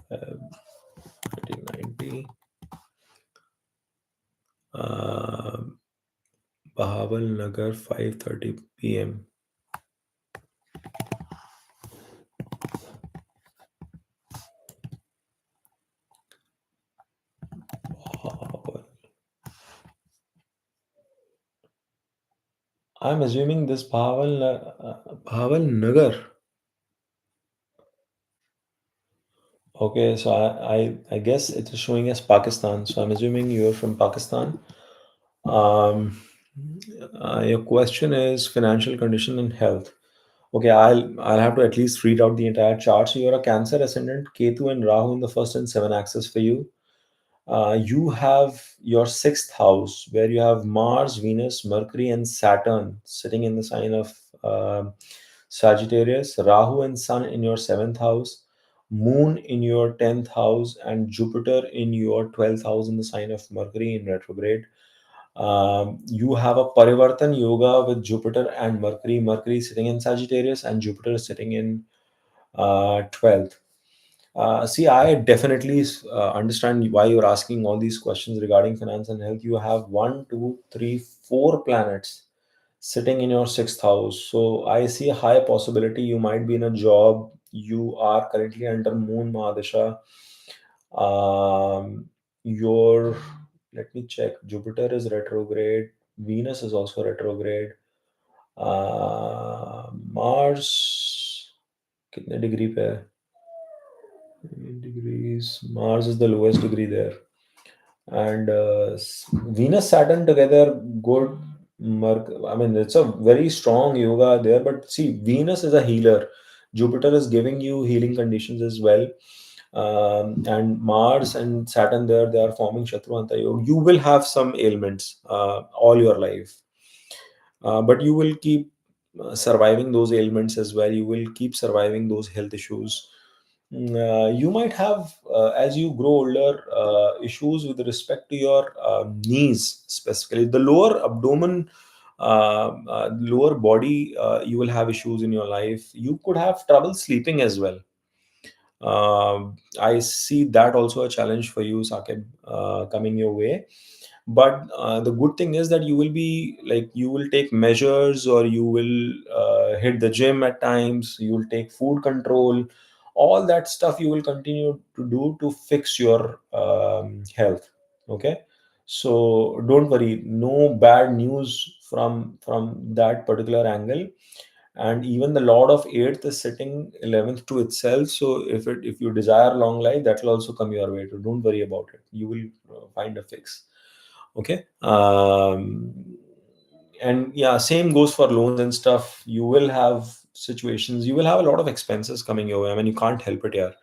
1990. Uh, Bahawal Nagar, 5:30 p.m. I'm assuming this Bhaval Nagar. Okay, so I guess it is showing as Pakistan. So I'm assuming you're from Pakistan. Um, your question is financial condition and health. Okay, I'll have to at least read out the entire chart. So you're a Cancer ascendant, Ketu and Rahu in the first and seven axis for you. You have your sixth house where you have Mars, Venus, Mercury, and Saturn sitting in the sign of Sagittarius, Rahu and Sun in your seventh house, Moon in your 10th house, and Jupiter in your 12th house in the sign of Mercury in retrograde. You have a Parivartan yoga with Jupiter and Mercury. Mercury sitting in Sagittarius and Jupiter sitting in 12th. See, I definitely understand why you're asking all these questions regarding finance and health. You have one, two, three, four planets sitting in your sixth house. So I see a high possibility you might be in a job. You are currently under Moon Mahadasha. Your Let me check. Jupiter is retrograde. Venus is also retrograde. Mars कितने degree पे है? Degrees. Mars is the lowest degree there, and Venus Saturn together good. I mean, it's a very strong yoga there. But see, Venus is a healer. Jupiter is giving you healing conditions as well. And Mars and Saturn there, they are forming Shatruanta Yoga. You will have some ailments all your life, but you will keep surviving those ailments as well. You will keep surviving those health issues. You might have, as you grow older, issues with respect to your knees, specifically the lower abdomen, lower body. You will have issues in your life. You could have trouble sleeping as well. I see that also a challenge for you, Sakib, coming your way. But the good thing is that you will be like, you will take measures, or you will hit the gym at times. You will take food control. All that stuff you will continue to do to fix your health. Okay, so don't worry. No bad news from that particular angle. And even the lord of eighth is sitting 11th to itself. So if you desire long life, that will also come your way. So don't worry about it. You will find a fix. Okay. And yeah, same goes for loans and stuff. You will have situations, you will have a lot of expenses coming your way. I mean, you can't help it here.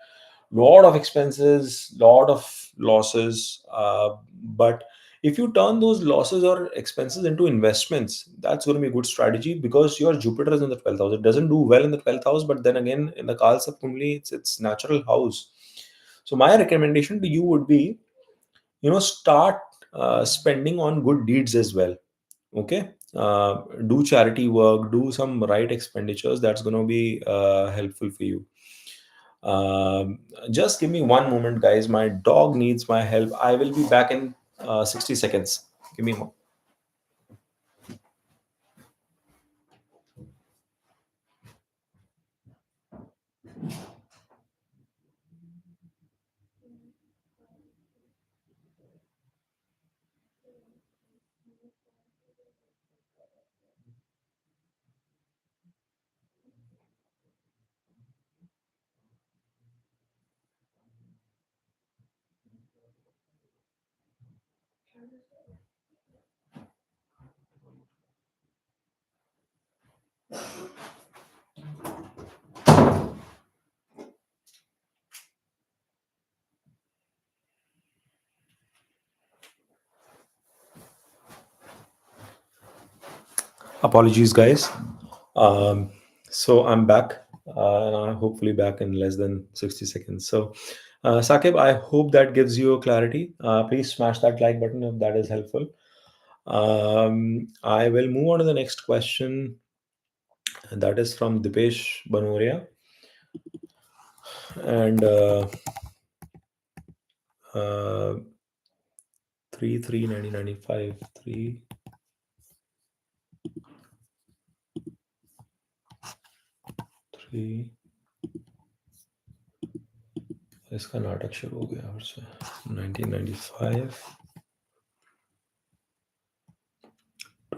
Lot of expenses, lot of losses. But if you turn those losses or expenses into investments, that's going to be a good strategy, because your Jupiter is in the 12th house. It doesn't do well in the 12th house, but then again, in the Kalsa Kundli, it's natural house. So my recommendation to you would be, start spending on good deeds as well. Okay. Do charity work, do some right expenditures. That's going to be helpful for you. Just give me one moment, guys. My dog needs my help. I will be back in 60 seconds. Give me a moment. Apologies, guys. Um, so I'm back, and I'm hopefully back in less than 60 seconds. So, Sakib, I hope that gives you a clarity. Please smash that like button if that is helpful. I will move on to the next question, and that is from Dipesh Banoria. And 3 3 1995 3 3 इसका नाटक शुरू हो गया फिर से 1995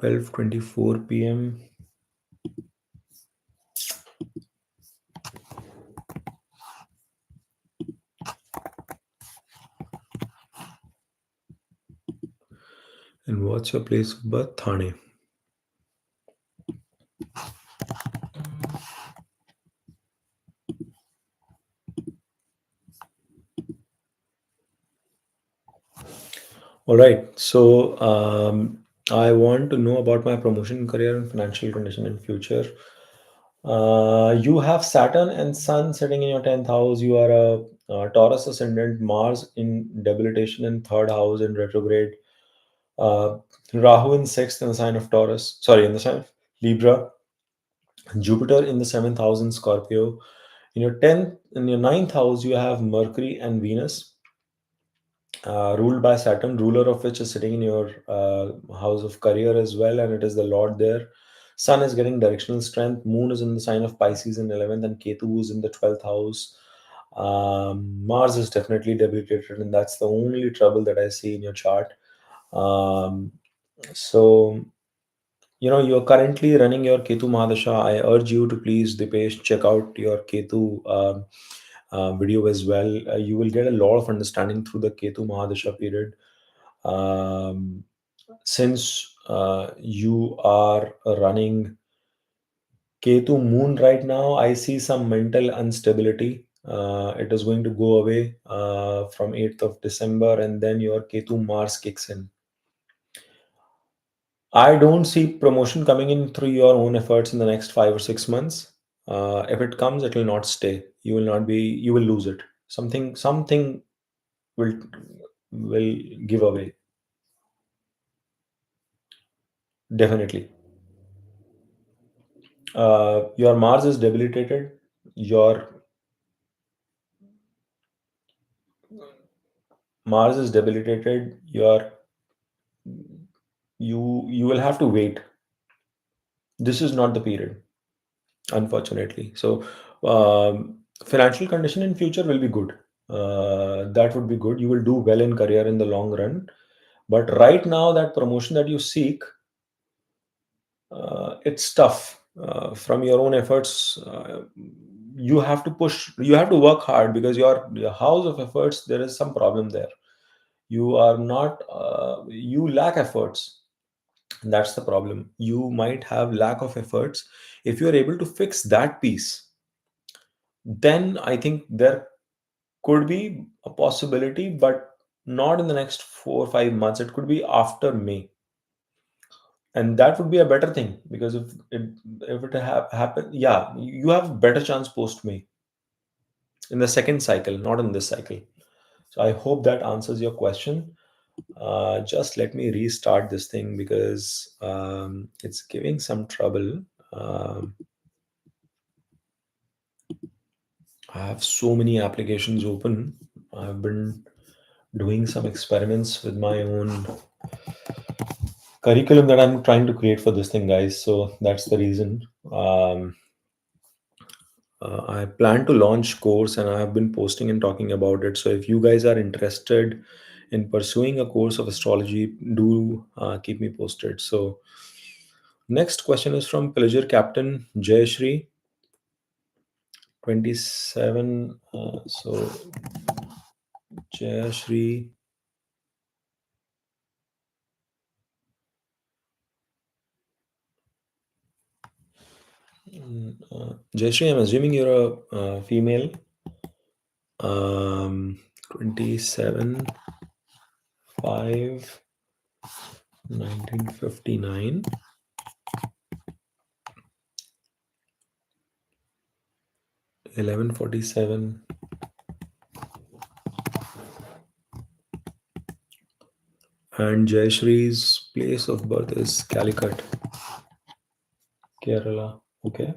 12:24 p.m. And what's your place of birth? Thane. All right. So I want to know about my promotion, career, and financial condition in future. You have Saturn and Sun sitting in your 10th house. You are a Taurus ascendant, Mars in debilitation in third house in retrograde, uh, Rahu in sixth in the sign of Taurus. Sorry, in the sign of Libra. Jupiter in the seventh house in Scorpio. In your ninth house, you have Mercury and Venus, ruled by Saturn, ruler of which is sitting in your house of career as well, and it is the Lord there. Sun is getting directional strength. Moon is in the sign of Pisces in 11th, and Ketu is in the 12th house. Mars is definitely debilitated, and that's the only trouble that I see in your chart. Um, so, you're currently running your Ketu Mahadasha. I urge you to please, Dipesh, check out your Ketu video as well. You will get a lot of understanding through the Ketu Mahadasha period. Um, since you are running Ketu Moon right now, I see some mental instability. It is going to go away from 8th of December, and then your Ketu Mars kicks in. I don't see promotion coming in through your own efforts in the next 5 or 6 months. If it comes, it will not stay. You will lose it. Something will will give away. Definitely. Your Mars is debilitated. Your Mars is debilitated. You will have to wait. This is not the period, unfortunately. So, financial condition in future will be good. That would be good. You will do well in career in the long run. But right now, that promotion that you seek, it's tough. From your own efforts, you have to push. You have to work hard because your house of efforts. There is some problem there. You are not. You lack efforts. That's the problem. You might have lack of efforts. If you are able to fix that piece, then I think there could be a possibility, but not in the next 4 or 5 months. It could be after May, and that would be a better thing because if it happen, yeah, you have better chance post May in the second cycle, not in this cycle. So I hope that answers your question. Just let me restart this thing because it's giving some trouble. Um, I have so many applications open. I've been doing some experiments with my own curriculum that I'm trying to create for this thing, guys. So that's the reason. I plan to launch course and I have been posting and talking about it. So if you guys are interested in pursuing a course of astrology, do keep me posted. So next question is from Pleasure Captain Jayashri 27. So Jayashri, Jayashri, I'm assuming you're a female. 27 5 1959, 11:47, and Jayashree's place of birth is Calicut, Kerala. Okay.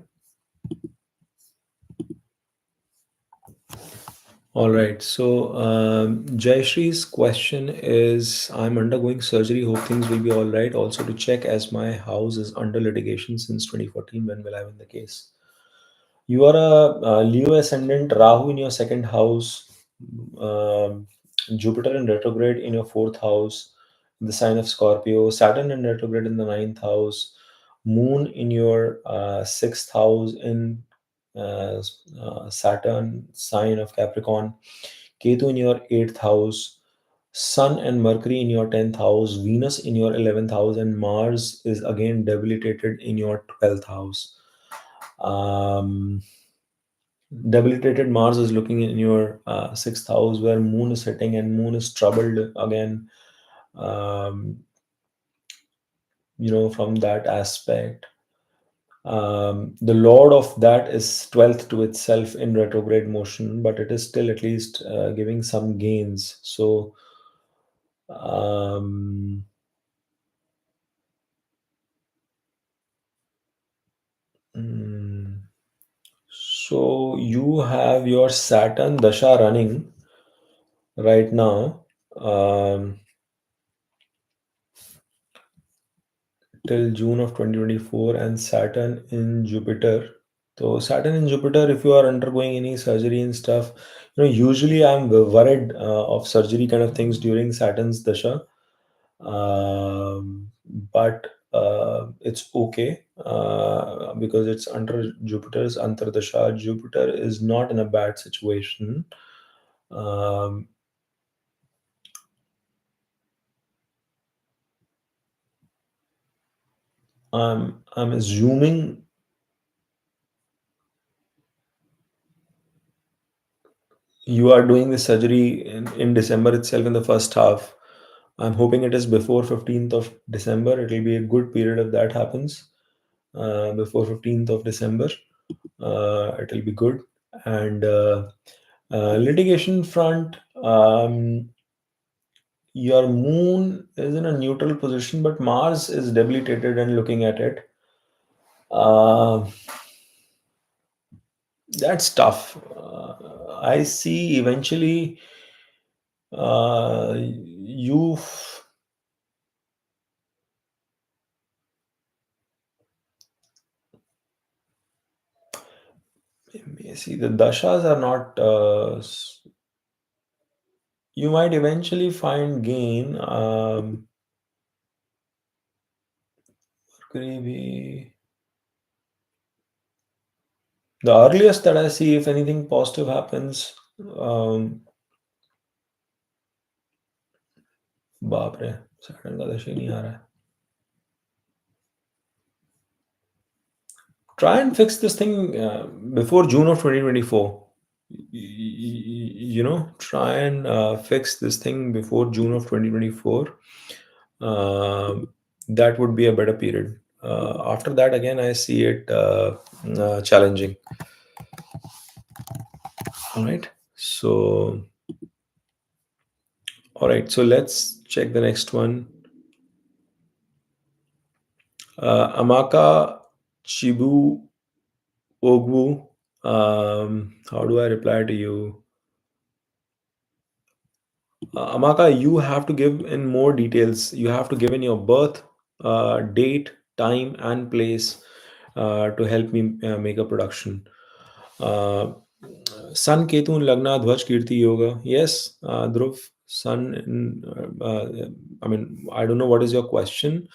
All right. So Jayashree's question is, I'm undergoing surgery. Hope things will be all right. Also to check as my house is under litigation since 2014. When will I win the case? You are a Leo ascendant, Rahu in your second house, um, Jupiter in retrograde in your fourth house, the sign of Scorpio, Saturn in retrograde in the ninth house, Moon in your sixth house in uh, Saturn, sign of Capricorn, Ketu in your eighth house, Sun and Mercury in your 10th house, Venus in your 11th house, and Mars is again debilitated in your 12th house. Um, Debilitated Mars is looking in your sixth house where Moon is sitting, and Moon is troubled again. Um, from that aspect. The Lord of that is 12th to itself in retrograde motion, but it is still at least giving some gains. So, um, mm, so you have your Saturn Dasha running right now till June of 2024, and Saturn in Jupiter. So Saturn in Jupiter, if you are undergoing any surgery and stuff, usually I'm worried of surgery kind of things during Saturn's Dasha. But it's okay because it's under Jupiter's Antardasha. Jupiter is not in a bad situation. Um, I'm assuming you are doing this surgery in December itself in the first half. I'm hoping it is before 15th of December. It will be a good period if that happens before 15th of December. It will be good. And litigation front, your moon is in a neutral position, but Mars is debilitated and looking at it. Uh, that's tough. I see eventually you see the dashas are not you might eventually find gain. Maybe the earliest that I see, if anything positive happens, बाप रे Saturn का दशा ही नहीं आ रहा है. Try and fix this thing before June of 2024. Try and fix this thing before June of 2024. That would be a better period. After that, again, I see it challenging. All right. So, all right. So let's check the next one. Amaka Chibu Ogwu. How do I reply to you? Amaka, you have to give in more details. You have to give in your birth, date, time, and place to help me make a production. Uh, Sun Ketu in Lagna Dhvaj Kirti Yoga. Yes, Dhruv, Sun in, I mean, I don't know what is your question,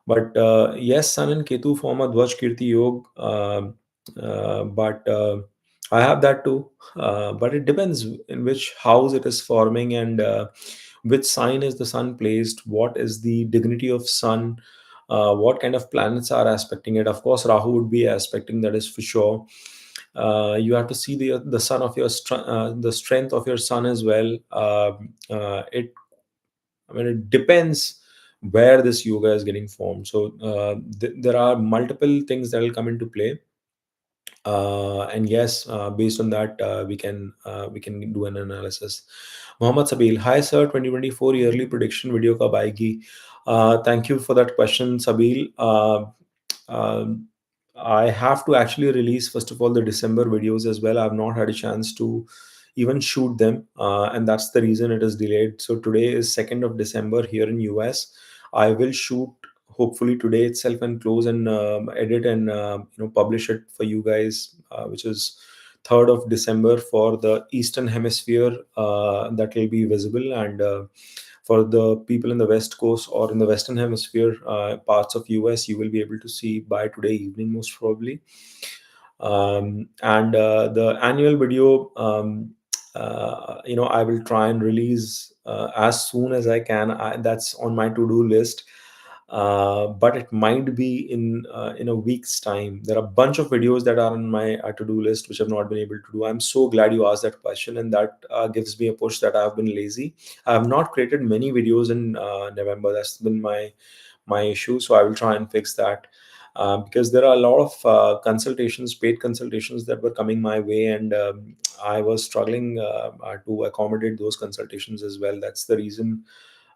but yes, Sun and Ketu form a Dhvaj Kirti Yoga. But I have that too. But it depends in which house it is forming, and which sign is the sun placed, what is the dignity of sun, what kind of planets are aspecting it. Of course, Rahu would be aspecting, that is for sure. You have to see the sun of your the strength of your sun as well. It I mean, it depends where this yoga is getting formed. So there are multiple things that will come into play, and yes, based on that, we can do an analysis. Mohammad Sabil, hi sir, 2024 yearly prediction video kab aayegi? Thank you for that question, Sabil. Um, I have to actually release first of all the December videos as well. I've not had a chance to even shoot them, and that's the reason it is delayed. So today is 2nd of December here in US. I will shoot hopefully today itself and close and edit and publish it for you guys, which is 3rd of December for the Eastern Hemisphere. That will be visible, and For the people in the West Coast or in the Western Hemisphere, parts of US, you will be able to see by today evening, most probably. And the annual video, I will try and release as soon as I can. That's on my to-do list. But it might be in a week's time. There are a bunch of videos that are on my to-do list which I've not been able to do. I'm so glad you asked that question, and that gives me a push that I've been lazy. I have not created many videos in November. That's been my issue. So I will try and fix that, because there are a lot of consultations, paid consultations, that were coming my way, and I was struggling to accommodate those consultations as well. That's the reason.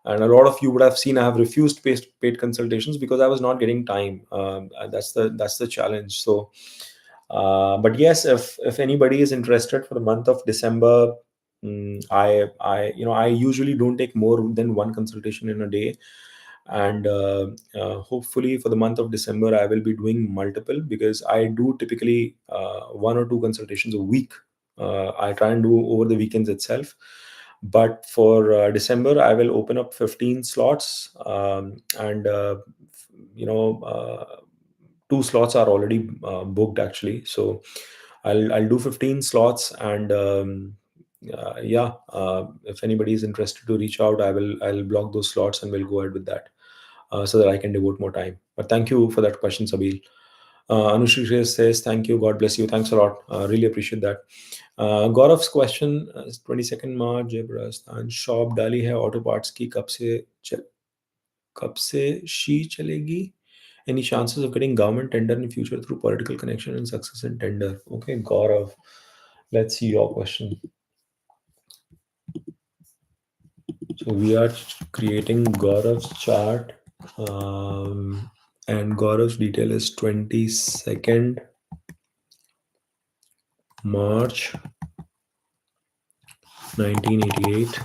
And a lot of you would have seen I have refused paid consultations because I was not getting time. That's the challenge. So, but yes, if anybody is interested for the month of December, I usually don't take more than one consultation in a day, and hopefully for the month of December I will be doing multiple, because I do typically one or two consultations a week. I try and do over the weekends itself, but for December I will open up 15 slots, and two slots are already booked actually. So I'll do 15 slots, and yeah, if anybody is interested to reach out, I'll block those slots and we'll go ahead with that, so that I can devote more time. But thank you for that question, Sabil. Anushri says, thank you. God bless you. Thanks a lot. Really appreciate that. Gaurav's question, 22nd March, Jebrazan, shop डाली है auto parts की, कब से she चलेगी? Any chances of getting government tender in future through political connection and success in tender? Okay, Gaurav, let's see your question. So we are creating Gaurav's chart, and Gaurav's detail is 22nd March 1988,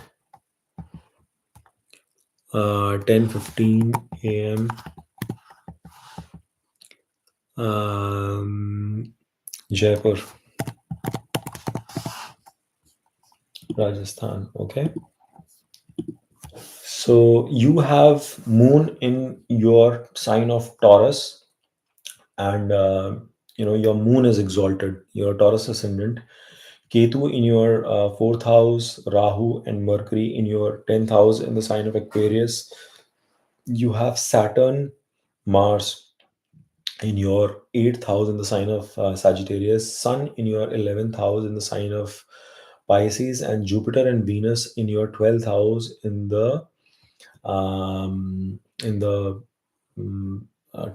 10:15 a.m. Jaipur, Rajasthan. Okay. So you have moon in your sign of Taurus, and your moon is exalted. Your Taurus ascendant, Ketu in your fourth house, Rahu and Mercury in your 10th house in the sign of Aquarius. You have Saturn, Mars in your eighth house in the sign of Sagittarius, Sun in your 11th house in the sign of Pisces, and Jupiter and Venus in your 12th house in the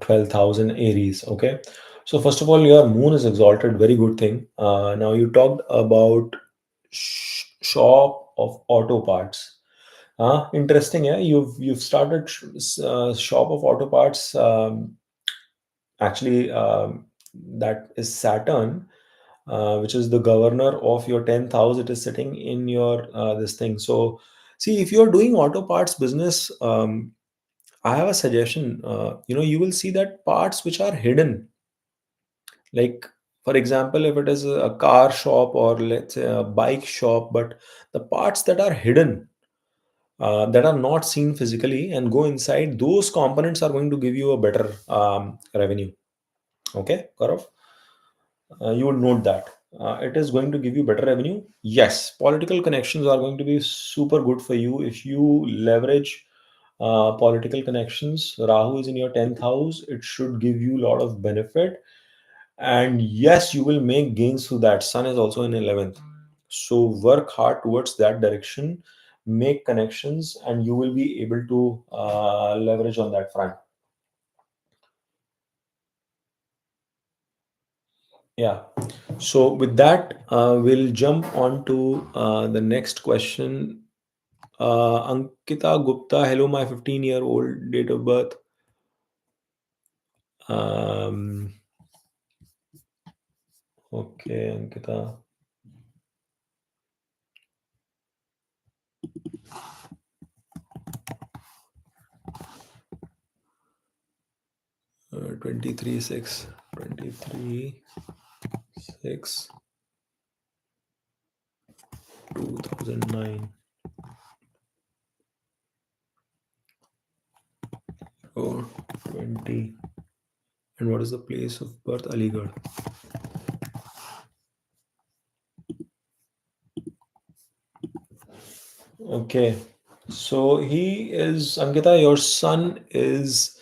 12,000 Aries. Okay. So, first of all, your moon is exalted. Very good thing. Now, you talked about shop of auto parts. Interesting. Yeah, you've started shop of auto parts. Actually, that is Saturn, which is the governor of your 10th house. It is sitting in your this thing. So, see, if you're doing auto parts business, I have a suggestion. You will see that parts which are hidden, like for example, if it is a car shop or let's say a bike shop, but the parts that are hidden, that are not seen physically and go inside, those components are going to give you a better revenue. Okay, Gaurav, you would note that it is going to give you better revenue. Yes, political connections are going to be super good for you if you leverage political connections. Rahu is in your 10th house. It should give you a lot of benefit. And yes, you will make gains through that. Sun is also in 11th. So work hard towards that direction, make connections, and you will be able to leverage on that front. Yeah. So with that, we'll jump on to the next question. Ankita Gupta, hello, my 15-year-old date of birth. Um, okay, Ankita. 23 6 23 6 2009. Shanti. And what is the place of birth? Aligarh. Okay. So he is, Ankita, your son is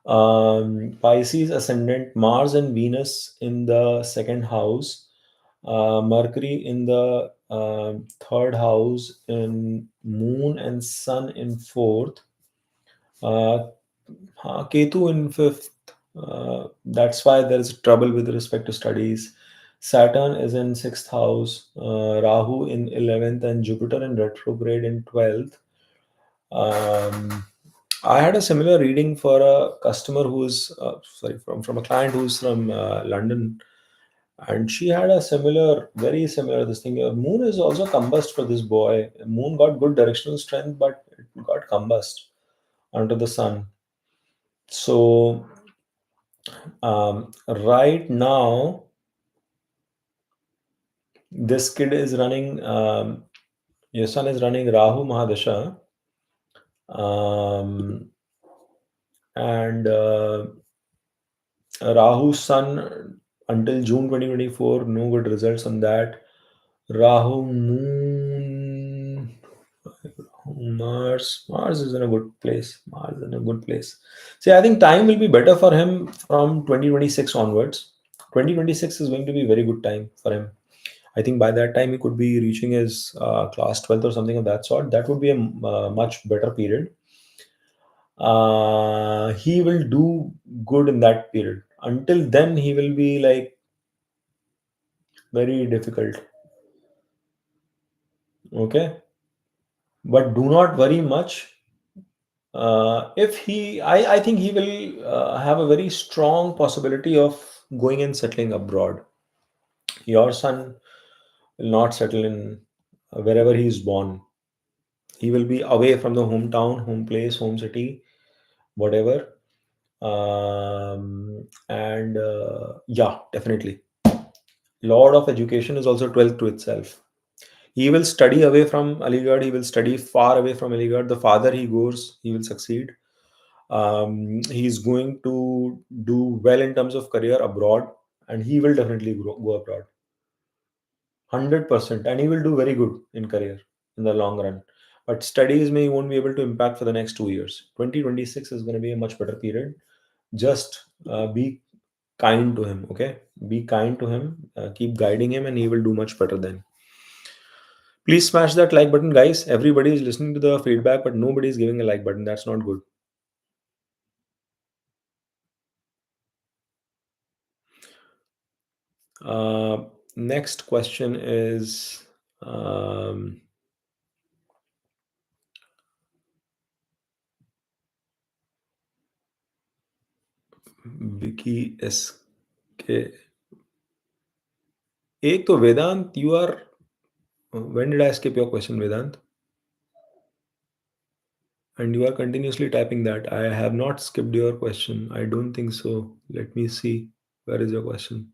Pisces ascendant, Mars and Venus in the second house, Mercury in the third house, in Moon and Sun in fourth, uh, Ketu in fifth. That's why there is trouble with respect to studies. Saturn is in sixth house, Rahu in 11th, and Jupiter in retrograde in 12th. Um, I had a similar reading for a customer who's sorry, from a client who's from London, and she had a similar, very similar this thing. Moon is also combust for this boy. Moon got good directional strength, but it got combust onto the sun. So right now, this kid is running. Your son is running Rahu Mahadasha, and Rahu's Sun until June 2024, no good results on that. Rahu Moon, Mars is in a good place. Mars is in a good place. See, I think time will be better for him from 2026 onwards. 2026 is going to be a very good time for him. I think by that time he could be reaching his class 12th or something of that sort. That would be a much better period. He will do good in that period. Until then, he will be like very difficult. Okay, but do not worry much. If he, I think he will have a very strong possibility of going and settling abroad. Your son will not settle in wherever he is born. He will be away from the hometown, home place, home city, whatever. And yeah, definitely. Lord of Education is also 12th to itself. He will study away from Aligarh. He will study far away from Aligarh. The farther he goes, he will succeed. He's going to do well in terms of career abroad, and he will definitely go abroad. 100%. And he will do very good in career in the long run. But studies may won't be able to impact for the next 2 years. 2026 is going to be a much better period. Just be kind to him, okay? Be kind to him, keep guiding him, and he will do much better then. Please smash that like button, guys. Everybody is listening to the feedback, but nobody is giving a like button. That's not good. Next question is Vicky SK. एक तो Vedant, you are. When did I skip your question, Vedant? And you are continuously typing that. I have not skipped your question. I don't think so. Let me see. Where is your question?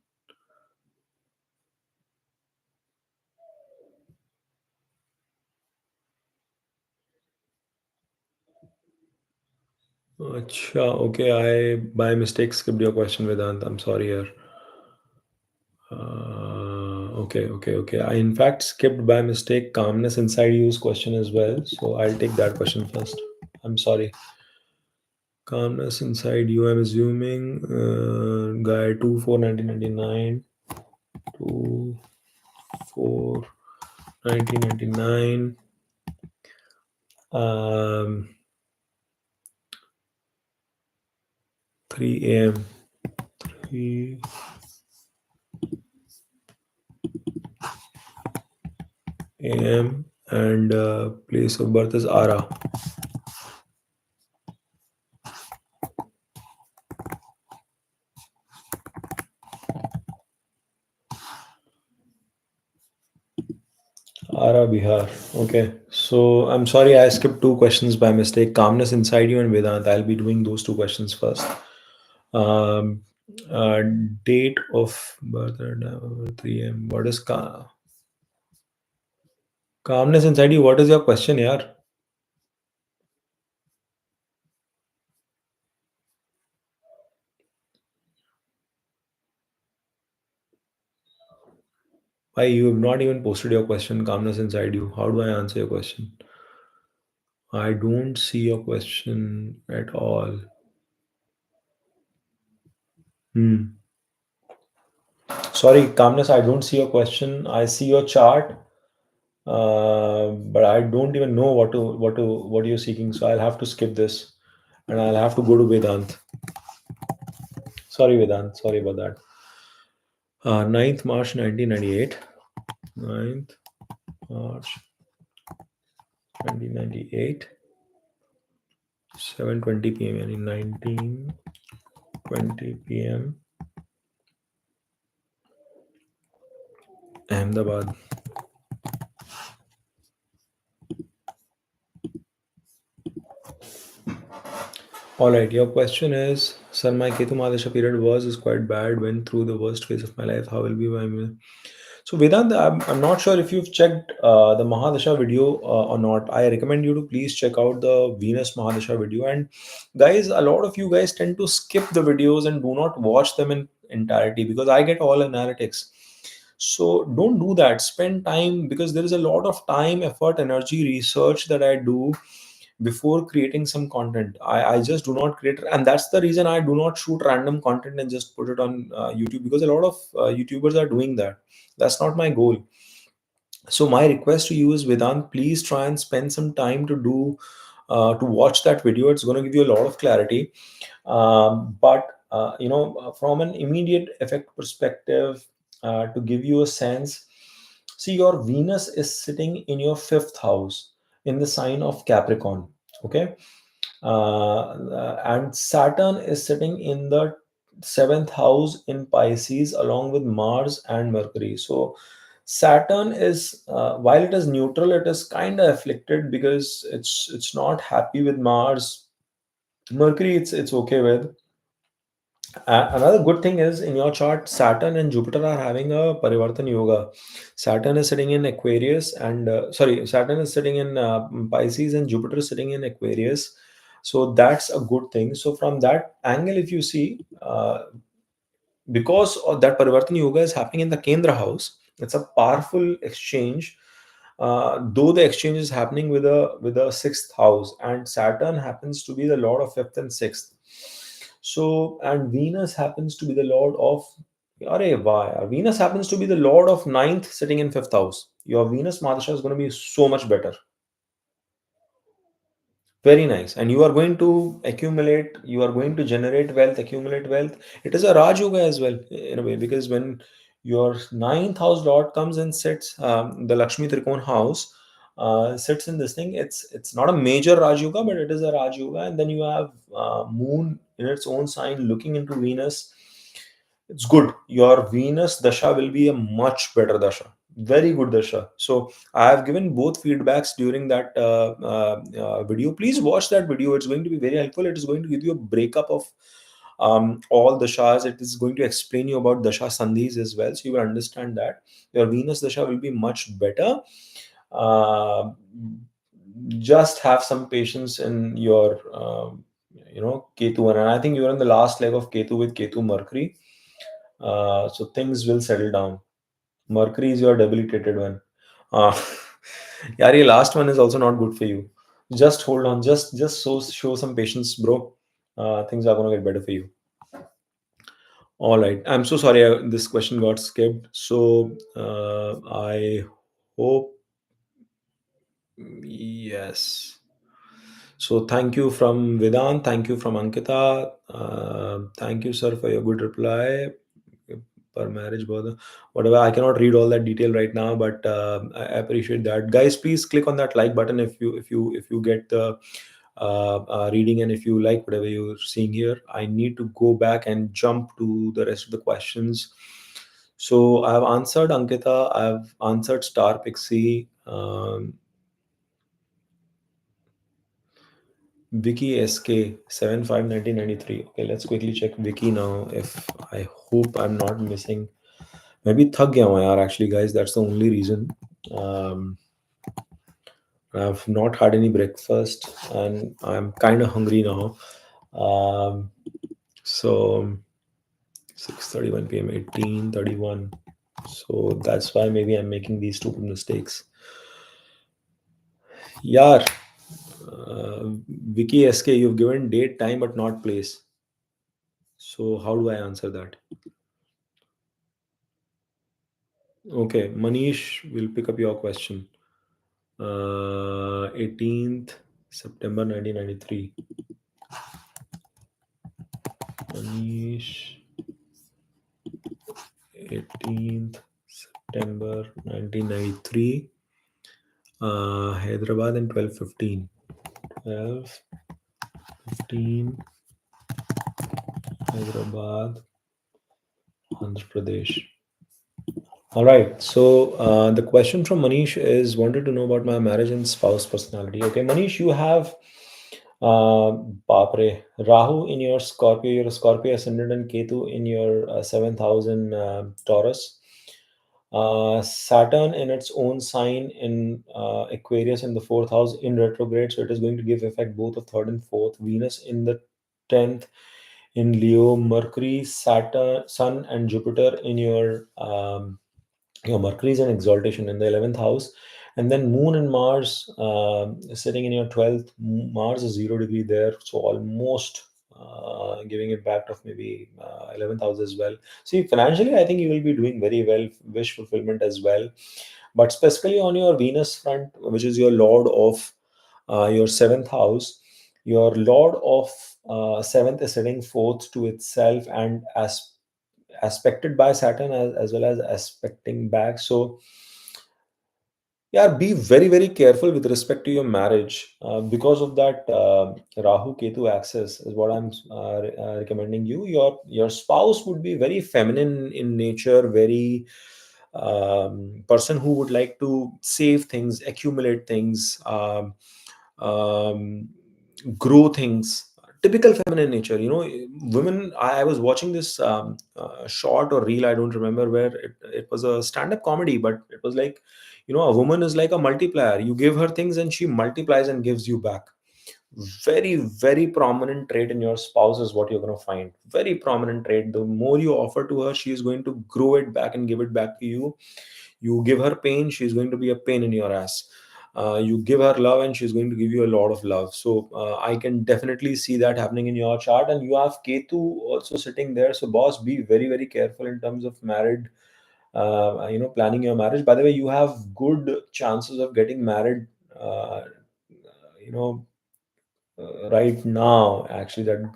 Acha, okay, I by mistake skipped your question, Vedant. I'm sorry here. Okay. I in fact skipped by mistake calmness inside you's question as well. So I'll take that question first. I'm sorry. Calmness inside you. I'm assuming guy 2/4/1999, 2/4/1999. 3 a.m. 3 a.m. and place of birth is Ara. Ara Bihar. Okay. So I'm sorry I skipped two questions by mistake. Calmness inside you and Vedant. I'll be doing those two questions first. Um, uh, Date of birth and 3 a.m. What is calmness inside you? What is your question, yaar? Why you have not even posted your question? Calmness inside you. How do I answer your question? I don't see your question at all. Hmm. Sorry, calmness. I don't see your question. I see your chart, but I don't even know what you're seeking. So I'll have to skip this, and I'll have to go to Vedant. Sorry, Vedant. Sorry about that. 9th March 1998. 9th March 1998. 7:20 p.m. Yani 19:20 p.m. Ahmedabad. All right, your question is, sir, my Ketu Mahadasha period is quite bad. Went through the worst phase of my life. How will be my? So Vedant, I'm not sure if you've checked the Mahadasha video or not. I recommend you to please check out the Venus Mahadasha video. And guys, a lot of you guys tend to skip the videos and do not watch them in entirety because I get all analytics. So don't do that. Spend time because there is a lot of time, effort, energy, research that I do before creating some content. I just do not create, and that's the reason I do not shoot random content and just put it on YouTube, because a lot of YouTubers are doing that. That's not my goal. So my request to you is, Vedant, please try and spend some time to do to watch that video. It's going to give you a lot of clarity. But from an immediate effect perspective, to give you a sense, see, your Venus is sitting in your fifth house in the sign of Capricorn. Okay. And Saturn is sitting in the seventh house in Pisces, along with Mars and Mercury. So Saturn is, while it is neutral, it is kind of afflicted because it's not happy with Mars. Mercury, it's okay with. Another good thing is, in your chart, Saturn and Jupiter are having a Parivartan Yoga. Saturn is sitting in Aquarius, and Saturn is sitting in Pisces, and Jupiter is sitting in Aquarius. So that's a good thing. So from that angle, if you see, because of that Parivartan Yoga is happening in the Kendra house, it's a powerful exchange. Though the exchange is happening with a sixth house, and Saturn happens to be the lord of fifth and sixth. So, and Venus happens to be the lord of, Arey, why? Venus happens to be the lord of ninth, sitting in fifth house. Your Venus Madhasha is going to be so much better. Very nice. And you are going to accumulate, you are going to generate wealth, accumulate wealth. It is a Raj Yoga as well, in a way, because when your ninth house lord comes and sits, the Lakshmi Trikon house, sits in this thing, it's not a major Raj Yoga, but it is a Raj Yoga. And then you have Moon in its own sign looking into Venus. It's good. Your Venus Dasha will be a much better Dasha. Very good Dasha. So I have given both feedbacks during that video. Please watch that video. It's going to be very helpful. It is going to give you a breakup of all dashas. It is going to explain you about dasha sandhis as well, so you will understand that your Venus dasha will be much better. Uh, just have some patience in your Ketu, and I think you're in the last leg of Ketu with Ketu Mercury. So things will settle down. Mercury is your debilitated one. Uh, yeah, your last one is also not good for you. Just hold on. Just show some patience, bro. Things are gonna get better for you. All right. I'm so sorry this question got skipped. So I hope, yes. So thank you from Vidan. Thank you from Ankita. Thank you, sir, for your good reply. Per marriage, brother. Whatever. I cannot read all that detail right now, but I appreciate that. Guys, please click on that like button if you get the reading, and if you like whatever you're seeing here. I need to go back and jump to the rest of the questions. So I have answered Ankita. I have answered Star Pixie. Vicky SK 75 1993. Okay, let's quickly check Vicky now. If I hope I'm not missing. Maybe thug gaya hu yaar, actually, guys. That's the only reason. Um, I've not had any breakfast and I'm kind of hungry now. So 6:31 p.m. 18:31. So that's why maybe I'm making these stupid mistakes. Yeah, Vicky SK, you've given date, time, but not place. So how do I answer that? Okay, Manish will pick up your question. 18th September 1993. Manish, 18th September 1993. Hyderabad and 12:15. 12:15. Hyderabad, Andhra Pradesh. All right. So the question from Manish is wanted to know about my marriage and spouse personality. Okay, Manish, you have uh, Bapre, Rahu in your Scorpio, you're a Scorpio ascendant, and Ketu in your 7,000 Taurus. Saturn in its own sign in Aquarius in the fourth house in retrograde, so it is going to give effect both of third and fourth. Venus in the 10th in Leo, Mercury, Saturn, Sun, and Jupiter in your Mercury is an exaltation in the 11th house, and then Moon and Mars sitting in your 12th. Mars is 0 degree there, so almost giving impact of maybe 11th house as well. See, financially, I think you will be doing very well, wish fulfillment as well. But specifically on your Venus front, which is your Lord of your seventh house, your Lord of seventh is sitting fourth to itself and as aspected by Saturn as well as aspecting back. So yeah, be very very careful with respect to your marriage because of that Rahu Ketu axis is what I'm recommending you. Your spouse would be very feminine in nature, very person who would like to save things, accumulate things, um, grow things. Typical feminine nature, women. I was watching this short or reel, I don't remember where it was a stand-up comedy, but it was like, a woman is like a multiplier. You give her things and she multiplies and gives you back. Very very prominent trait in your spouse is what you're going to find. Very prominent trait. The more you offer to her, she is going to grow it back and give it back to you. You give her pain, she's going to be a pain in your ass. You give her love and she's going to give you a lot of love. So I can definitely see that happening in your chart. And you have Ketu also sitting there, so boss, be very very careful in terms of married, planning your marriage. By the way, you have good chances of getting married, you know right now. Actually, that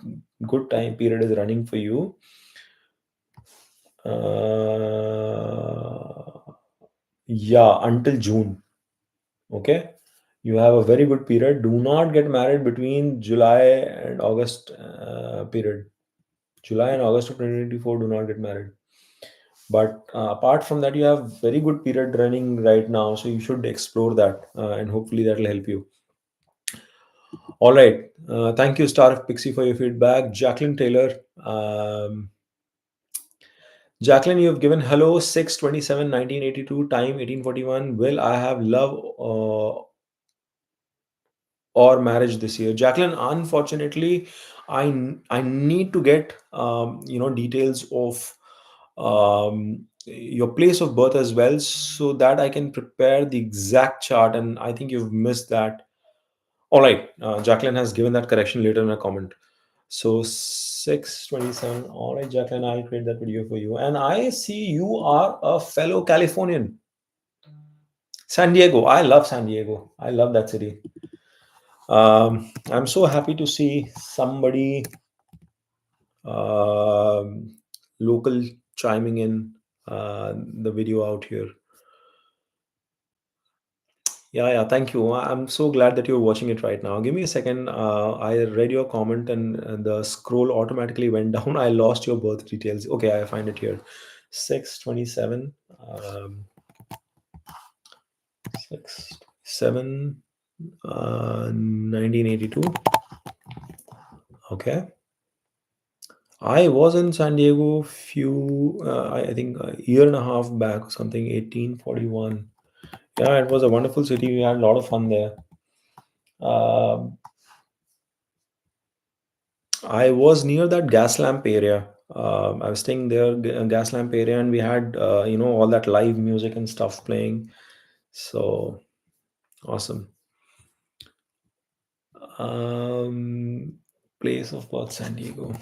good time period is running for you. Yeah, until June. Okay, you have a very good period. Do not get married between July and August period. July and August of 2024, do not get married. But apart from that, you have very good period running right now, so you should explore that, and hopefully that will help you. All right. Thank you, Star of Pixie, for your feedback. Jacqueline Taylor. Jacqueline, you have given hello 6/27 1982, time 1841. Will I have love or marriage this year? Jacqueline, unfortunately, I need to get details of your place of birth as well, so that I can prepare the exact chart. And I think you've missed that. All right, Jacqueline has given that correction later in a comment. So 6/27. All right, Jacqueline, I'll create that video for you. And I see you are a fellow Californian. San Diego. I love San Diego. I love that city. I'm so happy to see somebody local chiming in the video out here. Yeah, yeah, thank you. I'm so glad that you're watching it right now. Give me a second. I read your comment and the scroll automatically went down. I lost your birth details. Okay, I find it here. 6/27, 6/7, 1982. Okay. I was in San Diego few, I think a year and a half back or something, 1841. Yeah, it was a wonderful city. We had a lot of fun there. Um I was near that gas lamp area. I was staying there, gas lamp area, and we had all that live music and stuff playing. So awesome. Um, Place of birth, San Diego.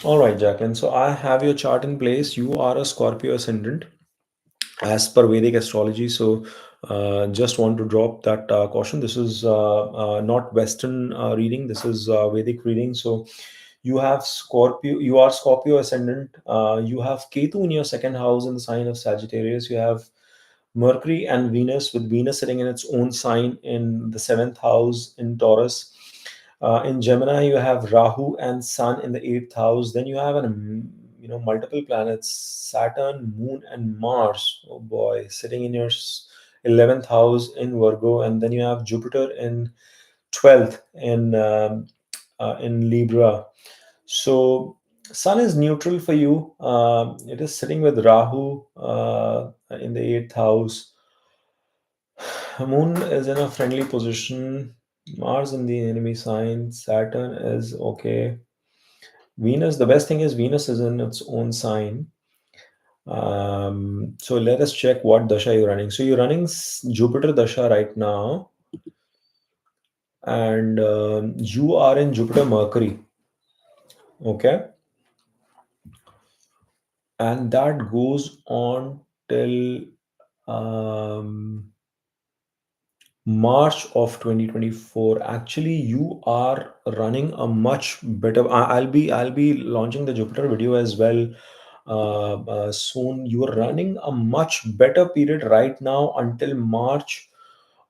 All right, Jacqueline. So I have your chart in place. You are a Scorpio ascendant as per Vedic astrology. So just want to drop that caution. This is not Western reading. This is Vedic reading. So you have Scorpio. You are Scorpio ascendant. You have Ketu in your second house in the sign of Sagittarius. You have Mercury and Venus, with Venus sitting in its own sign in the seventh house in Taurus. In Gemini, you have Rahu and Sun in the eighth house. Then you have multiple planets: Saturn, Moon, and Mars. Oh boy, sitting in your 11th house in Virgo, and then you have Jupiter in 12th in Libra. So Sun is neutral for you. It is sitting with Rahu in the eighth house. Moon is in a friendly position. Mars in the enemy sign. Saturn is okay. Venus, the best thing is Venus is in its own sign. So let us check what dasha you're running. So you're running Jupiter dasha right now, and you are in Jupiter Mercury. Okay, and that goes on till um, March of 2024. Actually, you are running a much better. I'll be launching the Jupiter video as well soon. You are running a much better period right now until March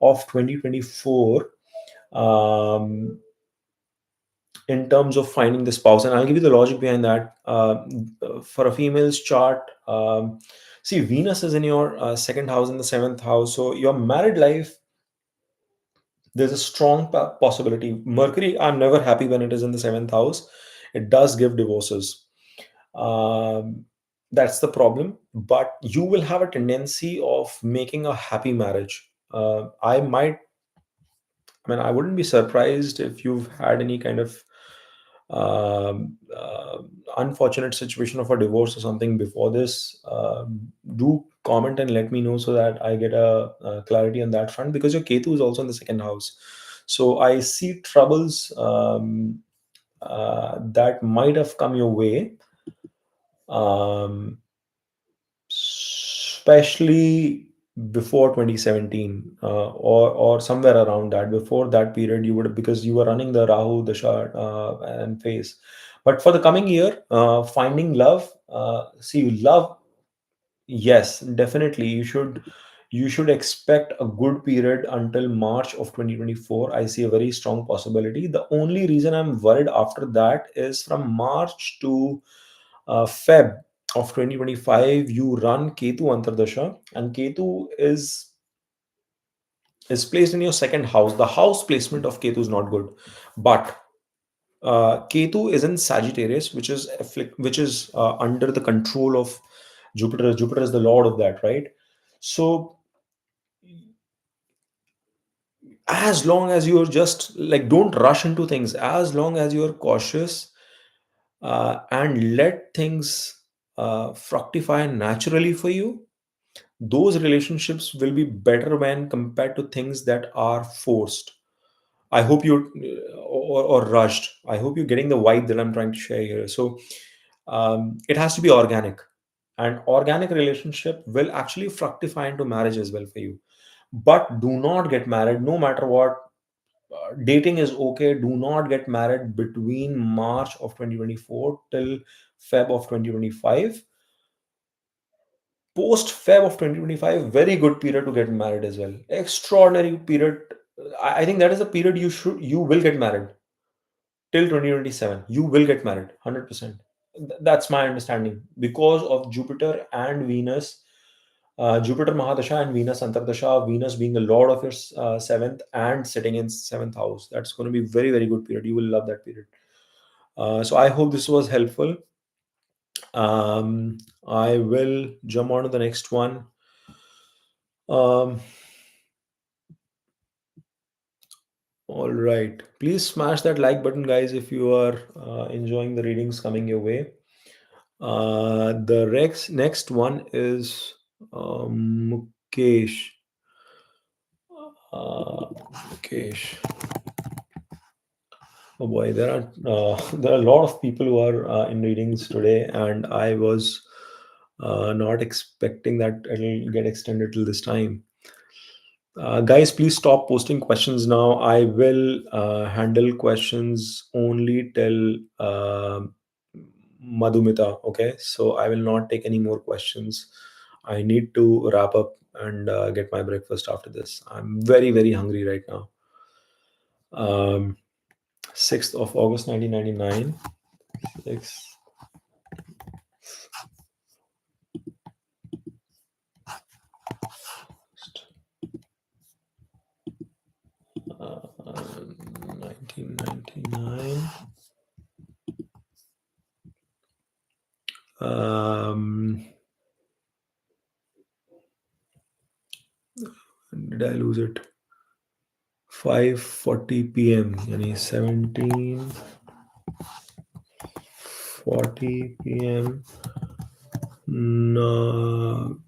of 2024. Um, in terms of finding the spouse, and I'll give you the logic behind that. For a female's chart, see, Venus is in your second house in the seventh house, so your married life, there's a strong possibility. Mercury, I'm never happy when it is in the seventh house. It does give divorces. Um, that's the problem. But you will have a tendency of making a happy marriage. I wouldn't be surprised if you've had any kind of um, uh, unfortunate situation of a divorce or something before this. Do comment and let me know so that I get a clarity on that front, because your Ketu is also in the second house. So I see troubles that might have come your way. Um, Especially before 2017, or somewhere around that. Before that period, you would, because you were running the Rahu Dasha and phase. But for the coming year, finding love, see, love, yes, definitely you should expect a good period until March of 2024. I see a very strong possibility. The only reason I'm worried after that is from March to Feb of 2025, you run Ketu Antardasha, and Ketu is placed in your second house. The house placement of Ketu is not good, but Ketu is in Sagittarius, which is under the control of Jupiter. Jupiter is the lord of that, right? So as long as you're just like, don't rush into things. As long as you're cautious and let things fructify naturally for you, those relationships will be better when compared to things that are forced. I hope you or rushed. I hope you're getting the vibe that I'm trying to share here. So it has to be organic, and organic relationship will actually fructify into marriage as well for you. But do not get married, no matter what. Dating is okay. Do not get married between March of 2024 till Feb of 2025. Post Feb of 2025, very good period to get married as well. Extraordinary period. I think that is the period you will get married till 2027. You will get married 100%. That's my understanding because of Jupiter and Venus. Jupiter Mahadasha and Venus Antardasha. Venus being the lord of your seventh and sitting in seventh house. That's going to be very, very good period. You will love that period. So I hope this was helpful. I will jump on to the next one. Um, all right. Please smash that like button, guys, if you are enjoying the readings coming your way. The next one is Mukesh. Mukesh. Oh boy, there are there are a lot of people who are in readings today, and I was not expecting that it'll get extended till this time. Guys, please stop posting questions now. I will handle questions only till Madhumita. Okay, so I will not take any more questions. I need to wrap up and get my breakfast after this. I'm very, very hungry right now. Um, 6th of August 1999. 6th, uh, 1999. Um, did I lose it? 5:40 p.m. Yani 17:40 p.m. No,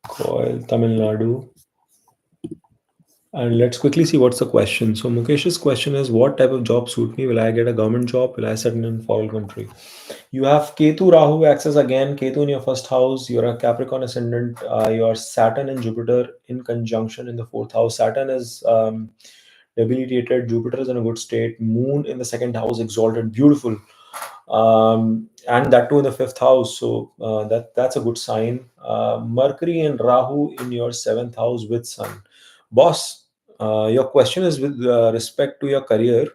Coil, Tamil Nadu. And let's quickly see what's the question. So Mukesh's question is, what type of job suit me? Will I get a government job? Will I settle in foreign country? You have Ketu Rahu access again. Ketu in your first house. You're a Capricorn ascendant. Your Saturn and Jupiter in conjunction in the fourth house. Saturn is debilitated. Jupiter is in a good state. Moon in the second house, exalted, beautiful, and that too in the fifth house. So that's a good sign. Mercury and Rahu in your seventh house with Sun. Boss, your question is with respect to your career.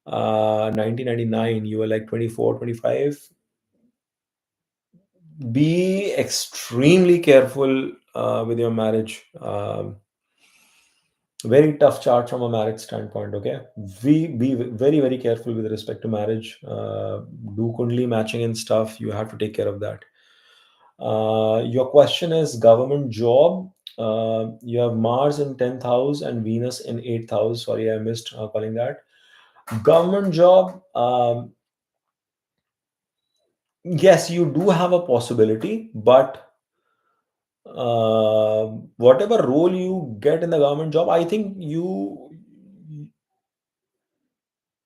1999, you were like 24, 25. Be extremely careful with your marriage. Very tough chart from a marriage standpoint. Okay, we be very, very careful with respect to marriage. Do kundli matching and stuff. You have to take care of that. Your question is government job. You have Mars in 10th house and Venus in 8th house. Sorry, I missed calling that. Government job. Yes, you do have a possibility, but whatever role you get in the government job, I think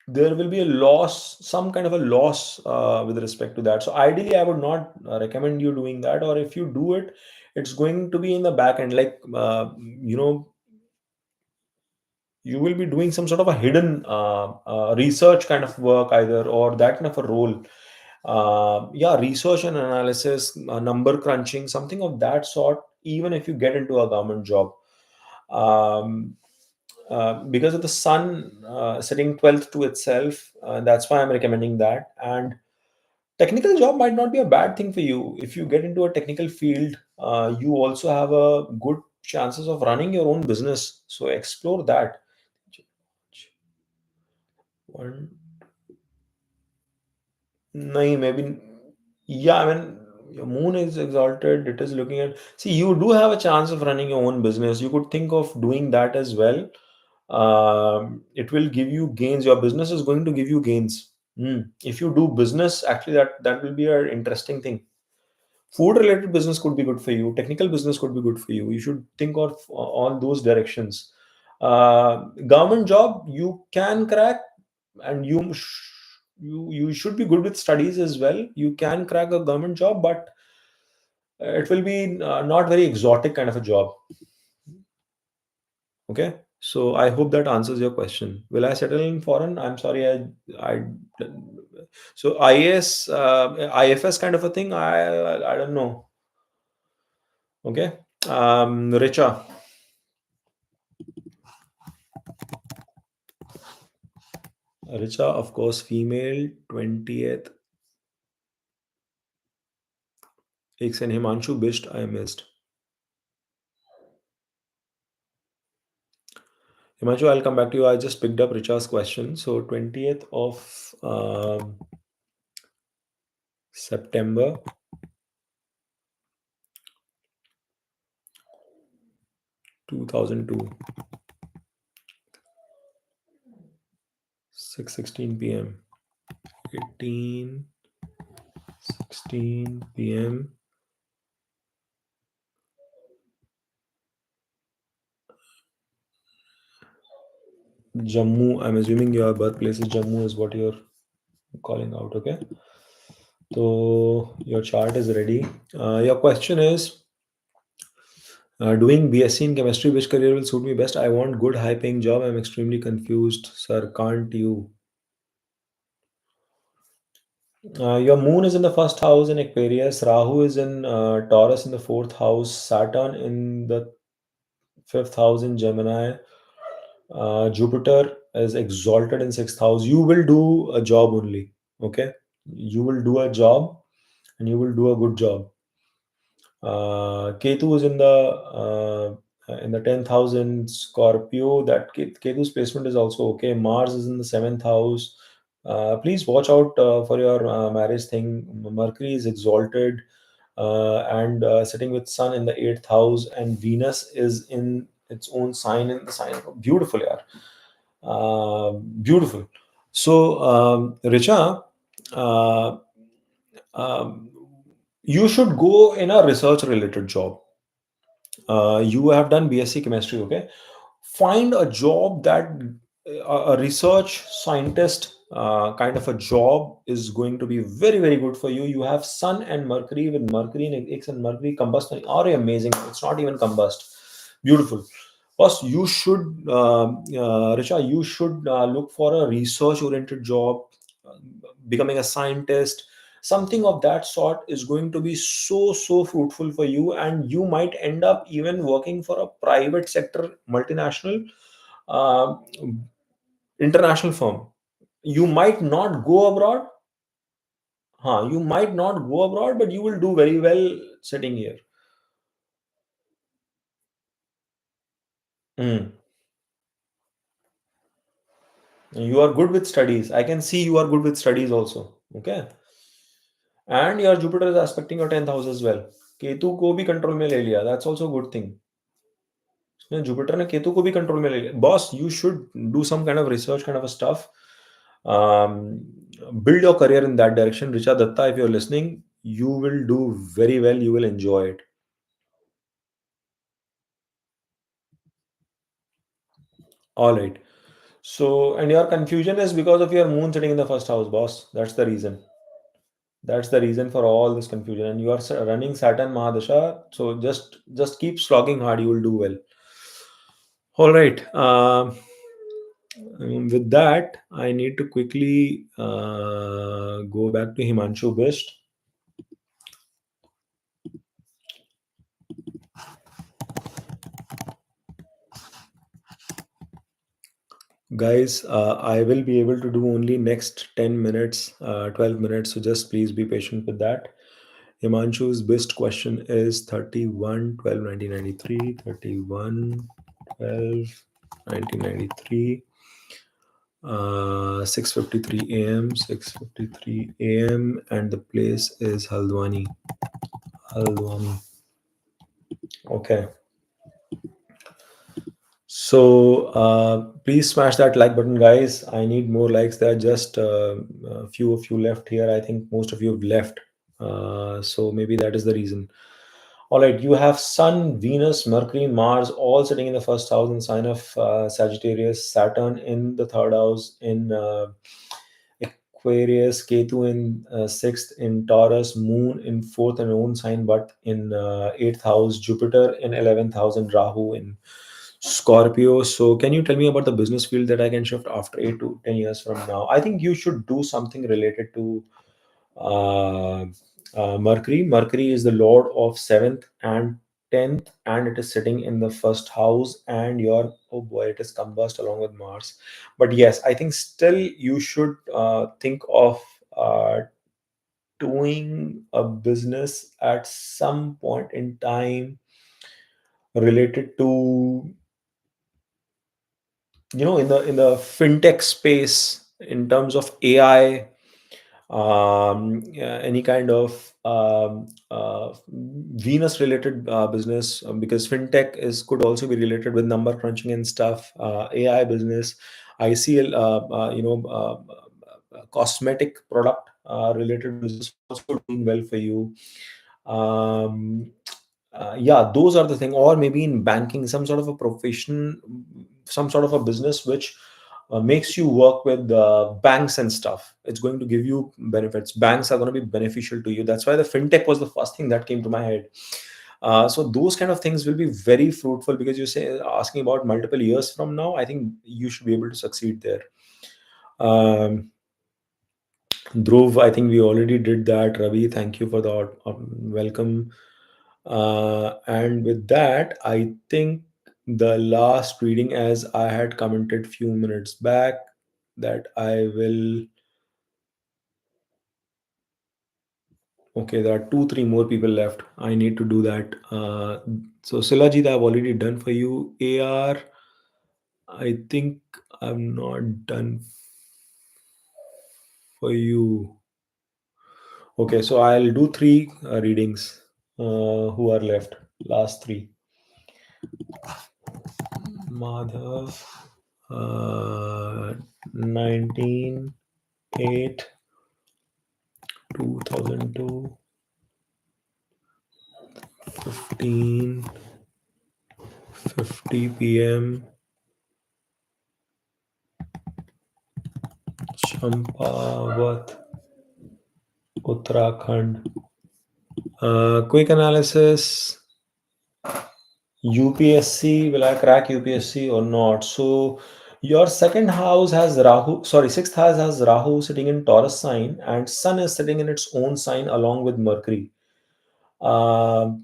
there will be a loss, some kind of a loss with respect to that. So ideally, I would not recommend you doing that. Or if you do it, it's going to be in the back end, like you will be doing some sort of a hidden research kind of work either, or that kind of a role. Yeah, research and analysis, number crunching, something of that sort, even if you get into a government job. um, because of the sun sitting 12th to itself, that's why I'm recommending that. And technical job might not be a bad thing for you. If you get into a technical field, you also have a good chances of running your own business, so explore that. One, no, maybe. Yeah, I mean, your moon is exalted. It is looking at. See, you do have a chance of running your own business. You could think of doing that as well. It will give you gains. Your business is going to give you gains. If you do business, actually, that will be an interesting thing. Food related business could be good for you. Technical business could be good for you. You should think of all those directions. Government job you can crack, and you should be good with studies as well. You can crack a government job, but it will be not very exotic kind of a job. Okay, so I hope that answers your question. Will I settle in foreign? I'm sorry, I so IS, IFS kind of a thing. I don't know. Okay, Richa. Richa, of course, female, 20th. एक and Himanshu Bisht, I missed. Himanshu, I'll come back to you. I just picked up Richa's question. So 20th of September 2002, 6:16 p.m. 18:16 p.m. Jammu. I'm assuming your birthplace is Jammu is what you're calling out. Okay. So your chart is ready. Your question is, doing BSc in chemistry, which career will suit me best? I want good high paying job. I'm extremely confused, sir. Can't you? Your moon is in the first house in Aquarius. Rahu is in Taurus in the fourth house. Saturn in the fifth house in Gemini. Jupiter is exalted in sixth house. You will do a job only. Okay, you will do a job, and you will do a good job. Ketu is in the 10th house in Scorpio. That Ketu's placement is also okay. Mars is in the seventh house. Please watch out for your marriage thing. Mercury is exalted and sitting with Sun in the eighth house, and Venus is in its own sign in the sign. Beautiful, yeah. Beautiful. So, Richa, uh, um, you should go in a research related job. You have done BSc chemistry, okay? Find a job that a research scientist kind of a job is going to be very, very good for you. You have Sun and Mercury, with Mercury and X and Mercury combust are amazing. It's not even combust. Beautiful. First, you should, Richa, you should look for a research oriented job, uh, becoming a scientist. Something of that sort is going to be so fruitful for you, and you might end up even working for a private sector multinational, uh, international firm. You might not go abroad. You might not go abroad, but you will do very well sitting here. Mm. You are good with studies. I can see you are good with studies also. Okay. And your Jupiter is aspecting your 10th house as well. Ketu को भी control में ले लिया. That's also a good thing. Jupiter ने केतु को भी control में ले लिया. Boss, you should do some kind of research kind of a stuff. Um, build your career in that direction. Richa Datta, if you're listening, you will do very well. You will enjoy it. All right. So, and your confusion is because of your moon sitting in the first house, boss. That's the reason. That's the reason for all this confusion. And you are running Saturn Mahadasha. So just keep slogging hard. You will do well. All right. With that, I need to quickly go back to Himanshu Best. Guys, I will be able to do only next 10 minutes, 12 minutes. So just please be patient with that. Himanshu's best question is 31/12/1993, 31/12/1993, 6:53 a.m., 6:53 a.m., and the place is Haldwani. Haldwani. Okay. So please smash that like button, guys. I need more likes. There are just a few of you left here. I think most of you have left. So maybe that is the reason. All right, you have Sun, Venus, Mercury, Mars all sitting in the first house in sign of Sagittarius, Saturn in the third house in Aquarius, Ketu in sixth in Taurus, Moon in fourth and own sign, but in eighth house, Jupiter in 11th house, and Rahu in Scorpio. So, can you tell me about the business field that I can shift after 8 to 10 years from now? I think you should do something related to uh, Mercury. Mercury is the lord of seventh and 10th, and it is sitting in the first house. And your, oh boy, it is combust along with Mars. But yes, I think still you should think of doing a business at some point in time related to, in the fintech space in terms of AI, Yeah, any kind of Venus related business, because fintech is could also be related with number crunching and stuff. AI business, I see cosmetic product related business also doing well for you. um, yeah, those are the thing. Or maybe in banking, some sort of a profession, some sort of a business which makes you work with banks and stuff. It's going to give you benefits. Banks are going to be beneficial to you. That's why the fintech was the first thing that came to my head. So those kind of things will be very fruitful, because you say asking about multiple years from now, I think you should be able to succeed there. um, Dhruv, I think we already did that. Ravi, thank you for the welcome. And with that, I think the last reading, as I had commented few minutes back, that I will. Okay, there are two, three more people left. I need to do that. So Silajit, I've already done for you. AR, I think I'm not done for you. Okay, so I'll do three readings. Who are left? Last three. Madhav, 19 8 2002, 15 50 p.m. Champawat, Uttarakhand. Quick analysis. UPSC, will I crack UPSC or not? So your second house has Rahu, sorry, sixth house has Rahu sitting in Taurus sign, and Sun is sitting in its own sign along with Mercury. Um,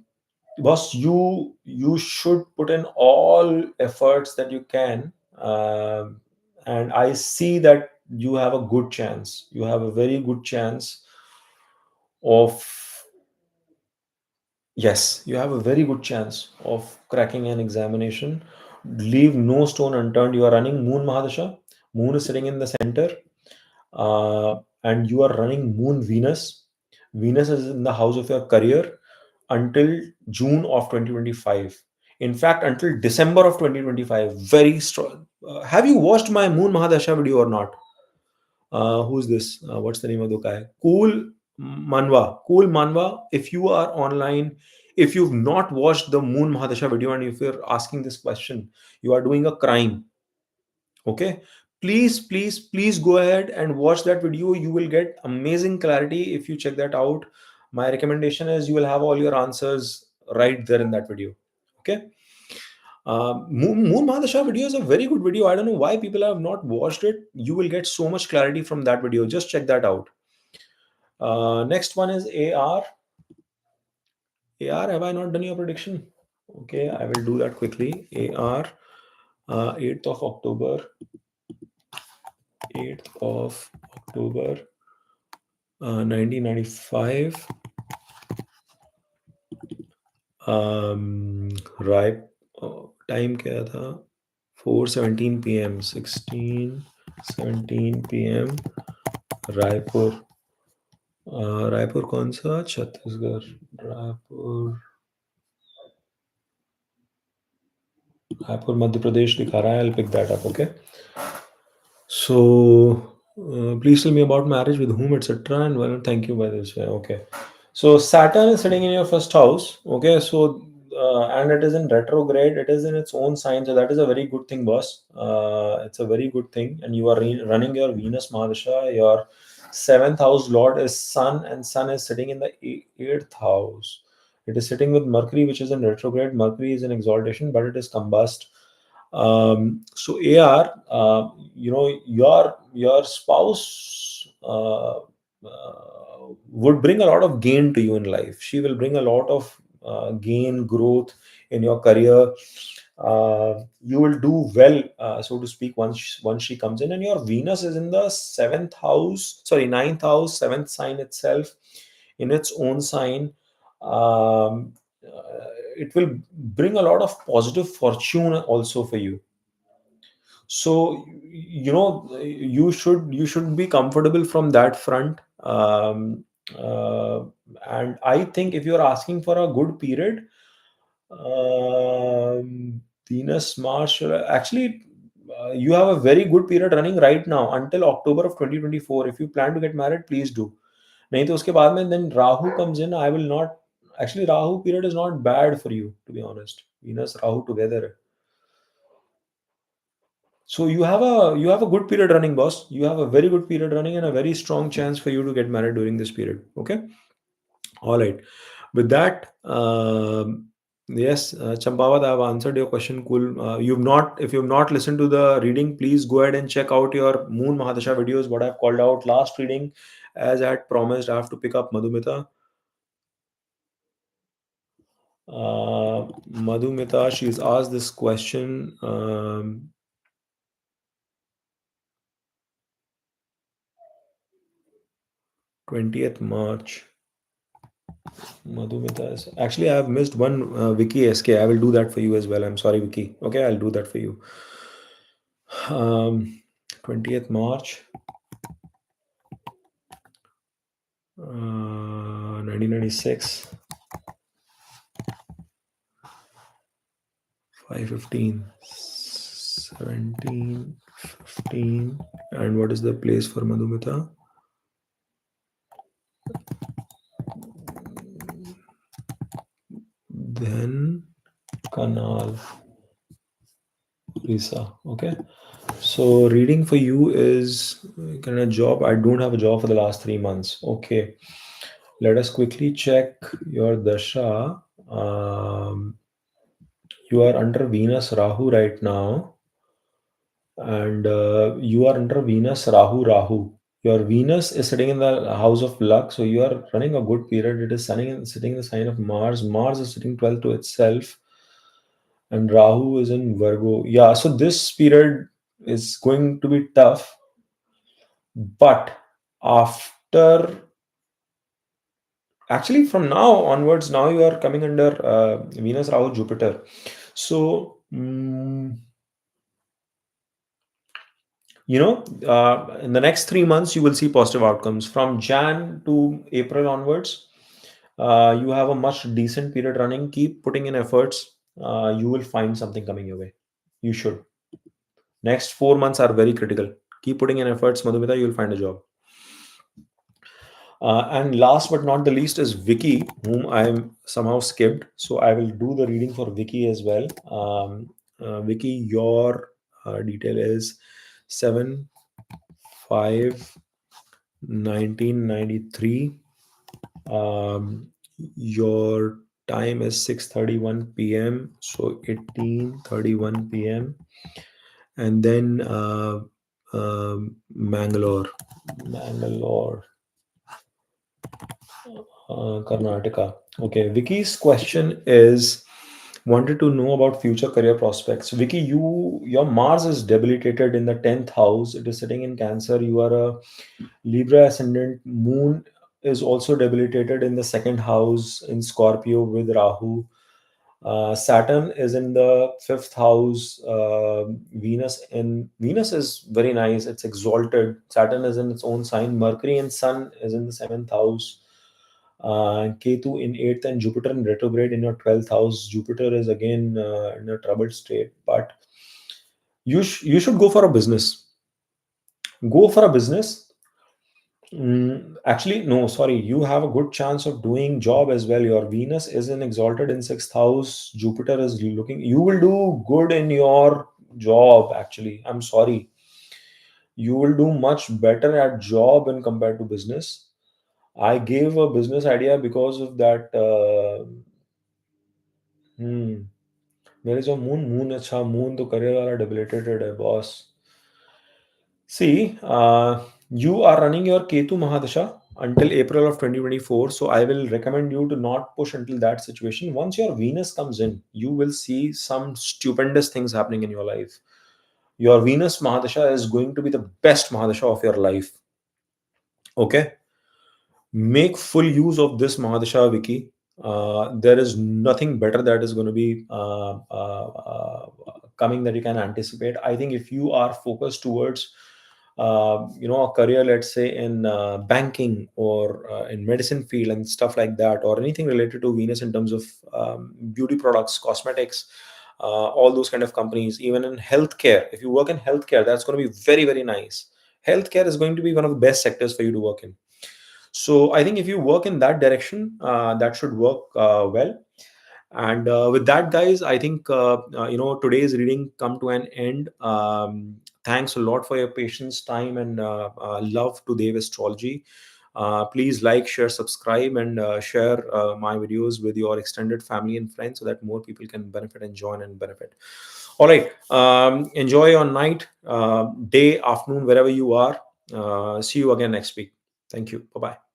Boss, you should put in all efforts that you can. And I see that you have a good chance. You have a very good chance of, yes, you have a very good chance of cracking an examination. Leave no stone unturned. You are running Moon Mahadasha. Moon is sitting in the center, and you are running Moon Venus. Venus is in the house of your career until June of 2025. In fact, until December of 2025. Very strong. Have you watched my Moon Mahadasha video or not? Who's this? What's the name of the guy? Manwa. Cool Manwa. If you are online, if you've not watched the Moon Mahadasha video, and if you're asking this question, you are doing a crime. Okay, please go ahead and watch that video. You will get amazing clarity if you check that out. My recommendation is you will have all your answers right there in that video. Okay. Moon Mahadasha video is a very good video. I don't know why people have not watched it. You will get so much clarity from that video. Just check that out. Next one is AR. AR, have I not done your prediction? Okay, I will do that quickly. AR, 8th of October, 8th of October, 1995. Ripe time क्या था? 4:17 p.m. 16:17 p.m. Raipur. Raipur कौन सा? छत्तीसगढ़. रायपुर, रायपुर मध्य प्रदेश दिखा रहा है. I'll pick that up. Okay. So, please tell me about marriage, with whom, etc. And well, thank you by this way. Okay. So Saturn is sitting in your first house. Okay. So, and it is in retrograde. It is in its own sign. So that is a very good thing, boss. It's a very good thing. And you are running your Venus Mahadasha. Your seventh house lord is Sun, and Sun is sitting in the eighth house. It is sitting with Mercury, which is in retrograde. Mercury is in exaltation, but it is combust. So AR, your spouse would bring a lot of gain to you in life. She will bring a lot of gain, growth in your career. You will do well, so to speak, once she comes in. And your Venus is in the seventh house, sorry, ninth house, seventh sign itself, in its own sign. Um, it will bring a lot of positive fortune also for you. So you should be comfortable from that front. um, uh, and I think if you're asking for a good period, Venus, Mars, actually, you have a very good period running right now until October of 2024. If you plan to get married, please do. नहीं तो उसके बाद में then Rahu comes in. I will not. Actually, Rahu period is not bad for you, to be honest. Venus, Rahu together. So you have a good period running, boss. You have a very good period running and a very strong chance for you to get married during this period. Okay. All right. With that, yes, Champavat, I have answered your question. Cool. If you've not listened to the reading, please go ahead and check out your Moon Mahadasha videos. What I've called out last reading, as I had promised, I have to pick up Madhumita. Madhumita, she's asked this question. 20th March. Madhumita is actually I have missed one Vicky SK. I will do that for you as well. I'm sorry, Vicky. Okay, I'll do that for you. 20th March 1996, 5:15, 17:15, and what is the place for Madhumita? Then Kanal, Lisa. Okay. So reading for you is kind of job. I don't have a job for the last 3 months. Okay. Let us quickly check your dasha. You are under Venus Rahu right now, and you are under Venus Rahu Rahu. Your Venus is sitting in the house of luck, so you are running a good period. It is sitting in the sign of Mars. Mars is sitting 12 to itself, and Rahu is in Virgo. Yeah, so this period is going to be tough, but after actually from now onwards, now you are coming under Venus Rahu Jupiter. So in the next 3 months you will see positive outcomes. From Jan to April onwards, you have a much decent period running. Keep putting in efforts. You will find something coming your way. You should. Next 4 months are very critical. Keep putting in efforts, Madhumita. You will find a job. And last but not the least is Vicky, whom I somehow skipped. So I will do the reading for Vicky as well. Vicky, your detail is 7/5/1993. Your time is 6:31 p.m. So 18:31 p.m. And then Mangalore, Karnataka. Okay, Vicky's question is wanted to know about future career prospects. Vicky, your Mars is debilitated in the 10th house. It is sitting in Cancer. You are a Libra ascendant. Moon is also debilitated in the second house in Scorpio with Rahu. Saturn is in the fifth house. Venus is very nice. It's exalted. Saturn is in its own sign. Mercury and Sun is in the seventh house. Ketu in eighth and Jupiter in retrograde in your 12th house. Jupiter is again in a troubled state, but you should go for a business. Go for a business. Actually, no, sorry. You have a good chance of doing job as well. Your Venus is in exalted in sixth house. Jupiter is looking. You will do good in your job. Actually, I'm sorry. You will do much better at job when compared to business. I gave a business idea because of that. There is a moon. अच्छा moon तो career वाला debilitated है boss. See, you are running your Ketu Mahadasha until April of 2024. So I will recommend you to not push until that situation. Once your Venus comes in, you will see some stupendous things happening in your life. Your Venus Mahadasha is going to be the best Mahadasha of your life. Okay? Make full use of this Mahadasha, Vicky. There is nothing better that is going to be coming that you can anticipate. I think if you are focused towards a career, let's say in banking or in medicine field and stuff like that, or anything related to Venus in terms of beauty products, cosmetics, all those kind of companies. Even in healthcare, if you work in healthcare, that's going to be very, very nice. Healthcare is going to be one of the best sectors for you to work in. So I think if you work in that direction, that should work well. And with that, guys, I think today's reading come to an end. Thanks a lot for your patience, time, and love to Dev Astrology. Please like, share, subscribe, and share my videos with your extended family and friends so that more people can benefit and join and benefit. All right. Enjoy your night, day, afternoon, wherever you are. See you again next week. Thank you. Bye bye.